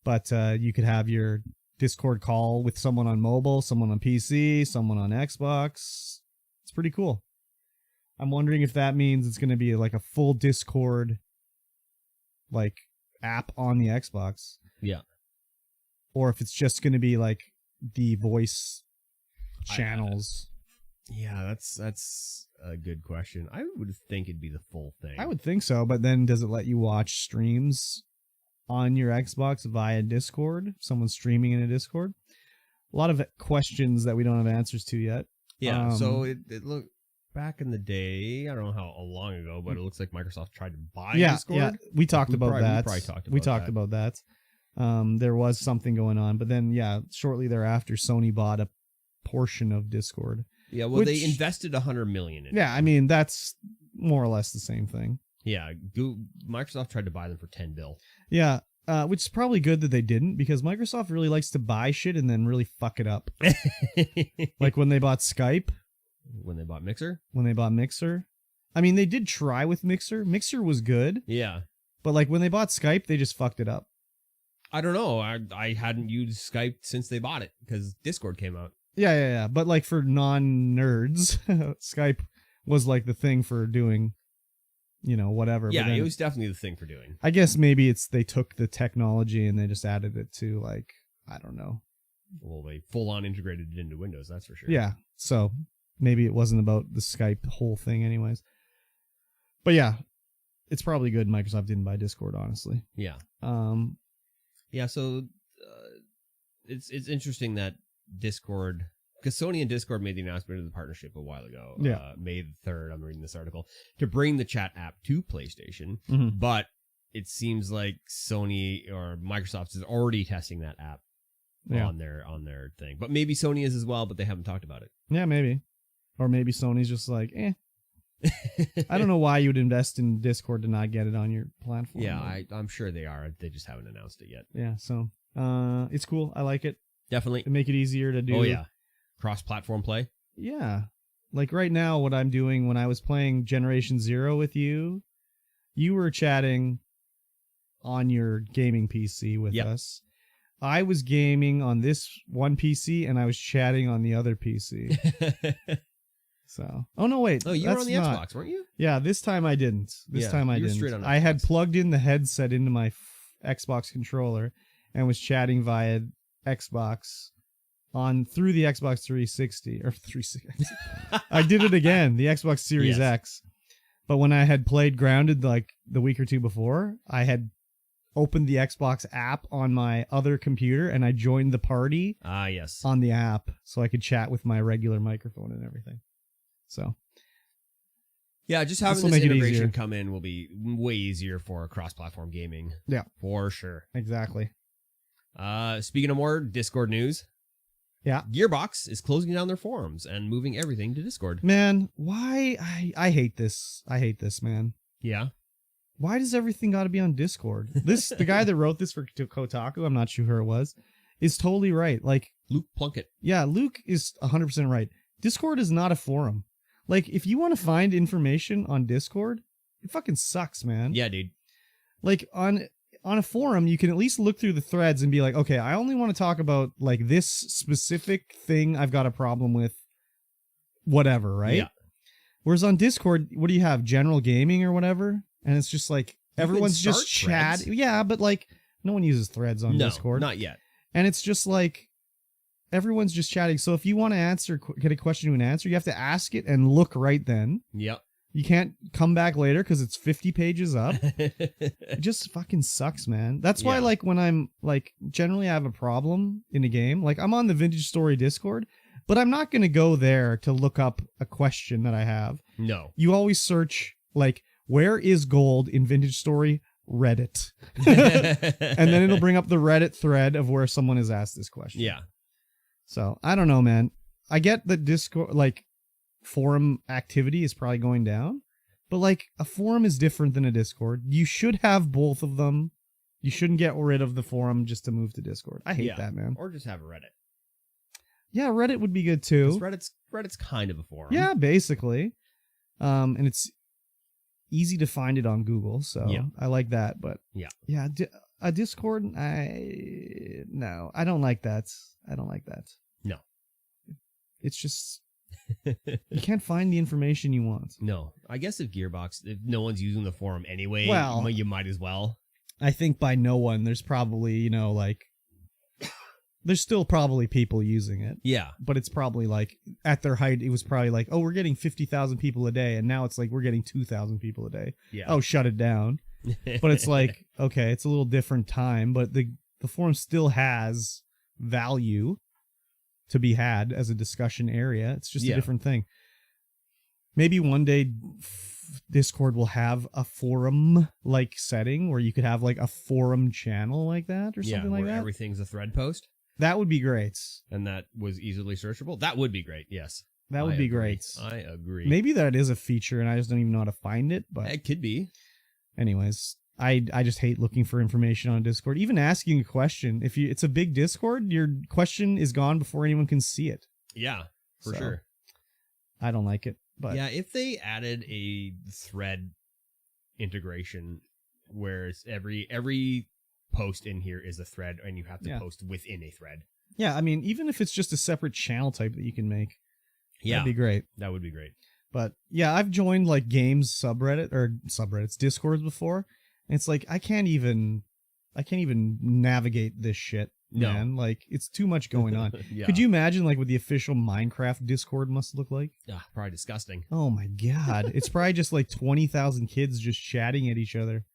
Speaker 1: But you could have your Discord call with someone on mobile, someone on PC, someone on Xbox. It's pretty cool. I'm wondering if that means it's going to be like a full Discord like app on the Xbox.
Speaker 2: Yeah.
Speaker 1: Or if it's just going to be like the voice channels.
Speaker 2: Yeah, that's a good question. I would think it'd be the full thing.
Speaker 1: I would think so, but then does it let you watch streams on your Xbox via Discord? Someone streaming in a Discord? A lot of questions that we don't have answers to yet.
Speaker 2: Yeah, so it looked back in the day, I don't know how long ago, but it looks like Microsoft tried to buy Discord.
Speaker 1: Yeah, we talked about that.
Speaker 2: We talked about that.
Speaker 1: There was something going on, but then, yeah, shortly thereafter, Sony bought a portion of Discord.
Speaker 2: Yeah, well, they invested $100 million in it.
Speaker 1: Yeah, I mean, that's more or less the same thing.
Speaker 2: Yeah, Microsoft tried to buy them for $10 billion.
Speaker 1: Yeah, which is probably good that they didn't, because Microsoft really likes to buy shit and then really fuck it up. Like when they bought Skype.
Speaker 2: When they bought Mixer.
Speaker 1: When they bought Mixer. I mean, they did try with Mixer. Mixer was good.
Speaker 2: Yeah.
Speaker 1: But like when they bought Skype, they just fucked it up.
Speaker 2: I don't know. I hadn't used Skype since they bought it because Discord came out.
Speaker 1: Yeah. But like for non-nerds, Skype was like the thing for doing, whatever.
Speaker 2: Yeah, it was definitely the thing for doing.
Speaker 1: I guess maybe they took the technology and they just added it to like, I don't know.
Speaker 2: Well, they full on integrated it into Windows, that's for sure.
Speaker 1: Yeah. So maybe it wasn't about the Skype whole thing anyways. But yeah, it's probably good Microsoft didn't buy Discord, honestly.
Speaker 2: Yeah. Yeah, so it's interesting that Discord, because Sony and Discord made the announcement of the partnership a while ago, May the 3rd, I'm reading this article, to bring the chat app to PlayStation, but it seems like Sony or Microsoft is already testing that app on their thing. But maybe Sony is as well, but they haven't talked about it.
Speaker 1: Yeah, maybe. Or maybe Sony's just like, I don't know why you would invest in Discord to not get it on your platform.
Speaker 2: Yeah, I'm sure they are. They just haven't announced it yet.
Speaker 1: Yeah, so it's cool. I like it.
Speaker 2: Definitely.
Speaker 1: To make it easier to do.
Speaker 2: Oh, yeah. Cross-platform play.
Speaker 1: Yeah. Like right now, what I'm doing when I was playing Generation Zero with you were chatting on your gaming PC with us. I was gaming on this one PC and I was chatting on the other PC. So, oh no, wait.
Speaker 2: Oh, you were on the Xbox, weren't you?
Speaker 1: Yeah, this time I didn't. This time I didn't.
Speaker 2: Straight on Xbox.
Speaker 1: I had plugged in the headset into my Xbox controller and was chatting via Xbox through the Xbox 360 or 360. I did it again, the Xbox Series X. But when I had played Grounded like the week or two before, I had opened the Xbox app on my other computer and I joined the party on the app so I could chat with my regular microphone and everything. So
Speaker 2: yeah, just having this integration come in will be way easier for cross-platform gaming.
Speaker 1: Yeah,
Speaker 2: for sure.
Speaker 1: Exactly.
Speaker 2: Speaking of more Discord news,
Speaker 1: yeah,
Speaker 2: Gearbox is closing down their forums and moving everything to Discord.
Speaker 1: Man, why? I hate this. I hate this, man.
Speaker 2: Yeah.
Speaker 1: Why does everything got to be on Discord? The guy that wrote this for Kotaku, I'm not sure who it was, is totally right. Like
Speaker 2: Luke Plunkett. Yeah,
Speaker 1: Luke is 100% right. Discord is not a forum. Like, if you want to find information on Discord, it fucking sucks, man.
Speaker 2: Yeah, dude.
Speaker 1: Like, on a forum, you can at least look through the threads and be like, okay, I only want to talk about, like, this specific thing I've got a problem with, whatever, right? Yeah. Whereas on Discord, what do you have? General gaming or whatever? And it's just like, everyone's just chatting. Yeah, but, like, no one uses threads on Discord.
Speaker 2: Not yet.
Speaker 1: And it's just like, everyone's just chatting. So if you want to get a question to an answer, you have to ask it and look right then.
Speaker 2: Yep.
Speaker 1: You can't come back later because it's 50 pages up. It just fucking sucks, man. That's why, like, when I'm, like, generally I have a problem in a game. Like, I'm on the Vintage Story Discord, but I'm not going to go there to look up a question that I have.
Speaker 2: No.
Speaker 1: You always search, like, where is gold in Vintage Story? Reddit. And then it'll bring up the Reddit thread of where someone has asked this question.
Speaker 2: Yeah.
Speaker 1: So, I don't know, man. I get that Discord, like, forum activity is probably going down, but, like, a forum is different than a Discord. You should have both of them. You shouldn't get rid of the forum just to move to Discord. I hate that, man.
Speaker 2: Or just have a Reddit.
Speaker 1: Yeah, Reddit would be good too.
Speaker 2: Reddit's kind of a forum.
Speaker 1: Yeah, basically. And it's easy to find it on Google, so I like that. But yeah, a Discord, no, I don't like that. I don't like that.
Speaker 2: No,
Speaker 1: it's just you can't find the information you want.
Speaker 2: No, I guess if no one's using the forum anyway,
Speaker 1: well,
Speaker 2: you might as well.
Speaker 1: I think by no one, there's probably like. There's still probably people using it. Yeah. But it's probably like, at their height, it was probably like, oh, we're getting 50,000 people a day. And now it's like, we're getting 2,000 people a day. Yeah. Oh, shut it down. But it's like, okay, it's a little different time. But the forum still has value to be had as a discussion area. It's just a different thing. Maybe one day Discord will have a forum-like setting where you could have like a forum channel like that or something like that.
Speaker 2: Where everything's a thread post.
Speaker 1: That would be great.
Speaker 2: And that was easily searchable? That would be great, yes.
Speaker 1: That would be great.
Speaker 2: I agree.
Speaker 1: Maybe that is a feature and I just don't even know how to find it. But
Speaker 2: it could be.
Speaker 1: Anyways, I just hate looking for information on Discord. Even asking a question. If it's a big Discord, your question is gone before anyone can see it.
Speaker 2: Yeah, for sure.
Speaker 1: I don't like it. But
Speaker 2: yeah, if they added a thread integration where every post in here is a thread and you have to post within a thread.
Speaker 1: Yeah, I mean, even if it's just a separate channel type that you can make, that'd be great.
Speaker 2: That would be great.
Speaker 1: But yeah, I've joined like games subreddits, Discords before, and it's like I can't even navigate this shit. Man, like it's too much going on. Could you imagine like what the official Minecraft Discord must look like?
Speaker 2: Probably disgusting.
Speaker 1: Oh my god, it's probably just like 20,000 kids just chatting at each other.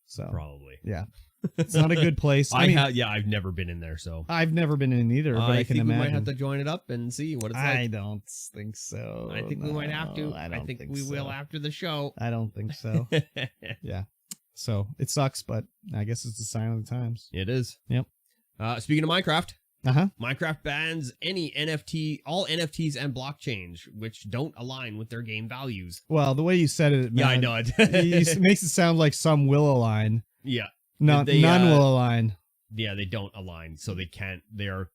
Speaker 1: So
Speaker 2: probably,
Speaker 1: it's not a good place.
Speaker 2: I've never been in there, so
Speaker 1: I've never been in either. But I can imagine.
Speaker 2: We might have to join it up and see what it's like.
Speaker 1: I don't think so.
Speaker 2: I think we might have to. I think we will after the show.
Speaker 1: I don't think so. Yeah. So it sucks, but I guess it's a sign of the times.
Speaker 2: It is.
Speaker 1: Yep.
Speaker 2: Speaking of Minecraft, Minecraft bans all NFTs and blockchains which don't align with their game values.
Speaker 1: Well, the way you said it, man,
Speaker 2: I know it.
Speaker 1: It makes it sound like some will align.
Speaker 2: Yeah,
Speaker 1: none will align.
Speaker 2: Yeah, they don't align, so they can't. They are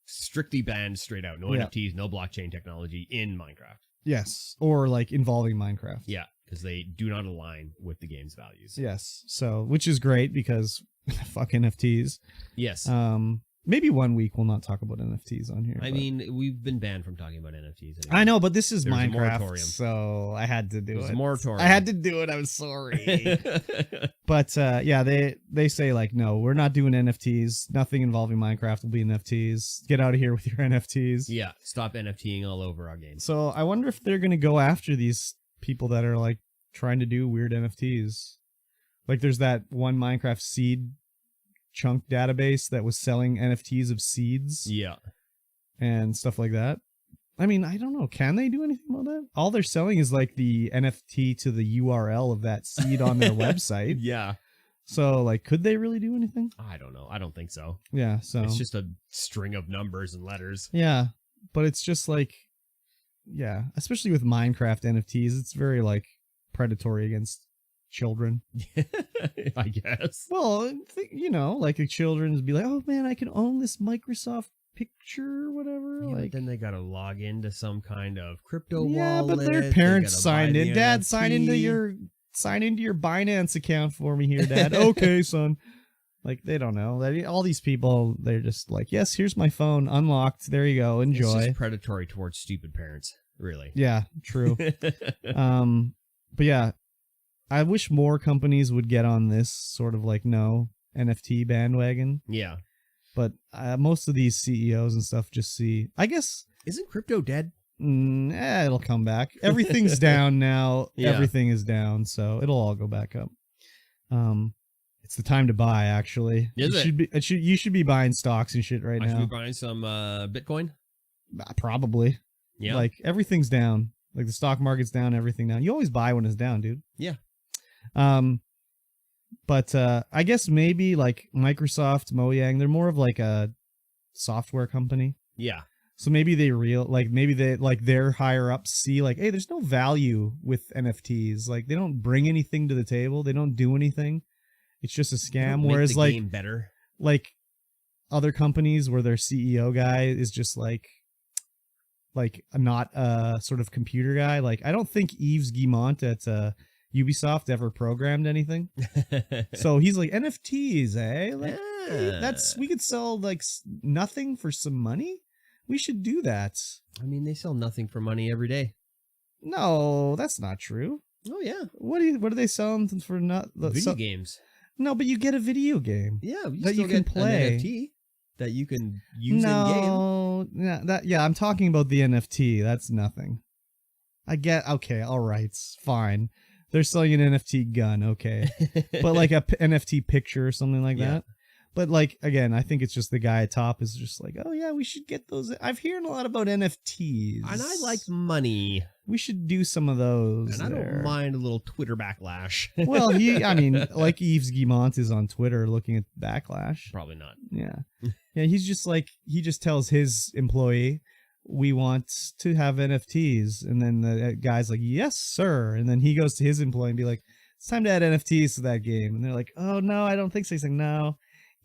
Speaker 2: strictly banned straight out. No NFTs, no blockchain technology in Minecraft.
Speaker 1: Yes, or like involving Minecraft.
Speaker 2: Yeah, because they do not align with the game's values.
Speaker 1: Yes, so which is great because fuck NFTs.
Speaker 2: Yes.
Speaker 1: Maybe 1 week we'll not talk about NFTs on here.
Speaker 2: I mean, we've been banned from talking about NFTs.
Speaker 1: Anyway. I know, but this is Minecraft, so I had to do it.
Speaker 2: Moratorium.
Speaker 1: I had to do it. I'm sorry. But yeah, they say like, no, we're not doing NFTs. Nothing involving Minecraft will be NFTs. Get out of here with your NFTs.
Speaker 2: Yeah, stop NFTing all over our games.
Speaker 1: So I wonder if they're gonna go after these people that are like trying to do weird NFTs. Like there's that one Minecraft seed chunk database that was selling NFTs of seeds.
Speaker 2: Yeah.
Speaker 1: And stuff like that. I mean, I don't know. Can they do anything about that? All they're selling is like the NFT to the URL of that seed on their website.
Speaker 2: Yeah.
Speaker 1: So like, could they really do anything?
Speaker 2: I don't know. I don't think so.
Speaker 1: Yeah. So
Speaker 2: it's just a string of numbers and letters.
Speaker 1: Yeah. But it's just like, yeah, especially with Minecraft NFTs, it's very like predatory against children.
Speaker 2: I guess.
Speaker 1: Well, like the children would be like, oh man, I can own this Microsoft picture or whatever.
Speaker 2: Yeah,
Speaker 1: like,
Speaker 2: but then they gotta log into some kind of crypto wallet.
Speaker 1: Yeah, but their parents signed in. Dad, sign into your Binance account for me here, Dad. Okay, son. Like, they don't know. All these people, they're just like, yes, here's my phone, unlocked. There you go, enjoy.
Speaker 2: It's just predatory towards stupid parents, really.
Speaker 1: Yeah, true. But yeah, I wish more companies would get on this sort of like no NFT bandwagon.
Speaker 2: Yeah.
Speaker 1: But most of these CEOs and stuff just see, I guess.
Speaker 2: Isn't crypto dead?
Speaker 1: It'll come back. Everything's down now.
Speaker 2: Yeah.
Speaker 1: Everything is down, so it'll all go back up. It's the time to buy. Actually, you should be buying stocks and shit right now.
Speaker 2: I should be buying some Bitcoin.
Speaker 1: Probably.
Speaker 2: Yeah.
Speaker 1: Like everything's down. Like the stock market's down. Everything down. You always buy when it's down, dude.
Speaker 2: Yeah.
Speaker 1: But I guess maybe like Microsoft, Mojang, they're more of like a software company.
Speaker 2: Yeah.
Speaker 1: So maybe their higher ups see like, hey, there's no value with NFTs. Like they don't bring anything to the table. They don't do anything. It's just a scam. Whereas
Speaker 2: the game better.
Speaker 1: Like other companies where their CEO guy is just like not a sort of computer guy. Like I don't think Yves Guillemot at Ubisoft ever programmed anything. So he's like, NFTs, eh? Like, hey, we could sell like nothing for some money. We should do that.
Speaker 2: I mean, they sell nothing for money every day.
Speaker 1: No, that's not true.
Speaker 2: Oh yeah.
Speaker 1: What are they selling for? Not
Speaker 2: video games.
Speaker 1: No, but you get a video game.
Speaker 2: Yeah,
Speaker 1: that you can play.
Speaker 2: An NFT that you can use in game.
Speaker 1: Yeah, I'm talking about the NFT. That's nothing. Okay, all right, fine. They're selling an NFT gun, okay. But like a NFT picture or something like that. But like, again, I think it's just the guy at top is just like, oh yeah, we should get those. I've heard a lot about NFTs.
Speaker 2: And I like money.
Speaker 1: We should do some of those.
Speaker 2: And I don't mind a little Twitter backlash.
Speaker 1: Well, like Yves Guillemot is on Twitter looking at backlash.
Speaker 2: Probably not.
Speaker 1: Yeah. Yeah, he's just like, he just tells his employee, we want to have NFTs. And then the guy's like, yes, sir. And then he goes to his employee and be like, it's time to add NFTs to that game. And they're like, oh, no, I don't think so. He's like, no,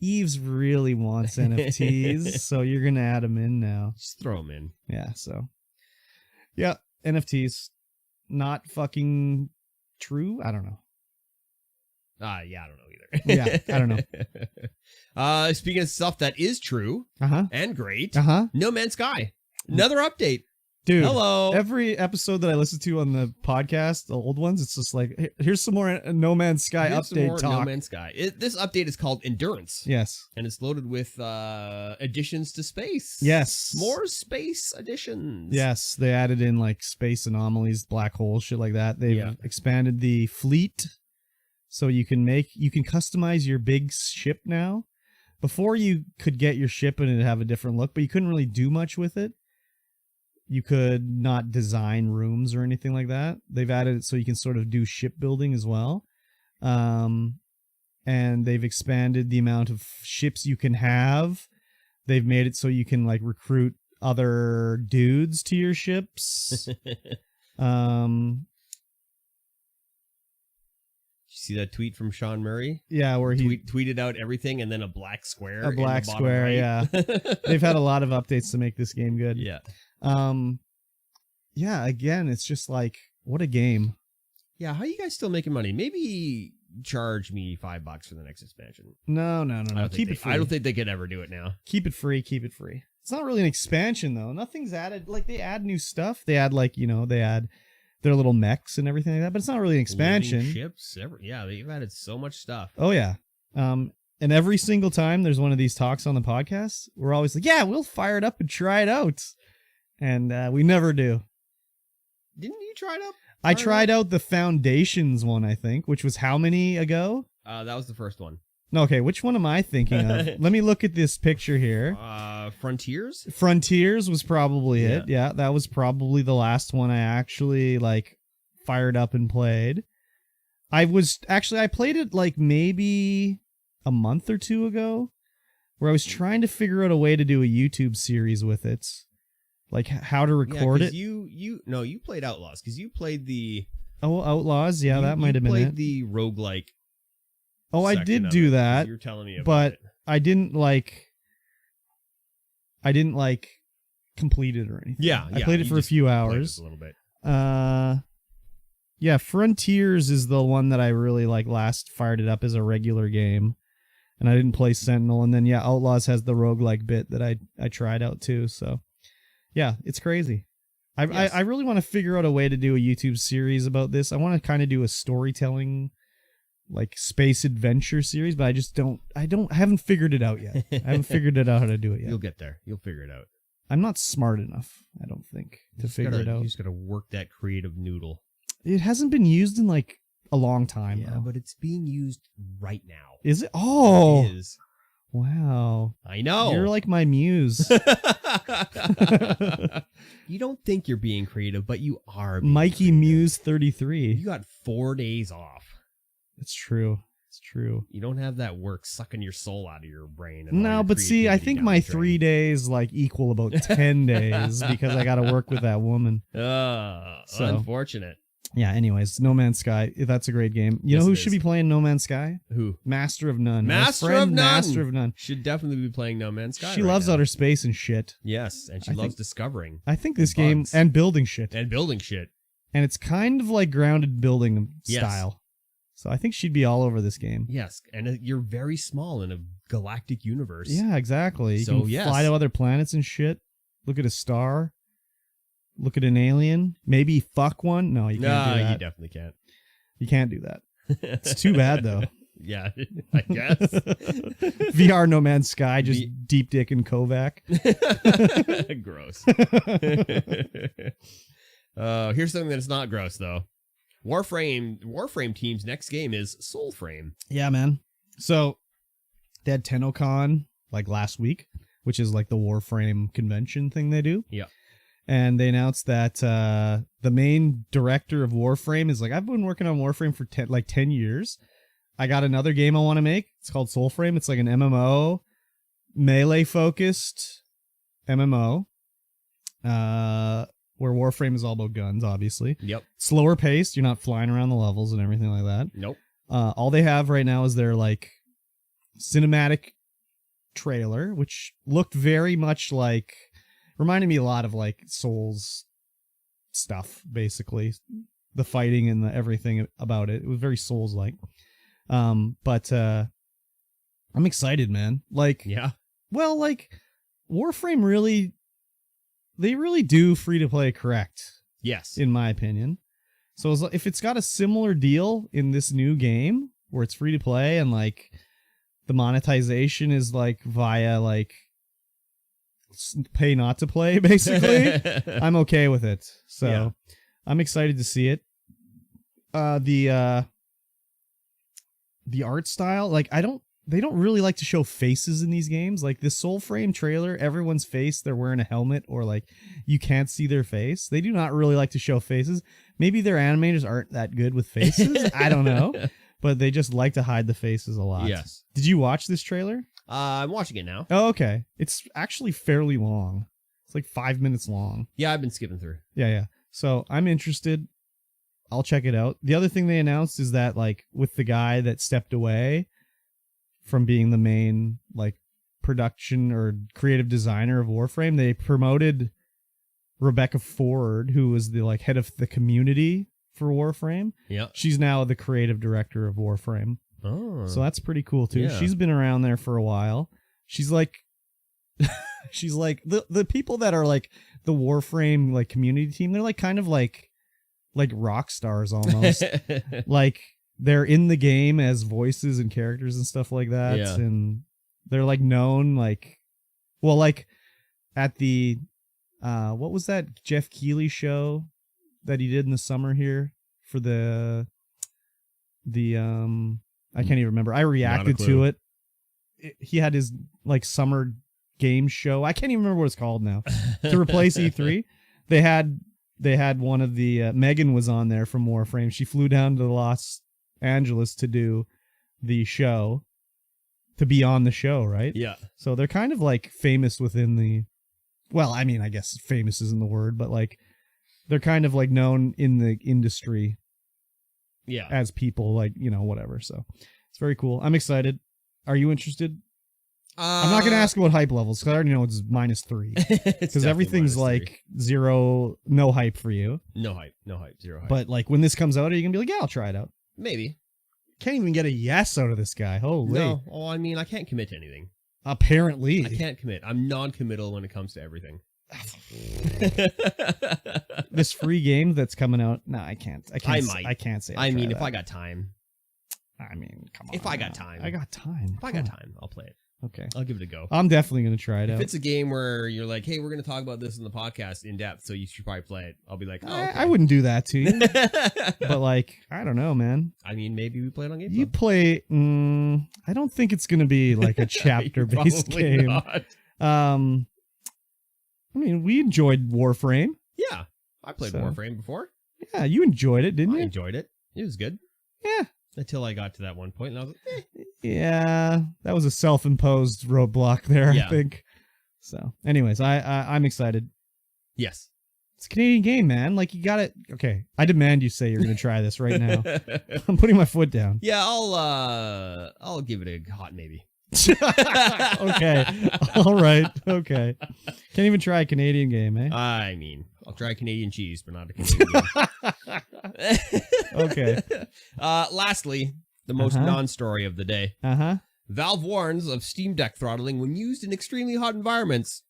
Speaker 1: Yves really wants NFTs. So you're going to add them in now.
Speaker 2: Just throw them in.
Speaker 1: Yeah, so. Yeah, NFTs. Not fucking true? I don't know.
Speaker 2: Yeah, I don't know either.
Speaker 1: Yeah, I don't know.
Speaker 2: Speaking of stuff that is true and great, No Man's Sky. Another update.
Speaker 1: Dude,
Speaker 2: hello.
Speaker 1: Every episode that I listen to on the podcast, the old ones, it's just like, here's some more No Man's Sky update talk.
Speaker 2: No Man's Sky. This update is called Endurance.
Speaker 1: Yes.
Speaker 2: And it's loaded with additions to space.
Speaker 1: Yes.
Speaker 2: More space additions.
Speaker 1: Yes. They added in like space anomalies, black holes, shit like that. They've expanded the fleet so you can customize your big ship now. Before you could get your ship and it'd have a different look, but you couldn't really do much with it. You could not design rooms or anything like that. They've added it so you can sort of do shipbuilding as well. And they've expanded the amount of ships you can have. They've made it so you can like recruit other dudes to your ships.
Speaker 2: See that tweet from Sean Murray?
Speaker 1: Yeah, where he
Speaker 2: tweeted out everything and then a black square.
Speaker 1: A black square, right. Yeah. They've had a lot of updates to make this game good.
Speaker 2: Yeah.
Speaker 1: Yeah, again, it's just like, what a game.
Speaker 2: Yeah, how are you guys still making money? Maybe charge me $5 for the next expansion.
Speaker 1: No. Keep it free.
Speaker 2: I don't think they could ever do it now.
Speaker 1: Keep it free. It's not really an expansion, though. Nothing's added. Like, they add new stuff. They add, like, they add their little mechs and everything like that, but it's not really an expansion.
Speaker 2: Living ships, they've added so much stuff.
Speaker 1: Oh, yeah. And every single time there's one of these talks on the podcast, we're always like, yeah, we'll fire it up and try it out. And we never do.
Speaker 2: Didn't you try it out?
Speaker 1: I tried out the Foundations one, I think, which was how many ago?
Speaker 2: That was the first one.
Speaker 1: Okay, which one am I thinking of? Let me look at this picture here.
Speaker 2: Frontiers?
Speaker 1: Frontiers was probably it. Yeah, that was probably the last one I actually like fired up and played. I played it like maybe a month or two ago, where I was trying to figure out a way to do a YouTube series with it. Like how to record it.
Speaker 2: You played Outlaws because you played the
Speaker 1: Outlaws. Yeah, that might have been it.
Speaker 2: You played the roguelike.
Speaker 1: Oh, I did do that.
Speaker 2: You're telling me about
Speaker 1: but
Speaker 2: it.
Speaker 1: I didn't complete it or anything.
Speaker 2: Yeah,
Speaker 1: I played it for a few hours.
Speaker 2: A little bit.
Speaker 1: Yeah, Frontiers is the one that I really last fired it up as a regular game. And I didn't play Sentinel. And then Outlaws has the roguelike bit that I tried out too, so yeah, it's crazy. I really want to figure out a way to do a YouTube series about this. I want to kind of do a storytelling space adventure series, but I haven't figured it out yet. I haven't figured it out how to do it yet.
Speaker 2: You'll get there. You'll figure it out.
Speaker 1: I'm not smart enough, I don't think, to figure it out.
Speaker 2: You just gotta work that creative noodle.
Speaker 1: It hasn't been used in like a long time.
Speaker 2: Yeah,
Speaker 1: though.
Speaker 2: but it's being used right now.
Speaker 1: Is it? Oh,
Speaker 2: It is.
Speaker 1: Wow.
Speaker 2: I know.
Speaker 1: You're like my muse.
Speaker 2: You don't think you're being creative, but you are. Being
Speaker 1: Mikey
Speaker 2: creative.
Speaker 1: Muse 33.
Speaker 2: You got 4 days off.
Speaker 1: It's true. It's true.
Speaker 2: You don't have that work sucking your soul out of your brain. And all
Speaker 1: No,
Speaker 2: your
Speaker 1: but see, I
Speaker 2: creativity
Speaker 1: think
Speaker 2: down
Speaker 1: my
Speaker 2: the drain.
Speaker 1: 3 days like equal about 10 days because I got to work with that woman. So-
Speaker 2: Unfortunate.
Speaker 1: Yeah, anyways, No Man's Sky. That's a great game. You
Speaker 2: Yes,
Speaker 1: know who
Speaker 2: it
Speaker 1: should
Speaker 2: is.
Speaker 1: be playing No Man's Sky?
Speaker 2: Who?
Speaker 1: Master of None. My
Speaker 2: Master
Speaker 1: friend,
Speaker 2: of None.
Speaker 1: Master of None.
Speaker 2: Should definitely be playing No Man's Sky.
Speaker 1: She
Speaker 2: right
Speaker 1: loves
Speaker 2: now.
Speaker 1: outer space and shit.
Speaker 2: Yes, and she
Speaker 1: I
Speaker 2: loves
Speaker 1: think-
Speaker 2: discovering
Speaker 1: I think this
Speaker 2: And
Speaker 1: game
Speaker 2: bugs.
Speaker 1: and building shit.
Speaker 2: and building shit.
Speaker 1: And it's kind of like grounded building
Speaker 2: Yes.
Speaker 1: style. So I think she'd be all over this game.
Speaker 2: Yes, and you're very small in a galactic universe.
Speaker 1: Yeah, exactly. You
Speaker 2: So,
Speaker 1: can
Speaker 2: yes.
Speaker 1: fly to other planets and shit. Look at a star. Look at an alien. Maybe fuck one. No, you can't
Speaker 2: No,
Speaker 1: do that.
Speaker 2: you definitely can't.
Speaker 1: You can't do that. It's too bad though.
Speaker 2: Yeah, I guess.
Speaker 1: VR No Man's Sky, just
Speaker 2: The-
Speaker 1: deep dick and Kovac.
Speaker 2: Gross. Here's something that's not gross though. Warframe Team's next game is Soulframe.
Speaker 1: Yeah, man. So they had TennoCon like last week, which is like the Warframe convention thing they do.
Speaker 2: Yeah.
Speaker 1: And they announced that the main director of Warframe is like, I've been working on Warframe for 10 years. I got another game I want to make. It's called Soulframe. It's like an MMO, melee-focused MMO, where Warframe is all about guns, obviously.
Speaker 2: Yep.
Speaker 1: Slower paced. You're not flying around the levels and everything like that.
Speaker 2: Nope.
Speaker 1: All they have right now is their like cinematic trailer, which looked very much like, reminded me a lot of like Souls stuff, basically. The fighting and the everything about it. It was very Souls-like. But I'm excited, man. Like,
Speaker 2: Yeah.
Speaker 1: well, like Warframe really, they really do free-to-play correct,
Speaker 2: Yes.
Speaker 1: in my opinion. So if it's got a similar deal in this new game where it's free to play and like the monetization is like via like pay not to play, basically, I'm okay with it. So
Speaker 2: Yeah.
Speaker 1: I'm excited to see it. The art style, like they don't really like to show faces in these games. Like this Soulframe trailer, everyone's face, they're wearing a helmet or like you can't see their face. They do not really like to show faces. Maybe their animators aren't that good with faces. I don't know. But they just like to hide the faces a lot.
Speaker 2: Yes.
Speaker 1: Did you watch this trailer?
Speaker 2: I'm watching it now.
Speaker 1: Oh, okay. It's actually fairly long. It's like 5 minutes long.
Speaker 2: Yeah, I've been skipping through.
Speaker 1: Yeah. So I'm interested. I'll check it out. The other thing they announced is that like with the guy that stepped away from being the main like production or creative designer of Warframe, they promoted Rebecca Ford, who was the like head of the community for Warframe.
Speaker 2: Yeah.
Speaker 1: She's now the creative director of Warframe.
Speaker 2: Oh.
Speaker 1: So that's pretty cool too.
Speaker 2: Yeah.
Speaker 1: She's been around there for a while. She's like she's like the people that are like the Warframe like community team, they're like kind of like rock stars almost. Like they're in the game as voices and characters and stuff like that.
Speaker 2: Yeah.
Speaker 1: And they're like known like, well, like at the what was that Jeff Keighley show that he did in the summer here for the I can't even remember. I reacted to it. He had his like summer game show. I can't even remember what it's called now. To replace E3, they had one of the Megan was on there from Warframe. She flew down to Los Angeles to do the show, to be on the show, right?
Speaker 2: Yeah.
Speaker 1: So they're kind of like famous within the, well, I mean, I guess famous isn't the word, but like they're kind of like known in the industry
Speaker 2: Yeah.
Speaker 1: as people, like, you know, whatever. So it's very cool. I'm excited. Are you interested? I'm not going to ask about hype levels because I already know it's -3 because everything's like 0, no hype for you.
Speaker 2: No hype, 0 hype.
Speaker 1: But like when this comes out, are you going to be like, yeah, I'll try it out?
Speaker 2: Maybe.
Speaker 1: Can't even get a yes out of this guy. Holy.
Speaker 2: No. Oh, I mean, I can't commit to anything.
Speaker 1: Apparently.
Speaker 2: I can't commit. I'm non-committal when it comes to everything.
Speaker 1: This free game that's coming out. No, I can't.
Speaker 2: I might.
Speaker 1: I can't say.
Speaker 2: I mean, if I got time.
Speaker 1: I mean, come on.
Speaker 2: If I got time.
Speaker 1: I got time.
Speaker 2: If I got time, I'll play it.
Speaker 1: Okay.
Speaker 2: I'll give it a go.
Speaker 1: I'm definitely going to try it
Speaker 2: If
Speaker 1: out.
Speaker 2: it's a game where you're like, hey, we're going to talk about this in the podcast in depth, so you should probably play it, I'll be like, oh, okay.
Speaker 1: I wouldn't do that to you. But like, I don't know, man.
Speaker 2: I mean, maybe we play it on Game
Speaker 1: You
Speaker 2: Club.
Speaker 1: play, I don't think it's going to be like a chapter-based
Speaker 2: Probably
Speaker 1: game.
Speaker 2: not.
Speaker 1: I mean, we enjoyed Warframe.
Speaker 2: Yeah. I played
Speaker 1: So-
Speaker 2: Warframe before.
Speaker 1: Yeah, you enjoyed it, didn't
Speaker 2: I
Speaker 1: you?
Speaker 2: enjoyed it. It was good.
Speaker 1: Yeah.
Speaker 2: Until I got to that one point, and I was like,
Speaker 1: Yeah, that was a self-imposed roadblock there,
Speaker 2: Yeah.
Speaker 1: I think. So, anyways, I'm excited.
Speaker 2: yes.
Speaker 1: It's a Canadian game, man. Like, you got it. Okay, I demand you say you're going to try this right now. I'm putting my foot down.
Speaker 2: Yeah, I'll give it a hot maybe.
Speaker 1: Okay. All right. Okay. Can't even try a Canadian game, eh?
Speaker 2: I mean, I'll try Canadian cheese, but not a Canadian game.
Speaker 1: Okay.
Speaker 2: Lastly, the most non-story of the day.
Speaker 1: Uh-huh.
Speaker 2: Valve warns of Steam Deck throttling when used in extremely hot environments.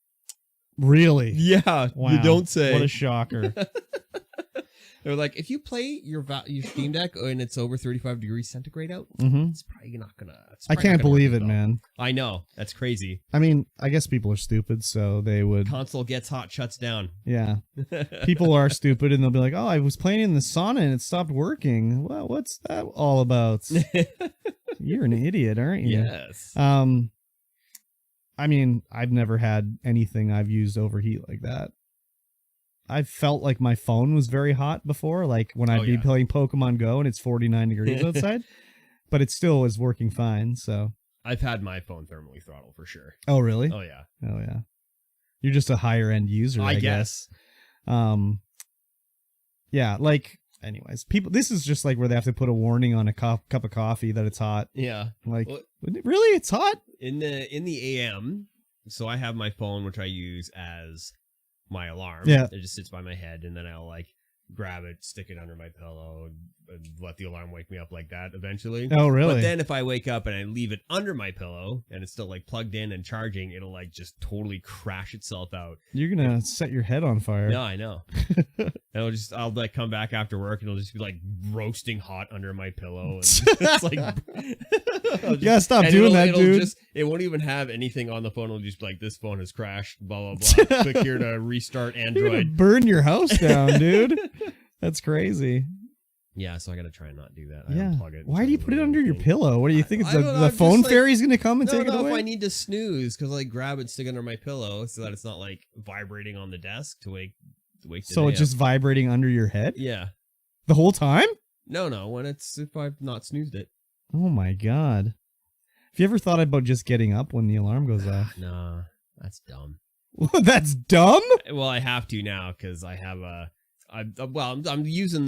Speaker 1: Really?
Speaker 2: Yeah,
Speaker 1: Wow.
Speaker 2: you don't say.
Speaker 1: What a shocker.
Speaker 2: They're like, if you play your Steam Deck and it's over 35 degrees centigrade out,
Speaker 1: Mm-hmm.
Speaker 2: it's probably not gonna.
Speaker 1: I can't believe it, man.
Speaker 2: I know, that's crazy.
Speaker 1: I mean, I guess people are stupid, so they would.
Speaker 2: Console gets hot, shuts down.
Speaker 1: Yeah. People are stupid, and they'll be like, oh, I was playing in the sauna and it stopped working. Well, what's that all about? You're an idiot, aren't you?
Speaker 2: Yes.
Speaker 1: I mean, I've never had anything I've used overheat like that. I've felt like my phone was very hot before, like when I'd be playing Pokemon Go and it's 49 degrees outside, but it still was working fine, so.
Speaker 2: I've had my phone thermally throttle for sure.
Speaker 1: Oh, really?
Speaker 2: Oh, yeah.
Speaker 1: Oh, yeah. You're just a higher end user, I guess. Yeah, like, anyways, people, this is just like where they have to put a warning on a cup of coffee that it's hot.
Speaker 2: Yeah.
Speaker 1: Like,
Speaker 2: Well,
Speaker 1: really? It's hot?
Speaker 2: in the AM, so I have my phone, which I use as my alarm.
Speaker 1: Yeah.
Speaker 2: It just sits by my head, and then I'll like grab it, stick it under my pillow, and let the alarm wake me up like that eventually.
Speaker 1: Oh, really?
Speaker 2: But then if I wake up and I leave it under my pillow and it's still like plugged in and charging, it'll like just totally crash itself out.
Speaker 1: You're gonna set your head on fire.
Speaker 2: No, I know. And I'll like come back after work and it'll just be like roasting hot under my pillow. And it's like,
Speaker 1: You gotta stop doing that, dude.
Speaker 2: It won't even have anything on the phone. It'll just be like, this phone has crashed, blah, blah, blah. Click here to restart
Speaker 1: You're gonna
Speaker 2: Android.
Speaker 1: burn your house down, dude. That's crazy.
Speaker 2: Yeah, so I gotta try and not do that.
Speaker 1: Yeah.
Speaker 2: Unplug it.
Speaker 1: Why do you put it under your pillow? What do you think? It's
Speaker 2: I don't know,
Speaker 1: the
Speaker 2: I'm
Speaker 1: phone
Speaker 2: just like-
Speaker 1: fairy's gonna come and
Speaker 2: No,
Speaker 1: take it away?
Speaker 2: if I need to snooze, because I like grab it, stick it under my pillow so that it's not like vibrating on the desk to wake the
Speaker 1: So
Speaker 2: day
Speaker 1: it's just
Speaker 2: up.
Speaker 1: vibrating under your head
Speaker 2: Yeah.
Speaker 1: the whole time?
Speaker 2: No, if I've not snoozed it.
Speaker 1: Oh my god! Have you ever thought about just getting up when the alarm goes off?
Speaker 2: Nah, that's dumb.
Speaker 1: That's dumb.
Speaker 2: Well, I have to now because I have I'm using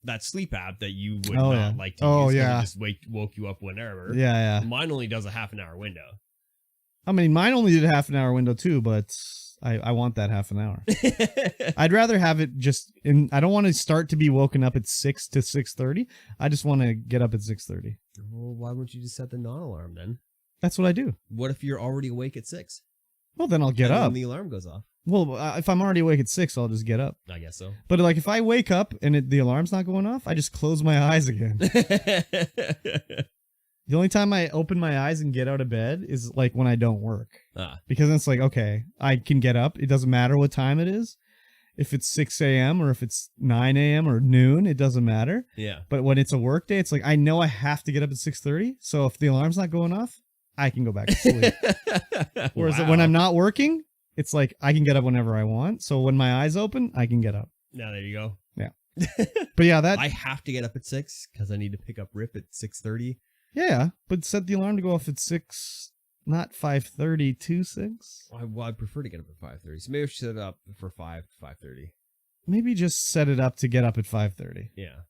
Speaker 2: that sleep app that you would
Speaker 1: Oh,
Speaker 2: not
Speaker 1: yeah.
Speaker 2: like to
Speaker 1: Oh,
Speaker 2: use. 'Cause
Speaker 1: yeah.
Speaker 2: it just woke you up whenever.
Speaker 1: Yeah, yeah.
Speaker 2: Mine only does a half an hour window.
Speaker 1: I mean, mine only did a half an hour window too, but I want that half an hour. I'd rather have it just in. I don't want to start to be woken up at 6 to 6:30. I just want to get up at 6:30.
Speaker 2: Well, why wouldn't you just set the non-alarm then?
Speaker 1: That's what I do.
Speaker 2: What if you're already awake at 6?
Speaker 1: Well, then I'll get
Speaker 2: and
Speaker 1: up.
Speaker 2: Then the alarm goes off.
Speaker 1: Well, if I'm already awake at 6, I'll just get up.
Speaker 2: I guess so.
Speaker 1: But like, if I wake up and the alarm's not going off, I just close my eyes again. The only time I open my eyes and get out of bed is like when I don't work. Because it's like, okay, I can get up. It doesn't matter what time it is. If it's 6 a.m. or if it's 9 a.m. or noon, it doesn't matter.
Speaker 2: Yeah.
Speaker 1: But when it's a work day, it's like, I know I have to get up at 6:30. So if the alarm's not going off, I can go back to sleep. Whereas when I'm not working, it's like I can get up whenever I want. So when my eyes open, I can get up.
Speaker 2: Now there you go.
Speaker 1: Yeah. But yeah,
Speaker 2: I have to get up at 6 because I need to pick up Rip at 6:30.
Speaker 1: Yeah, but set the alarm to go off at 6, not 5:30 to 6.
Speaker 2: Well, I prefer to get up at 5:30. So maybe I should set it up for 5 to 5:30.
Speaker 1: Maybe just set it up to get up at 5:30.
Speaker 2: Yeah.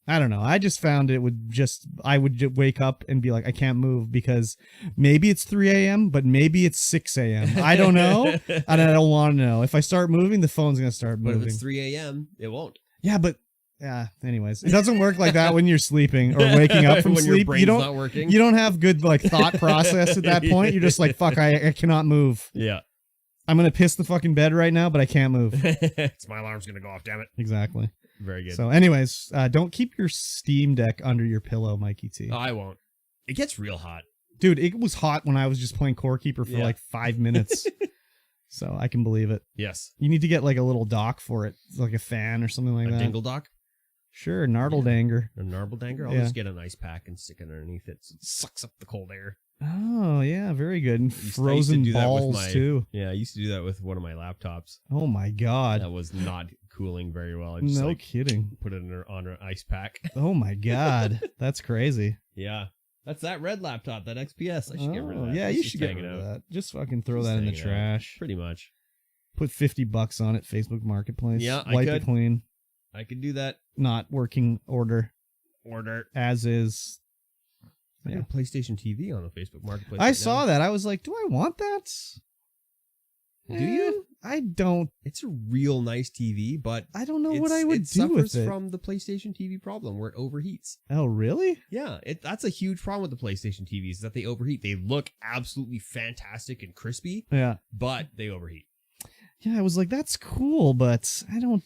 Speaker 1: I don't know. I just found I would wake up and be like, I can't move because maybe it's 3 a.m., but maybe it's 6 a.m. I don't know. And I don't want to know. If I start moving, the phone's going to start
Speaker 2: But
Speaker 1: moving.
Speaker 2: if it's 3 a.m., it won't.
Speaker 1: Yeah, but anyways, it doesn't work like that when you're sleeping or waking up from
Speaker 2: when
Speaker 1: sleep.
Speaker 2: Your brain's not working.
Speaker 1: You don't have good like thought process at that point. You're just like, fuck, I cannot move.
Speaker 2: Yeah.
Speaker 1: I'm going to piss the fucking bed right now, but I can't move.
Speaker 2: It's my alarm's going to go off, damn it.
Speaker 1: Exactly.
Speaker 2: Very good.
Speaker 1: So anyways, don't keep your Steam Deck under your pillow, Mikey T.
Speaker 2: I won't. It gets real hot.
Speaker 1: Dude, it was hot when I was just playing Core Keeper for like 5 minutes. So I can believe it.
Speaker 2: Yes.
Speaker 1: You need to get like a little dock for it, like a fan or something like that.
Speaker 2: A dingle dock?
Speaker 1: Sure, Nardledanger.
Speaker 2: A Nardledanger? I'll just get an ice pack and stick it underneath it so it sucks up the cold air.
Speaker 1: Oh, yeah, very good. And
Speaker 2: I used to
Speaker 1: frozen
Speaker 2: do that with
Speaker 1: balls, too.
Speaker 2: Yeah, I used to do that with one of my laptops.
Speaker 1: Oh, my God.
Speaker 2: That was not cooling very well. I
Speaker 1: No kidding.
Speaker 2: Put it on an ice pack.
Speaker 1: Oh, my God. That's crazy.
Speaker 2: Yeah. That's that red laptop, that XPS. I should get rid of that.
Speaker 1: Yeah,
Speaker 2: It's
Speaker 1: you
Speaker 2: just
Speaker 1: should get
Speaker 2: hanging
Speaker 1: rid of
Speaker 2: out.
Speaker 1: that. Just fucking throw
Speaker 2: Just
Speaker 1: that in the
Speaker 2: hanging out.
Speaker 1: trash.
Speaker 2: Pretty much.
Speaker 1: Put $50 on it, Facebook Marketplace.
Speaker 2: Yeah, I
Speaker 1: Wipe
Speaker 2: could.
Speaker 1: it clean.
Speaker 2: I could do that.
Speaker 1: Not working order. As is.
Speaker 2: I got a PlayStation TV on the Facebook Marketplace.
Speaker 1: I saw that. I was like, do I want that?
Speaker 2: Do you?
Speaker 1: I don't.
Speaker 2: It's a real nice TV, but
Speaker 1: I don't know what I would do with it.
Speaker 2: It suffers from the PlayStation TV problem where it overheats.
Speaker 1: Oh, really?
Speaker 2: Yeah, that's a huge problem with the PlayStation TVs is that they overheat. They look absolutely fantastic and crispy,
Speaker 1: Yeah.
Speaker 2: but they overheat.
Speaker 1: Yeah, I was like, that's cool, but I don't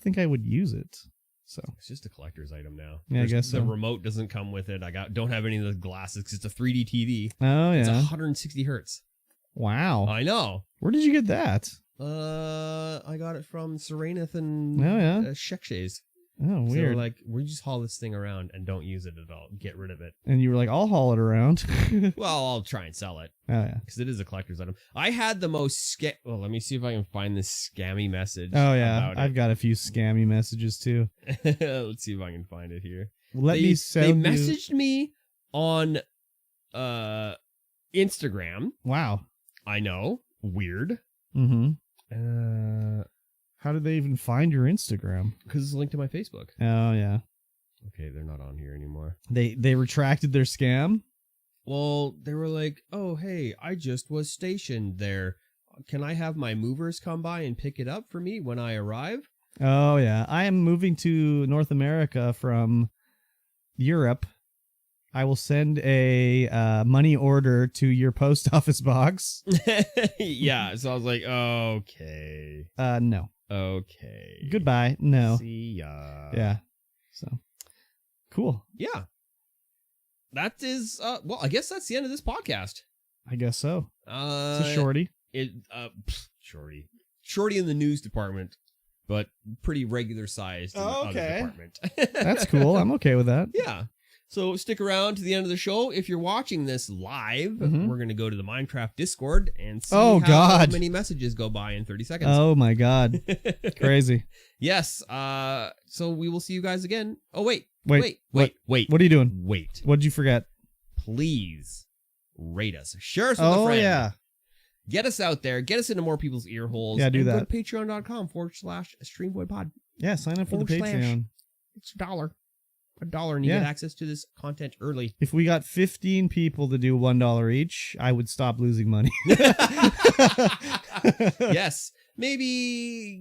Speaker 1: think I would use it. So
Speaker 2: it's just a collector's item now.
Speaker 1: Yeah, I guess
Speaker 2: the
Speaker 1: so.
Speaker 2: remote doesn't come with it. Don't have any of the glasses because it's a 3D TV.
Speaker 1: Oh, yeah.
Speaker 2: It's 160 hertz.
Speaker 1: Wow.
Speaker 2: I know.
Speaker 1: Where did you get that?
Speaker 2: I got it from Serenith and Shekshays.
Speaker 1: Oh, weird.
Speaker 2: So like, we just haul this thing around and don't use it at all. Get rid of it.
Speaker 1: And you were like, I'll haul it around.
Speaker 2: Well, I'll try and sell it.
Speaker 1: Oh, yeah.
Speaker 2: Because it is a collector's item. I had the most well, let me see if I can find this scammy message.
Speaker 1: Oh, yeah. I've got a few scammy messages, too.
Speaker 2: Let's see if I can find it here.
Speaker 1: They
Speaker 2: messaged me on Instagram.
Speaker 1: Wow.
Speaker 2: I know. Weird.
Speaker 1: Mm-hmm. How did they even find your Instagram?
Speaker 2: Because it's linked to my Facebook.
Speaker 1: Oh, yeah.
Speaker 2: Okay, they're not on here anymore.
Speaker 1: They retracted their scam?
Speaker 2: Well, they were like, oh, hey, I just was stationed there. Can I have my movers come by and pick it up for me when I arrive?
Speaker 1: Oh, yeah. I am moving to North America from Europe. I will send a money order to your post office box.
Speaker 2: Yeah, so I was like, okay.
Speaker 1: No.
Speaker 2: Okay.
Speaker 1: Goodbye. No.
Speaker 2: See ya.
Speaker 1: Yeah. So, cool.
Speaker 2: Yeah. That is, well, I guess that's the end of this podcast.
Speaker 1: I guess so. It's a shorty.
Speaker 2: Shorty in the news department, but pretty regular sized in the other department.
Speaker 1: That's cool. I'm okay with that.
Speaker 2: Yeah. So stick around to the end of the show. If you're watching this live, we're going to go to the Minecraft Discord and see how many messages go by in 30 seconds.
Speaker 1: Oh, my God. Crazy.
Speaker 2: Yes. So we will see you guys again. Oh, wait.
Speaker 1: What are you doing?
Speaker 2: Wait.
Speaker 1: What did you forget?
Speaker 2: Please rate us. Share us with a friend.
Speaker 1: Oh, yeah.
Speaker 2: Get us out there. Get us into more people's ear holes.
Speaker 1: Yeah, do that.
Speaker 2: Go to patreon.com/StreamVoid Pod.
Speaker 1: Yeah, sign up for the Patreon.
Speaker 2: It's $1. $1 and you get access to this content early.
Speaker 1: If we got 15 people to do $1 each, I would stop losing money.
Speaker 2: Yes. Maybe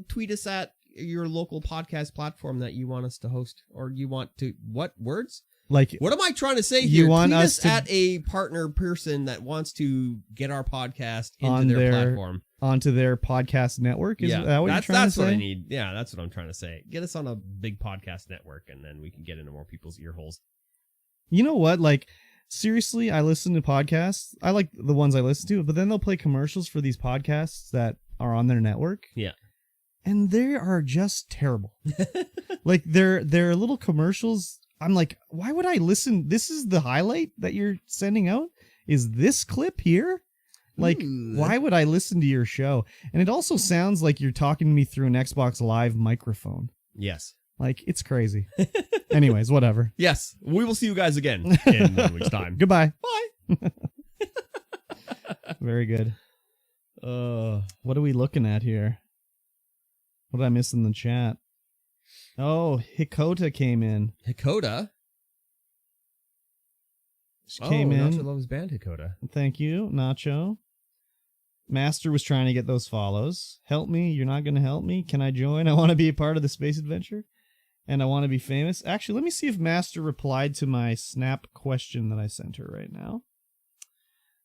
Speaker 2: tweet us at your local podcast platform that you want us to host, or you want to, what words?
Speaker 1: Like,
Speaker 2: what am I trying to say here?
Speaker 1: You want
Speaker 2: tweet
Speaker 1: us to,
Speaker 2: at a partner person that wants to get our podcast into their platform.
Speaker 1: Onto their podcast network? Is that what you're trying to say?
Speaker 2: That's what I need. Yeah, that's what I'm trying to say. Get us on a big podcast network, and then we can get into more people's ear holes.
Speaker 1: You know what? Like, seriously, I listen to podcasts. I like the ones I listen to, but then they'll play commercials for these podcasts that are on their network.
Speaker 2: Yeah.
Speaker 1: And they are just terrible. Like, they're little commercials. I'm like, why would I listen? This is the highlight that you're sending out? Is this clip here? Like, why would I listen to your show? And it also sounds like you're talking to me through an Xbox Live microphone.
Speaker 2: Yes.
Speaker 1: Like, it's crazy. Anyways, whatever.
Speaker 2: Yes. We will see you guys again in 1 week's time.
Speaker 1: Goodbye.
Speaker 2: Bye.
Speaker 1: Very good. What are we looking at here? What did I miss in the chat? Oh, Hikota came in.
Speaker 2: Hikota?
Speaker 1: She came in.
Speaker 2: Nacho loves band Hikota.
Speaker 1: Thank you, Nacho. Master was trying to get those follows. Help me. You're not going to help me. Can I join? I want to be a part of the space adventure. And I want to be famous. Actually, let me see if Master replied to my Snap question that I sent her right now.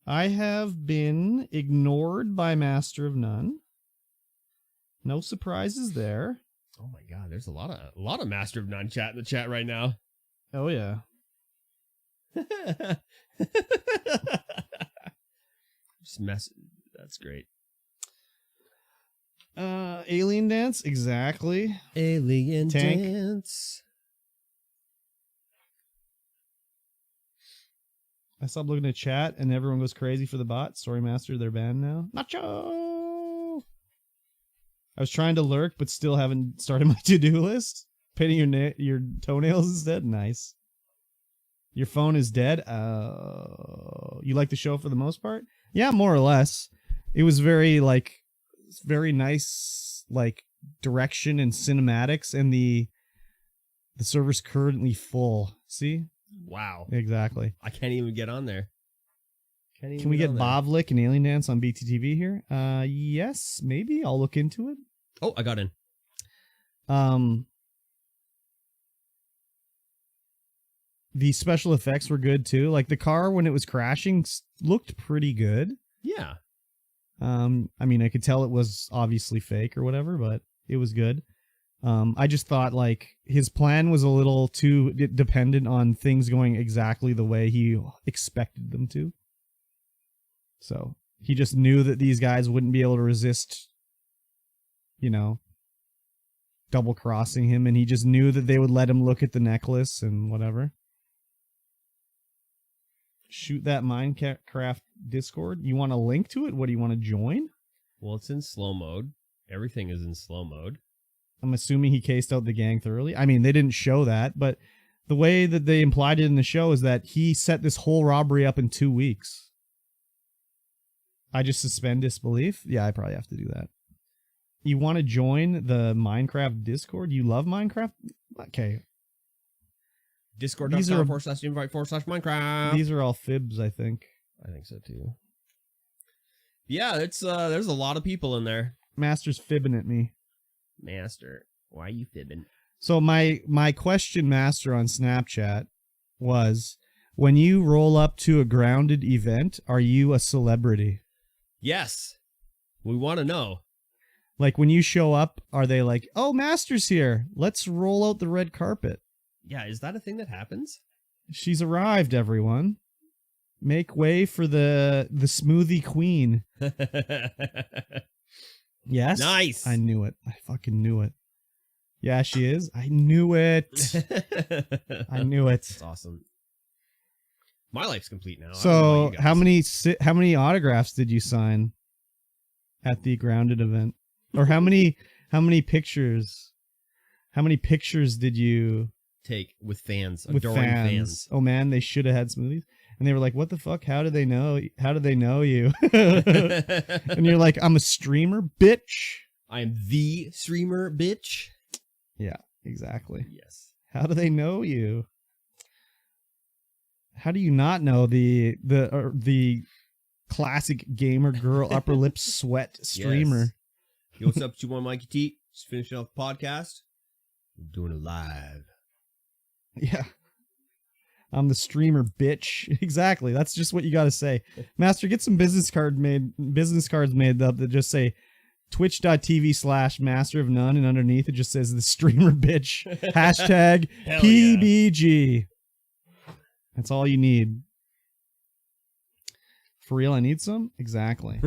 Speaker 1: I have been ignored by Master of None. No surprises there.
Speaker 2: Oh my God, there's a lot of Master of None chat in the chat right now.
Speaker 1: Oh yeah.
Speaker 2: Just mess. That's great.
Speaker 1: Alien Dance, exactly.
Speaker 2: Alien
Speaker 1: Tank.
Speaker 2: Dance.
Speaker 1: I stopped looking at chat and everyone goes crazy for the bot. Story Master, they're banned now. Nacho! I was trying to lurk, but still haven't started my to-do list. Painting your toenails instead? Nice. Your phone is dead? You like the show for the most part? Yeah, more or less. It was very, like, very nice, like, direction and cinematics, and the server's currently full. See?
Speaker 2: Wow.
Speaker 1: Exactly.
Speaker 2: I can't even get on there.
Speaker 1: Can we get Bovlik and Alien Dance on BTTV here? Yes, maybe. I'll look into it.
Speaker 2: Oh, I got in.
Speaker 1: The special effects were good too. Like the car when it was crashing looked pretty good.
Speaker 2: Yeah.
Speaker 1: I mean, I could tell it was obviously fake or whatever, but it was good. I just thought like his plan was a little too dependent on things going exactly the way he expected them to. So he just knew that these guys wouldn't be able to resist, you know, double crossing him, and he just knew that they would let him look at the necklace and whatever. Shoot that Minecraft Discord. You want a link to it? What do you want to join?
Speaker 2: Well, it's in slow mode. Everything is in slow mode.
Speaker 1: I'm assuming he cased out the gang thoroughly. I mean, they didn't show that, but the way that they implied it in the show is that he set this whole robbery up in 2 weeks. I just suspend disbelief. Yeah, I probably have to do that. You want to join the Minecraft Discord? You love Minecraft? Okay.
Speaker 2: Discord.com/invite/Minecraft.
Speaker 1: These are all fibs, I think.
Speaker 2: I think so too. Yeah, it's there's a lot of people in there.
Speaker 1: Master's fibbing at me.
Speaker 2: Master, why are you fibbing?
Speaker 1: So my question, Master, on Snapchat was, when you roll up to a grounded event, are you a celebrity?
Speaker 2: Yes. We want to know.
Speaker 1: Like when you show up, are they like, oh, Master's here. Let's roll out the red carpet.
Speaker 2: Yeah, is that a thing that happens?
Speaker 1: She's arrived, everyone. Make way for the smoothie queen. Yes?
Speaker 2: Nice.
Speaker 1: I knew it. I fucking knew it. Yeah, she is. I knew it. I knew it.
Speaker 2: That's awesome. My life's complete now.
Speaker 1: So, how many autographs did you sign at the grounded event? Or how many pictures? How many pictures did you
Speaker 2: take with fans,
Speaker 1: with
Speaker 2: adoring fans?
Speaker 1: Oh man, they should have had smoothies. And they were like, what the fuck? How do they know? How do they know you? And you're like, I'm a streamer, bitch.
Speaker 2: I am the streamer, bitch.
Speaker 1: Yeah, exactly.
Speaker 2: Yes.
Speaker 1: How do they know you? How do you not know the classic gamer girl upper lip sweat streamer?
Speaker 2: Yes. Yo, what's up, 21 Mikey T? Just finishing off the podcast. We're doing it live.
Speaker 1: Yeah. I'm the streamer, bitch. Exactly. That's just what you got to say. Master, get some business cards made up that just say twitch.tv/master of none, and underneath it just says the streamer, bitch. Hashtag PBG. Yeah. That's all you need. For real, I need some? Exactly.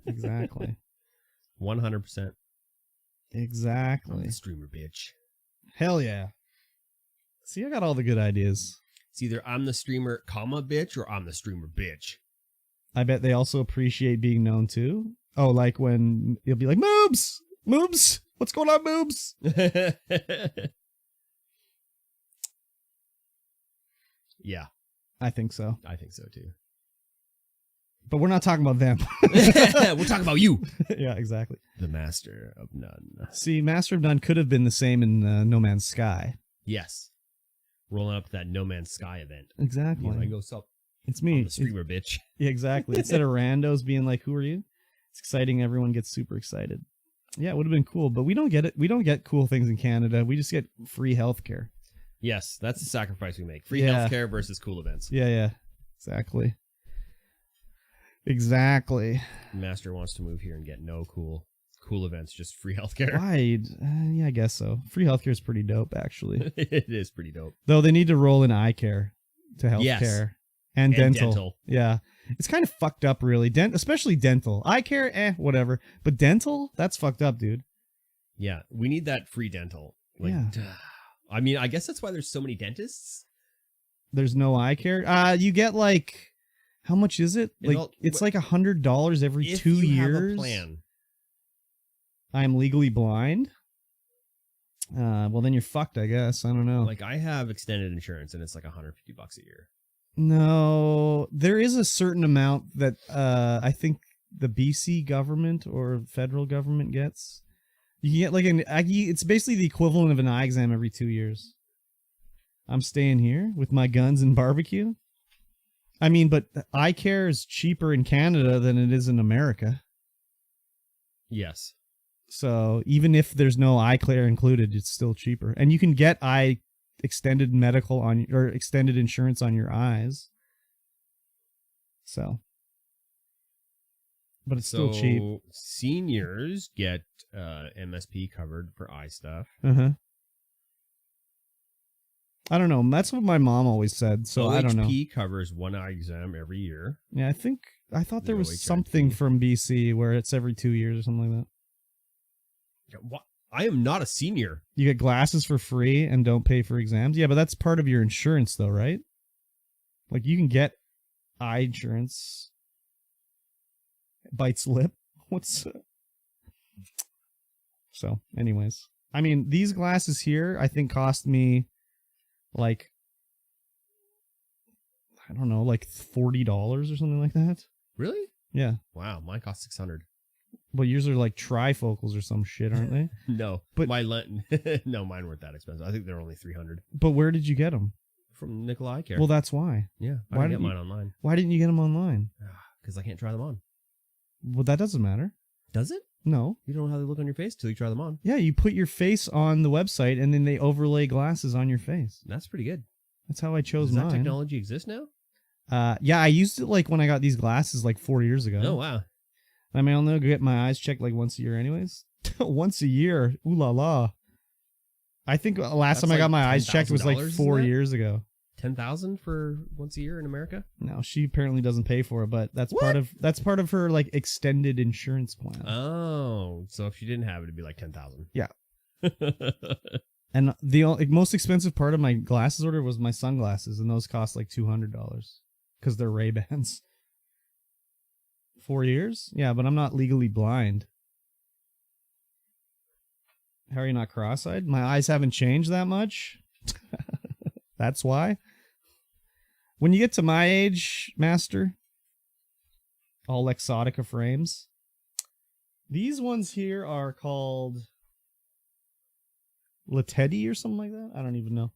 Speaker 1: Exactly.
Speaker 2: 100%.
Speaker 1: Exactly.
Speaker 2: I'm the streamer, bitch.
Speaker 1: Hell yeah. See, I got all the good ideas.
Speaker 2: It's either I'm the streamer, comma, bitch, or I'm the streamer, bitch.
Speaker 1: I bet they also appreciate being known too. Oh, like when you'll be like, Moobs! Moobs! What's going on, Moobs?
Speaker 2: Yeah.
Speaker 1: I think so.
Speaker 2: I think so too.
Speaker 1: But we're not talking about them.
Speaker 2: We're talking about you.
Speaker 1: Yeah, exactly.
Speaker 2: The Master of None.
Speaker 1: See, Master of None could have been the same in No Man's Sky.
Speaker 2: Yes. Rolling up to that No Man's Sky event.
Speaker 1: Exactly.
Speaker 2: Like, go sup.
Speaker 1: It's me.
Speaker 2: I'm the streamer, bitch.
Speaker 1: Yeah, exactly. Instead of randos being like, who are you? It's exciting. Everyone gets super excited. Yeah, it would have been cool, but we don't get it. We don't get cool things in Canada. We just get free healthcare.
Speaker 2: Yes, that's the sacrifice we make. Free healthcare versus cool events.
Speaker 1: Yeah. Exactly. Exactly.
Speaker 2: Master wants to move here and get no cool events, just free healthcare.
Speaker 1: Why? Yeah, I guess so. Free healthcare is pretty dope, actually.
Speaker 2: It is pretty dope.
Speaker 1: Though they need to roll in eye care to healthcare. And dental. Yeah. It's kind of fucked up, really. Especially dental. Eye care, whatever. But dental, that's fucked up, dude.
Speaker 2: Yeah, we need that free dental.
Speaker 1: Yeah.
Speaker 2: I mean, I guess that's why there's so many dentists.
Speaker 1: There's no eye care. You get like, how much is it? It's like $100 every 2 years. If you have a plan. I'm legally blind. Well, then you're fucked, I guess. I don't know.
Speaker 2: Like, I have extended insurance, and it's like $150 a year.
Speaker 1: No, there is a certain amount that I think the BC government or federal government gets. You can get like it's basically the equivalent of an eye exam every 2 years. I'm staying here with my guns and barbecue. I mean, but eye care is cheaper in Canada than it is in America.
Speaker 2: Yes.
Speaker 1: So even if there's no eye care included, it's still cheaper. And you can get extended medical or extended insurance on your eyes. So. But it's still cheap.
Speaker 2: Seniors get MSP covered for eye stuff.
Speaker 1: Uh-huh. I don't know. That's what my mom always said. So I don't know.
Speaker 2: OHP covers one eye exam every year.
Speaker 1: Yeah, I thought there was something from BC where it's every 2 years or something like that.
Speaker 2: What? I am not a senior.
Speaker 1: You get glasses for free and don't pay for exams. Yeah, but that's part of your insurance though, right? Like you can get eye insurance. Bites lip. So, anyways. I mean, these glasses here, I think cost me like, I don't know, like $40 or something like that.
Speaker 2: Really?
Speaker 1: Yeah.
Speaker 2: Wow, mine cost $600.
Speaker 1: Well, yours are like trifocals or some shit, aren't they?
Speaker 2: No, but no, mine weren't that expensive. I think they're only $300.
Speaker 1: But where did you get them?
Speaker 2: From Nicola Eye Care.
Speaker 1: Well, that's why.
Speaker 2: Yeah, I didn't get mine online.
Speaker 1: Why didn't you get them online?
Speaker 2: Because I can't try them on.
Speaker 1: Well, that doesn't matter.
Speaker 2: Does it?
Speaker 1: No.
Speaker 2: You don't know how they look on your face till you try them on.
Speaker 1: Yeah, you put your face on the website and then they overlay glasses on your face.
Speaker 2: That's pretty good.
Speaker 1: That's how I chose mine.
Speaker 2: Does that technology exist now?
Speaker 1: Yeah, I used it like when I got these glasses like 4 years ago.
Speaker 2: Oh, wow.
Speaker 1: I mean, I'll go get my eyes checked like once a year anyways. Once a year. Ooh la la. I think last time I got my eyes checked was like 4 years ago.
Speaker 2: $10,000 for once a year in America?
Speaker 1: No, she apparently doesn't pay for it, but that's part of her like extended insurance plan.
Speaker 2: Oh, so if she didn't have it, it'd be like $10,000.
Speaker 1: Yeah. And the most expensive part of my glasses order was my sunglasses, and those cost like $200 because they're Ray-Bans. 4 years? Yeah, but I'm not legally blind. How are you not cross-eyed? My eyes haven't changed that much. That's why. When you get to my age, Master, all Exotica frames. These ones here are called Latedi or something like that. I don't even know.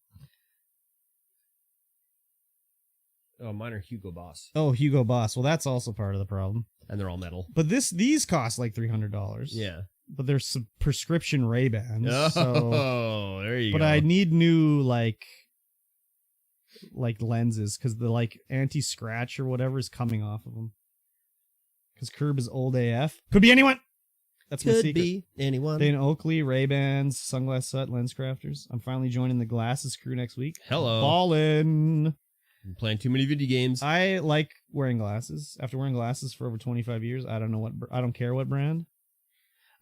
Speaker 2: Oh, mine are Hugo Boss.
Speaker 1: Oh, Hugo Boss. Well, that's also part of the problem.
Speaker 2: And they're all metal.
Speaker 1: But these cost like $300.
Speaker 2: Yeah.
Speaker 1: But they're prescription Ray-Bans.
Speaker 2: Oh,
Speaker 1: so,
Speaker 2: there you go.
Speaker 1: But I need new like lenses because the like anti-scratch or whatever is coming off of them. Because Curb is old AF. Could be anyone. That's my secret.
Speaker 2: Could be anyone.
Speaker 1: Dane Oakley, Ray-Bans, Sunglass Sut, Lens Crafters. I'm finally joining the glasses crew next week.
Speaker 2: Hello.
Speaker 1: Ballin'.
Speaker 2: I'm playing too many video games.
Speaker 1: I like wearing glasses. After wearing glasses for over 25 years, I don't care what brand.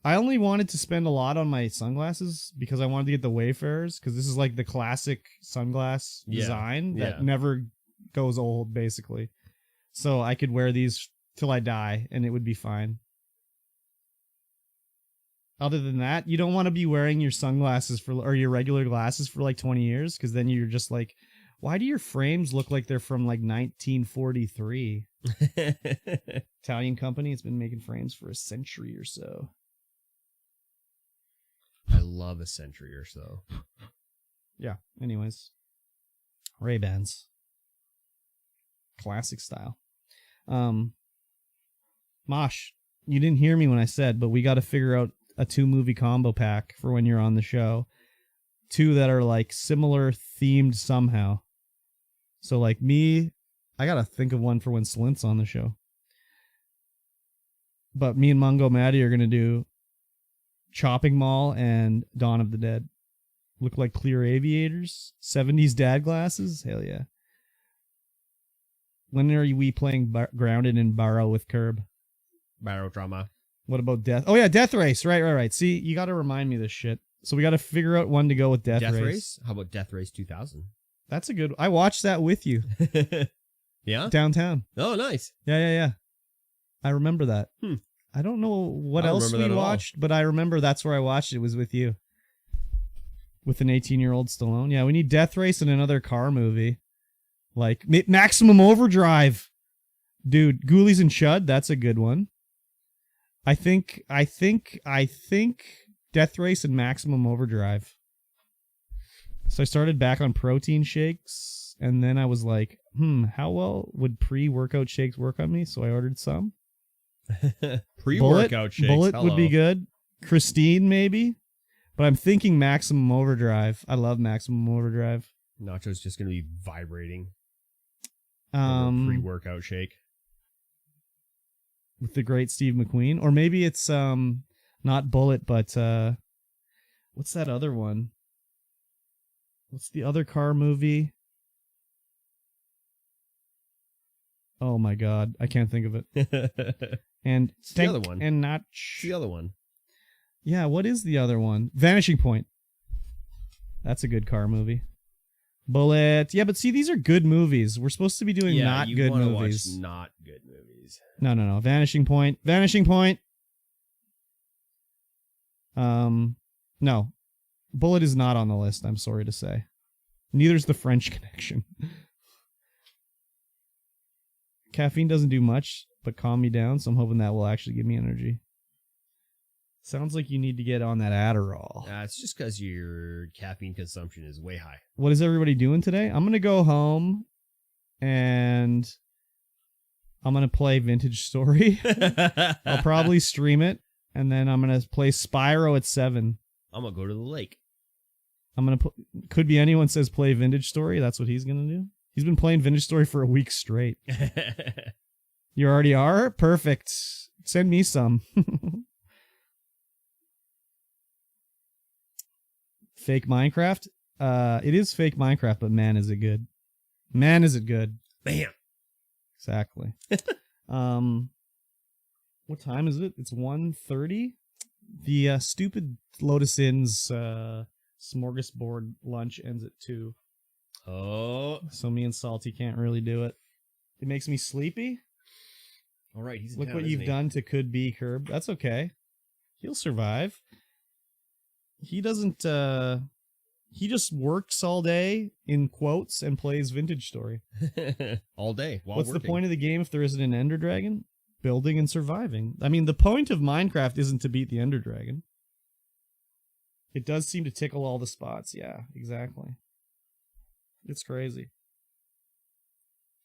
Speaker 1: I only wanted to spend a lot on my sunglasses because I wanted to get the Wayfarers because this is like the classic sunglass design that never goes old, basically. So I could wear these till I die and it would be fine. Other than that, you don't want to be wearing your sunglasses or your regular glasses for like 20 years because then you're just like, why do your frames look like they're from like 1943? Italian company. It's been making frames for a century or so.
Speaker 2: I love a century or so.
Speaker 1: Yeah. Anyways. Ray-Bans. Classic style. Mosh, you didn't hear me when I said, but we got to figure out a 2-movie combo pack for when you're on the show. 2 that are like similar themed somehow. So like me, I got to think of one for when Slint's on the show. But me and Mungo Maddie are going to do Chopping Mall and Dawn of the Dead. Look like clear aviators. 70s dad glasses. Hell yeah. When are we playing Grounded and Barrow with Curb?
Speaker 2: Barrow drama.
Speaker 1: What about Death? Oh yeah, Death Race. Right. See, you got to remind me of this shit. So we got to figure out one to go with Death Race.
Speaker 2: How about Death Race 2000?
Speaker 1: That's a good. I watched that with you.
Speaker 2: Yeah?
Speaker 1: Downtown.
Speaker 2: Oh, nice.
Speaker 1: Yeah. I remember that. I don't know what else we watched, but I remember that's where I watched it, was with you. With an 18-year-old Stallone. Yeah, we need Death Race and another car movie. Like Maximum Overdrive. Dude, Ghoulies and Chud, that's a good one. I think Death Race and Maximum Overdrive. So I started back on protein shakes, and then I was like, how well would pre-workout shakes work on me? So I ordered some.
Speaker 2: Pre-workout shakes.
Speaker 1: Bullet would be good. Christine, maybe. But I'm thinking Maximum Overdrive. I love Maximum Overdrive.
Speaker 2: Nacho's just going to be vibrating. Pre-workout shake.
Speaker 1: With the great Steve McQueen. Or maybe it's not Bullet, but what's that other one? What's the other car movie? Oh my god, I can't think of it. And
Speaker 2: it's the other one.
Speaker 1: And not
Speaker 2: the other one.
Speaker 1: Yeah, what is the other one? Vanishing Point. That's a good car movie. Bullet. Yeah, but see, these are good movies. We're supposed to be doing not good movies.
Speaker 2: Watch not good movies.
Speaker 1: No. Vanishing Point. No. Bullet is not on the list, I'm sorry to say. Neither's The French Connection. Caffeine doesn't do much, but calm me down, so I'm hoping that will actually give me energy. Sounds like you need to get on that Adderall.
Speaker 2: It's just because your caffeine consumption is way high.
Speaker 1: What is everybody doing today? I'm going to go home and I'm going to play Vintage Story. I'll probably stream it, and then I'm going to play Spyro at 7.
Speaker 2: I'm going to go to the lake.
Speaker 1: I'm going to could be anyone says play Vintage Story. That's what he's going to do. He's been playing Vintage Story for a week straight. You already are? Perfect. Send me some. Fake Minecraft? It is fake Minecraft, but man, is it good. Man, is it good.
Speaker 2: Bam.
Speaker 1: Exactly. What time is it? It's 1:30. The stupid Lotus Inn's smorgasbord lunch ends at 2.
Speaker 2: Oh.
Speaker 1: So me and Salty can't really do it. It makes me sleepy.
Speaker 2: All right, he's in
Speaker 1: Look
Speaker 2: town,
Speaker 1: what you've done to Could Be Curb. That's okay. He'll survive. He doesn't, he just works all day, in quotes, and plays Vintage Story.
Speaker 2: All day, while
Speaker 1: What's
Speaker 2: working.
Speaker 1: the point of the game if there isn't an Ender Dragon? Building and surviving. I mean, the point of Minecraft isn't to beat the Ender Dragon. It does seem to tickle all the spots. Yeah, exactly. It's crazy.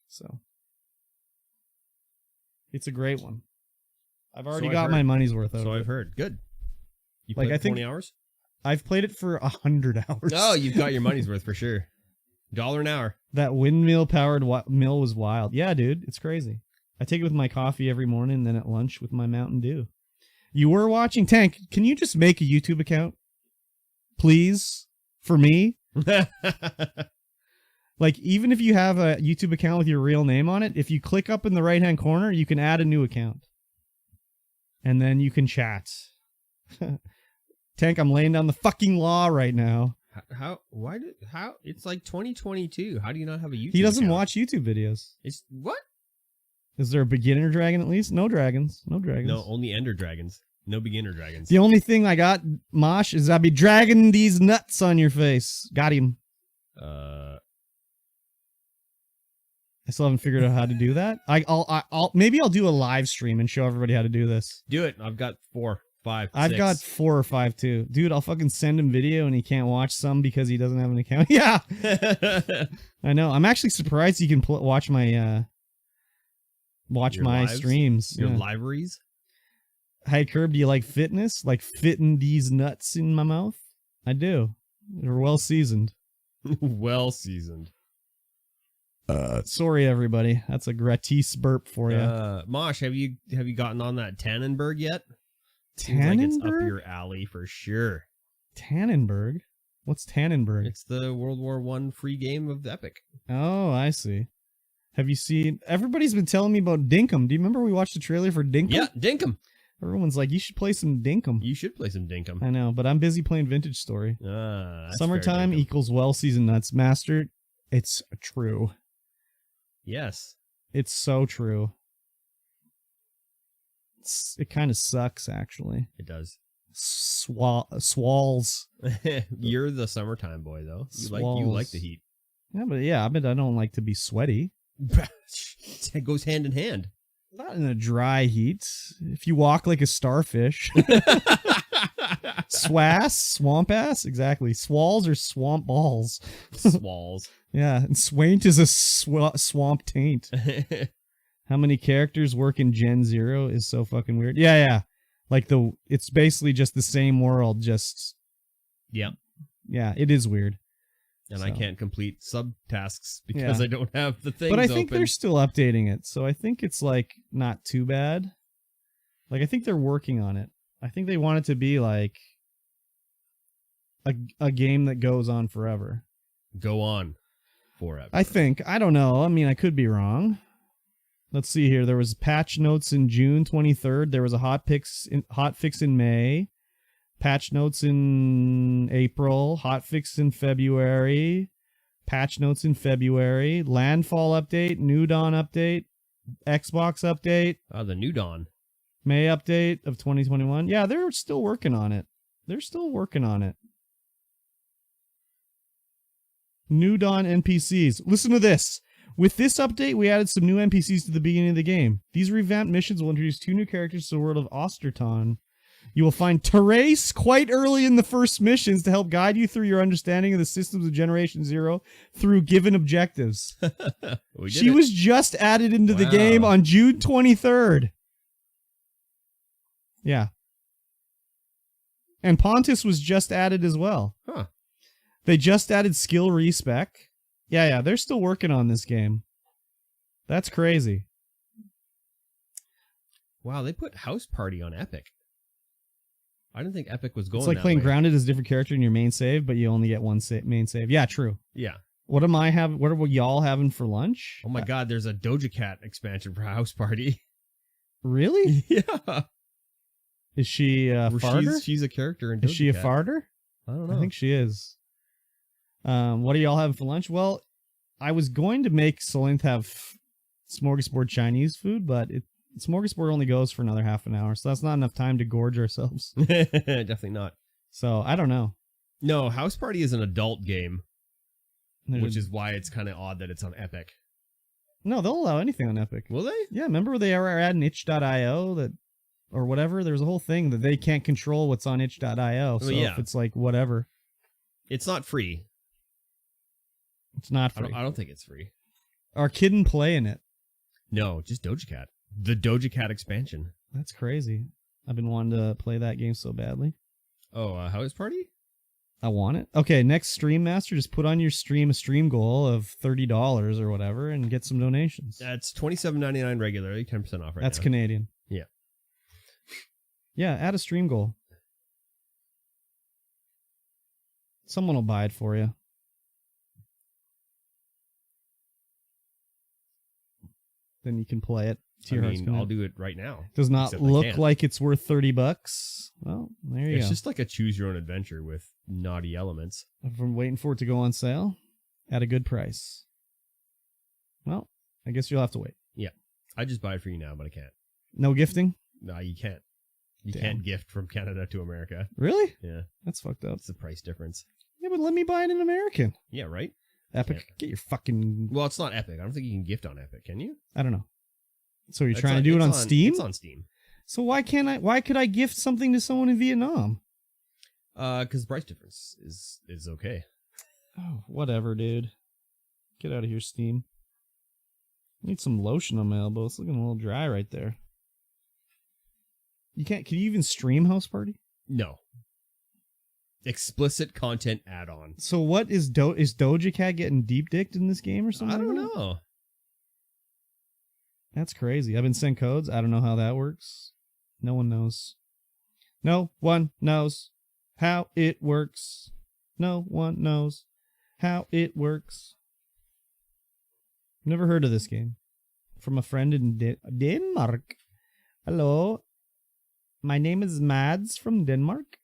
Speaker 1: So. It's a great one. I've already got my money's worth out of it.
Speaker 2: So I've heard. Good. You
Speaker 1: Like,
Speaker 2: played
Speaker 1: I think
Speaker 2: 20 hours?
Speaker 1: I've played it for 100 hours.
Speaker 2: Oh, you've got your money's worth for sure. $1 an hour.
Speaker 1: That windmill-powered mill was wild. Yeah, dude, it's crazy. I take it with my coffee every morning, and then at lunch with my Mountain Dew. You were watching Tank. Can you just make a YouTube account? Please? For me? Like, even if you have a YouTube account with your real name on it, if you click up in the right-hand corner, you can add a new account. And then you can chat. Tank, I'm laying down the fucking law right now.
Speaker 2: How? It's like 2022. How do you not have a YouTube
Speaker 1: He doesn't
Speaker 2: account?
Speaker 1: watch YouTube videos.
Speaker 2: It's what?
Speaker 1: Is there a beginner dragon at least? No dragons. No dragons.
Speaker 2: No, only Ender Dragons. No beginner dragons.
Speaker 1: The only thing I got, Mosh, is I'll be dragging these nuts on your face. Got him. I still haven't figured out how to do that. Maybe I'll do a live stream and show everybody how to do this.
Speaker 2: Do it. I've got 4, 5, 6.
Speaker 1: I've got 4 or 5 too. Dude, I'll fucking send him video and he can't watch some because he doesn't have an account. Yeah. I know. I'm actually surprised he can watch my streams.
Speaker 2: Your
Speaker 1: yeah.
Speaker 2: libraries?
Speaker 1: Hey, Curb, do you like fitness? Like fitting these nuts in my mouth? I do. They're well seasoned.
Speaker 2: Well seasoned.
Speaker 1: Sorry, everybody. That's a gratis burp for you.
Speaker 2: Mosh, have you gotten on that Tannenberg yet?
Speaker 1: Tannenberg?
Speaker 2: Like it's up your alley for sure.
Speaker 1: Tannenberg? What's Tannenberg?
Speaker 2: It's the World War I free game of Epic.
Speaker 1: Oh, I see. Have you seen... Everybody's been telling me about Dinkum. Do you remember we watched the trailer for Dinkum?
Speaker 2: Yeah, Dinkum.
Speaker 1: Everyone's like, you should play some Dinkum.
Speaker 2: You should play some Dinkum.
Speaker 1: I know, but I'm busy playing Vintage Story.
Speaker 2: That's
Speaker 1: Summertime equals well seasoned nuts. Master, it's true.
Speaker 2: Yes. It's
Speaker 1: so true. It kind of sucks, actually.
Speaker 2: It does.
Speaker 1: Swalls.
Speaker 2: You're the summertime boy, though. You like the heat.
Speaker 1: Yeah, but I don't like to be sweaty.
Speaker 2: It goes hand in hand.
Speaker 1: Not in a dry heat. If you walk like a starfish. Swamp ass? Exactly. Swalls or swamp balls?
Speaker 2: Swalls.
Speaker 1: Yeah, and swaint is a swamp taint. How many characters work in Gen 0 is so fucking weird. Yeah. Like it's basically just the same world, just...
Speaker 2: Yeah.
Speaker 1: Yeah, it is weird.
Speaker 2: And I can't complete subtasks because I don't have the things
Speaker 1: But I think they're still updating it, so I think it's like not too bad. Like I think they're working on it. I think they want it to be like a game that goes on forever.
Speaker 2: Go on forever.
Speaker 1: I think. I don't know. I mean, I could be wrong. Let's see here. There was patch notes in June 23rd. There was a hot fix in May. Patch notes in April. Hot fix in February. Patch notes in February. Landfall update. New Dawn update. Xbox update.
Speaker 2: The New Dawn.
Speaker 1: May update of 2021. Yeah, they're still working on it. New Dawn NPCs. Listen to this. With this update, we added some new NPCs to the beginning of the game. These revamped missions will introduce 2 new characters to the world of Osterton. You will find Therese quite early in the first missions to help guide you through your understanding of the systems of Generation Zero through given objectives. She was just added into the game on June 23rd. Yeah. And Pontus was just added as well.
Speaker 2: Huh.
Speaker 1: They just added skill respec. Yeah, they're still working on this game. That's crazy.
Speaker 2: Wow, they put House Party on Epic. I didn't think Epic was going.
Speaker 1: It's like
Speaker 2: that
Speaker 1: playing
Speaker 2: way.
Speaker 1: Grounded as a different character in your main save, but you only get one main save. Yeah, true.
Speaker 2: Yeah.
Speaker 1: What are y'all having for lunch?
Speaker 2: Oh my god, there's a Doja Cat expansion for House Party.
Speaker 1: Really?
Speaker 2: Yeah.
Speaker 1: Is she a farter?
Speaker 2: She's a character in Doja Cat.
Speaker 1: Is she a farter?
Speaker 2: I don't know.
Speaker 1: I think she is. What are y'all having for lunch? Well, I was going to make Solinth have smorgasbord Chinese food, but smorgasbord only goes for another half an hour, so that's not enough time to gorge ourselves.
Speaker 2: Definitely not.
Speaker 1: So, I don't know.
Speaker 2: No, House Party is an adult game, which is why it's kind of odd that it's on Epic.
Speaker 1: No, they'll allow anything on Epic.
Speaker 2: Will they?
Speaker 1: Yeah, remember they were adding itch.io or whatever? There's a whole thing that they can't control what's on itch.io, so if it's like whatever.
Speaker 2: It's not free.
Speaker 1: It's not free.
Speaker 2: I don't think it's free.
Speaker 1: Are Kidden playing it?
Speaker 2: No, just Doja Cat. The Doja Cat expansion.
Speaker 1: That's crazy. I've been wanting to play that game so badly.
Speaker 2: Oh, House Party?
Speaker 1: I want it. Okay, next Stream Master, just put on your stream a stream goal of $30 or whatever and get some donations.
Speaker 2: That's $27.99 regularly, 10% off right now.
Speaker 1: That's Canadian.
Speaker 2: Yeah.
Speaker 1: Yeah, add a stream goal. Someone will buy it for you. Then you can play it.
Speaker 2: I'll do it right now.
Speaker 1: Does not look like it's worth $30. Well, there you go.
Speaker 2: It's just like a choose your own adventure with naughty elements.
Speaker 1: I'm waiting for it to go on sale at a good price. Well, I guess you'll have to wait.
Speaker 2: Yeah. I just buy it for you now, but I can't.
Speaker 1: No gifting?
Speaker 2: No, you can't. You
Speaker 1: Damn.
Speaker 2: can't gift from Canada to America.
Speaker 1: Really?
Speaker 2: Yeah.
Speaker 1: That's fucked up.
Speaker 2: It's the price difference.
Speaker 1: Yeah, but let me buy it in American.
Speaker 2: Yeah, right?
Speaker 1: Epic, get your fucking...
Speaker 2: Well, it's not Epic. I don't think you can gift on Epic, can you?
Speaker 1: I don't know. So you're trying to do it on Steam?
Speaker 2: It's on Steam.
Speaker 1: So why could I gift something to someone in Vietnam?
Speaker 2: Because the price difference is okay.
Speaker 1: Oh, whatever, dude. Get out of here, Steam. I need some lotion on my elbow. It's looking a little dry right there. Can you even stream House Party?
Speaker 2: No. Explicit content add-on.
Speaker 1: So what is Doja Cat getting deep dicked in this game or something?
Speaker 2: I don't know.
Speaker 1: That's crazy. I've been sent codes. I don't know how that works. No one knows. No one knows how it works. No one knows how it works. Never heard of this game. From a friend in Denmark. Hello. My name is Mads from Denmark.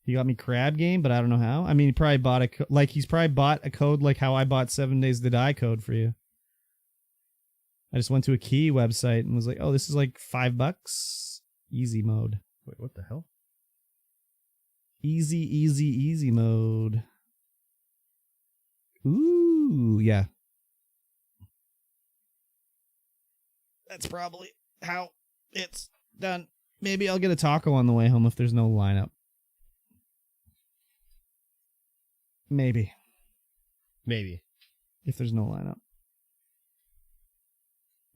Speaker 1: He got me Crab Game, but I don't know how. I mean, he probably bought he's probably bought a code like how I bought 7 Days to Die code for you. I just went to a key website and was like, oh, this is like $5. Easy mode.
Speaker 2: Wait, what the hell?
Speaker 1: Easy mode. Ooh, yeah. That's probably how it's done. Maybe I'll get a taco on the way home if there's no lineup. Maybe. If there's no lineup.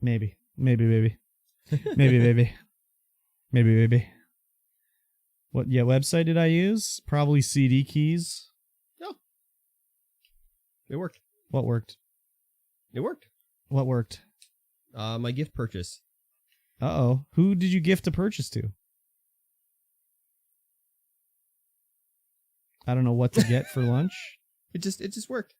Speaker 1: Maybe. Maybe. What website did I use? Probably CD keys.
Speaker 2: No. It worked.
Speaker 1: What worked?
Speaker 2: It worked.
Speaker 1: What worked?
Speaker 2: My gift purchase.
Speaker 1: Uh-oh. Who did you gift a purchase to? I don't know what to get for lunch.
Speaker 2: It just worked.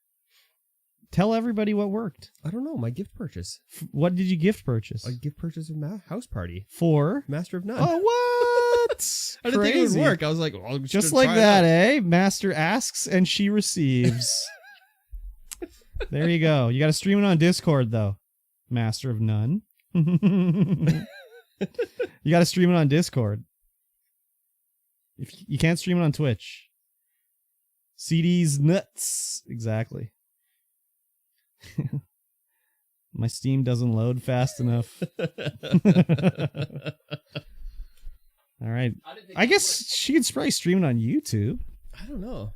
Speaker 1: Tell everybody what worked.
Speaker 2: I don't know. My gift purchase.
Speaker 1: What did you gift purchase?
Speaker 2: A gift purchase of House Party.
Speaker 1: For?
Speaker 2: Master of None.
Speaker 1: Oh, what?
Speaker 2: I didn't think it would work. I was like, well,
Speaker 1: just like that, eh? Master asks and she receives. There you go. You got to stream it on Discord, though. Master of None. You got to stream it on Discord. If you can't stream it on Twitch. CD's nuts. Exactly. My Steam doesn't load fast enough. All right. I guess she could probably stream it on YouTube.
Speaker 2: I don't know.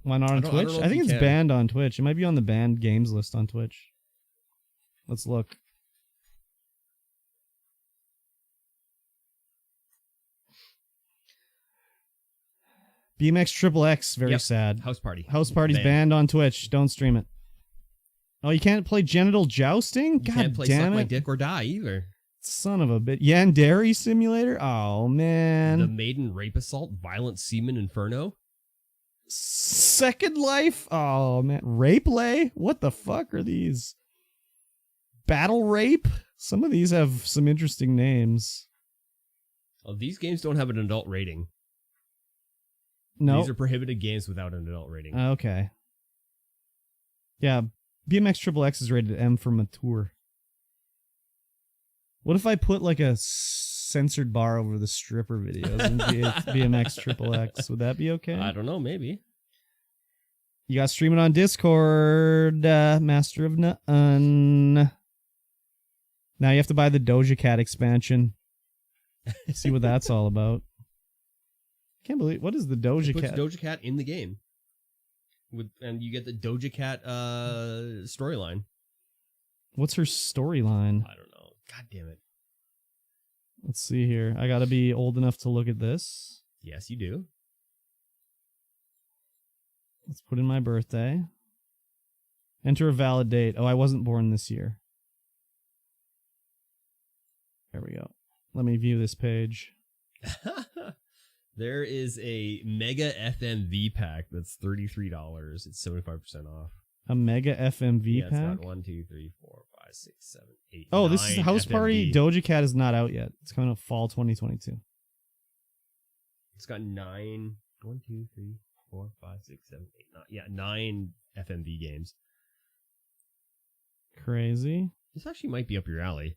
Speaker 1: Why not on Twitch? I think it's banned on Twitch. It might be on the banned games list on Twitch. Let's look. BMX Triple X, very sad.
Speaker 2: House Party.
Speaker 1: House Party's banned on Twitch. Don't stream it. Oh, you can't play genital jousting? God
Speaker 2: can't play
Speaker 1: damn
Speaker 2: Suck
Speaker 1: it.
Speaker 2: My Dick or Die either.
Speaker 1: Son of a bit. Yandere Simulator? Oh, man.
Speaker 2: The Maiden Rape Assault, Violent Semen Inferno.
Speaker 1: Second Life? Oh, man. Rape Lay? What the fuck are these? Battle Rape? Some of these have some interesting names.
Speaker 2: Oh, these games don't have an adult rating.
Speaker 1: No.
Speaker 2: These are prohibited games without an adult rating.
Speaker 1: Okay. Yeah, BMX Triple X is rated M for mature. What if I put like a censored bar over the stripper videos in BMX Triple X? Would that be okay?
Speaker 2: I don't know, maybe.
Speaker 1: You got to stream it on Discord, Master of None. Now you have to buy the Doja Cat expansion. See what that's all about. Can't believe, what is the Doja Cat?
Speaker 2: Doja Cat in the game. And you get the Doja Cat storyline.
Speaker 1: What's her storyline?
Speaker 2: I don't know. God damn it.
Speaker 1: Let's see here. I gotta be old enough to look at this.
Speaker 2: Yes, you do.
Speaker 1: Let's put in my birthday. Enter a valid date. Oh, I wasn't born this year. There we go. Let me view this page.
Speaker 2: There is a Mega FMV pack that's $33. It's 75% off.
Speaker 1: A Mega FMV pack?
Speaker 2: It's got 1, 2, 3, 4, 5, 6, 7, 8,
Speaker 1: Oh,
Speaker 2: 9
Speaker 1: this is House
Speaker 2: FMV.
Speaker 1: Party. Doja Cat is not out yet. It's coming out fall 2022.
Speaker 2: It's got 9, 1, 2, 3, 4, 5, 6, 7, 8, 9. Yeah, 9 FMV games.
Speaker 1: Crazy.
Speaker 2: This actually might be up your alley.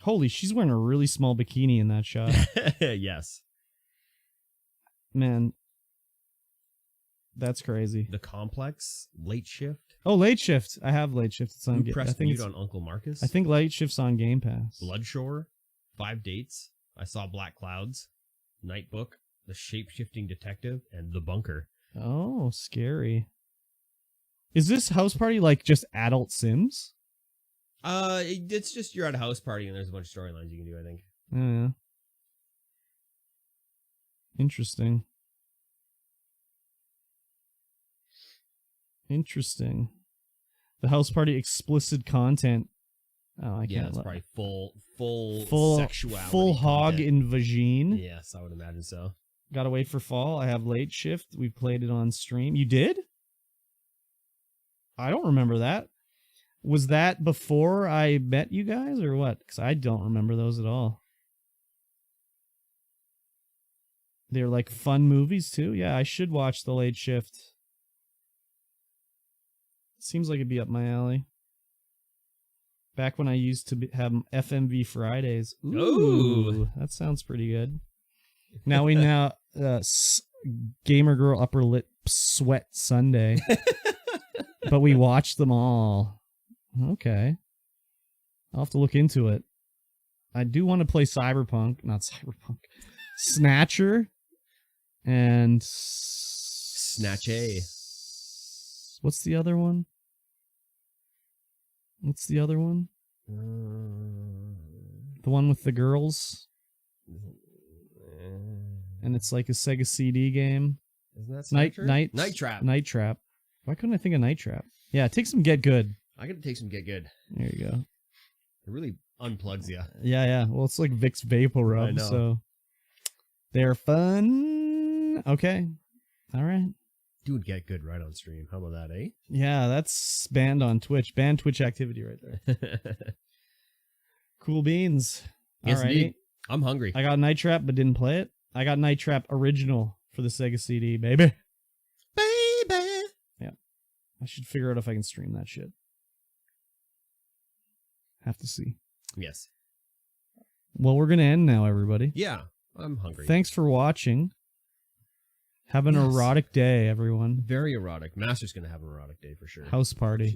Speaker 1: Holy, she's wearing a really small bikini in that shot.
Speaker 2: Yes.
Speaker 1: Man. That's crazy.
Speaker 2: The Complex, Late Shift.
Speaker 1: Oh, Late Shift. I have Late Shift. It's on
Speaker 2: Who pressed mute on Uncle Marcus?
Speaker 1: I think Late Shift's on Game Pass.
Speaker 2: Bloodshore, 5 Dates, I Saw Black Clouds, Nightbook, The Shape-Shifting Detective, and The Bunker.
Speaker 1: Oh, scary. Is this House Party like just adult Sims?
Speaker 2: It's just you're at a house party and there's a bunch of storylines you can do, I think.
Speaker 1: Yeah. Interesting. Interesting. The House Party explicit content. Oh, I can't.
Speaker 2: Yeah, it's probably full sexuality.
Speaker 1: Full hog in vagine.
Speaker 2: Yes, I would imagine so.
Speaker 1: Gotta wait for fall. I have Late Shift. We played it on stream. You did? I don't remember that. Was that before I met you guys or what? Because I don't remember those at all. They're like fun movies too. Yeah, I should watch The Late Shift. Seems like it'd be up my alley. Back when I used to have FMV Fridays. Ooh, that sounds pretty good. Now we Gamer Girl Upper Lip Sweat Sunday. But we watched them all. Okay. I'll have to look into it. I do want to play Not Cyberpunk. Snatcher. And...
Speaker 2: Snatchay.
Speaker 1: What's the other one? The one with the girls? And it's like a Sega CD game.
Speaker 2: Isn't that Snatcher?
Speaker 1: Night
Speaker 2: Trap.
Speaker 1: Night Trap. Why couldn't I think of Night Trap? Yeah, take some Get Good.
Speaker 2: I gotta take some Get Good.
Speaker 1: There you go.
Speaker 2: It really unplugs you.
Speaker 1: Yeah. Well, it's like Vicks Vapor Rub,
Speaker 2: I know.
Speaker 1: so they're fun. Okay. All right.
Speaker 2: Dude, Get Good right on stream. How about that, eh?
Speaker 1: Yeah, that's banned on Twitch. Banned Twitch activity right there. Cool beans.
Speaker 2: Yes,
Speaker 1: all right.
Speaker 2: indeed. I'm hungry.
Speaker 1: I got Night Trap, but didn't play it. I got Night Trap original for the Sega CD, baby. Yeah. I should figure out if I can stream that shit. Have to see.
Speaker 2: Yes.
Speaker 1: Well, we're going to end now, everybody.
Speaker 2: Yeah, I'm hungry.
Speaker 1: Thanks for watching. Have an erotic day, everyone.
Speaker 2: Very erotic. Master's going to have an erotic day for sure.
Speaker 1: House party.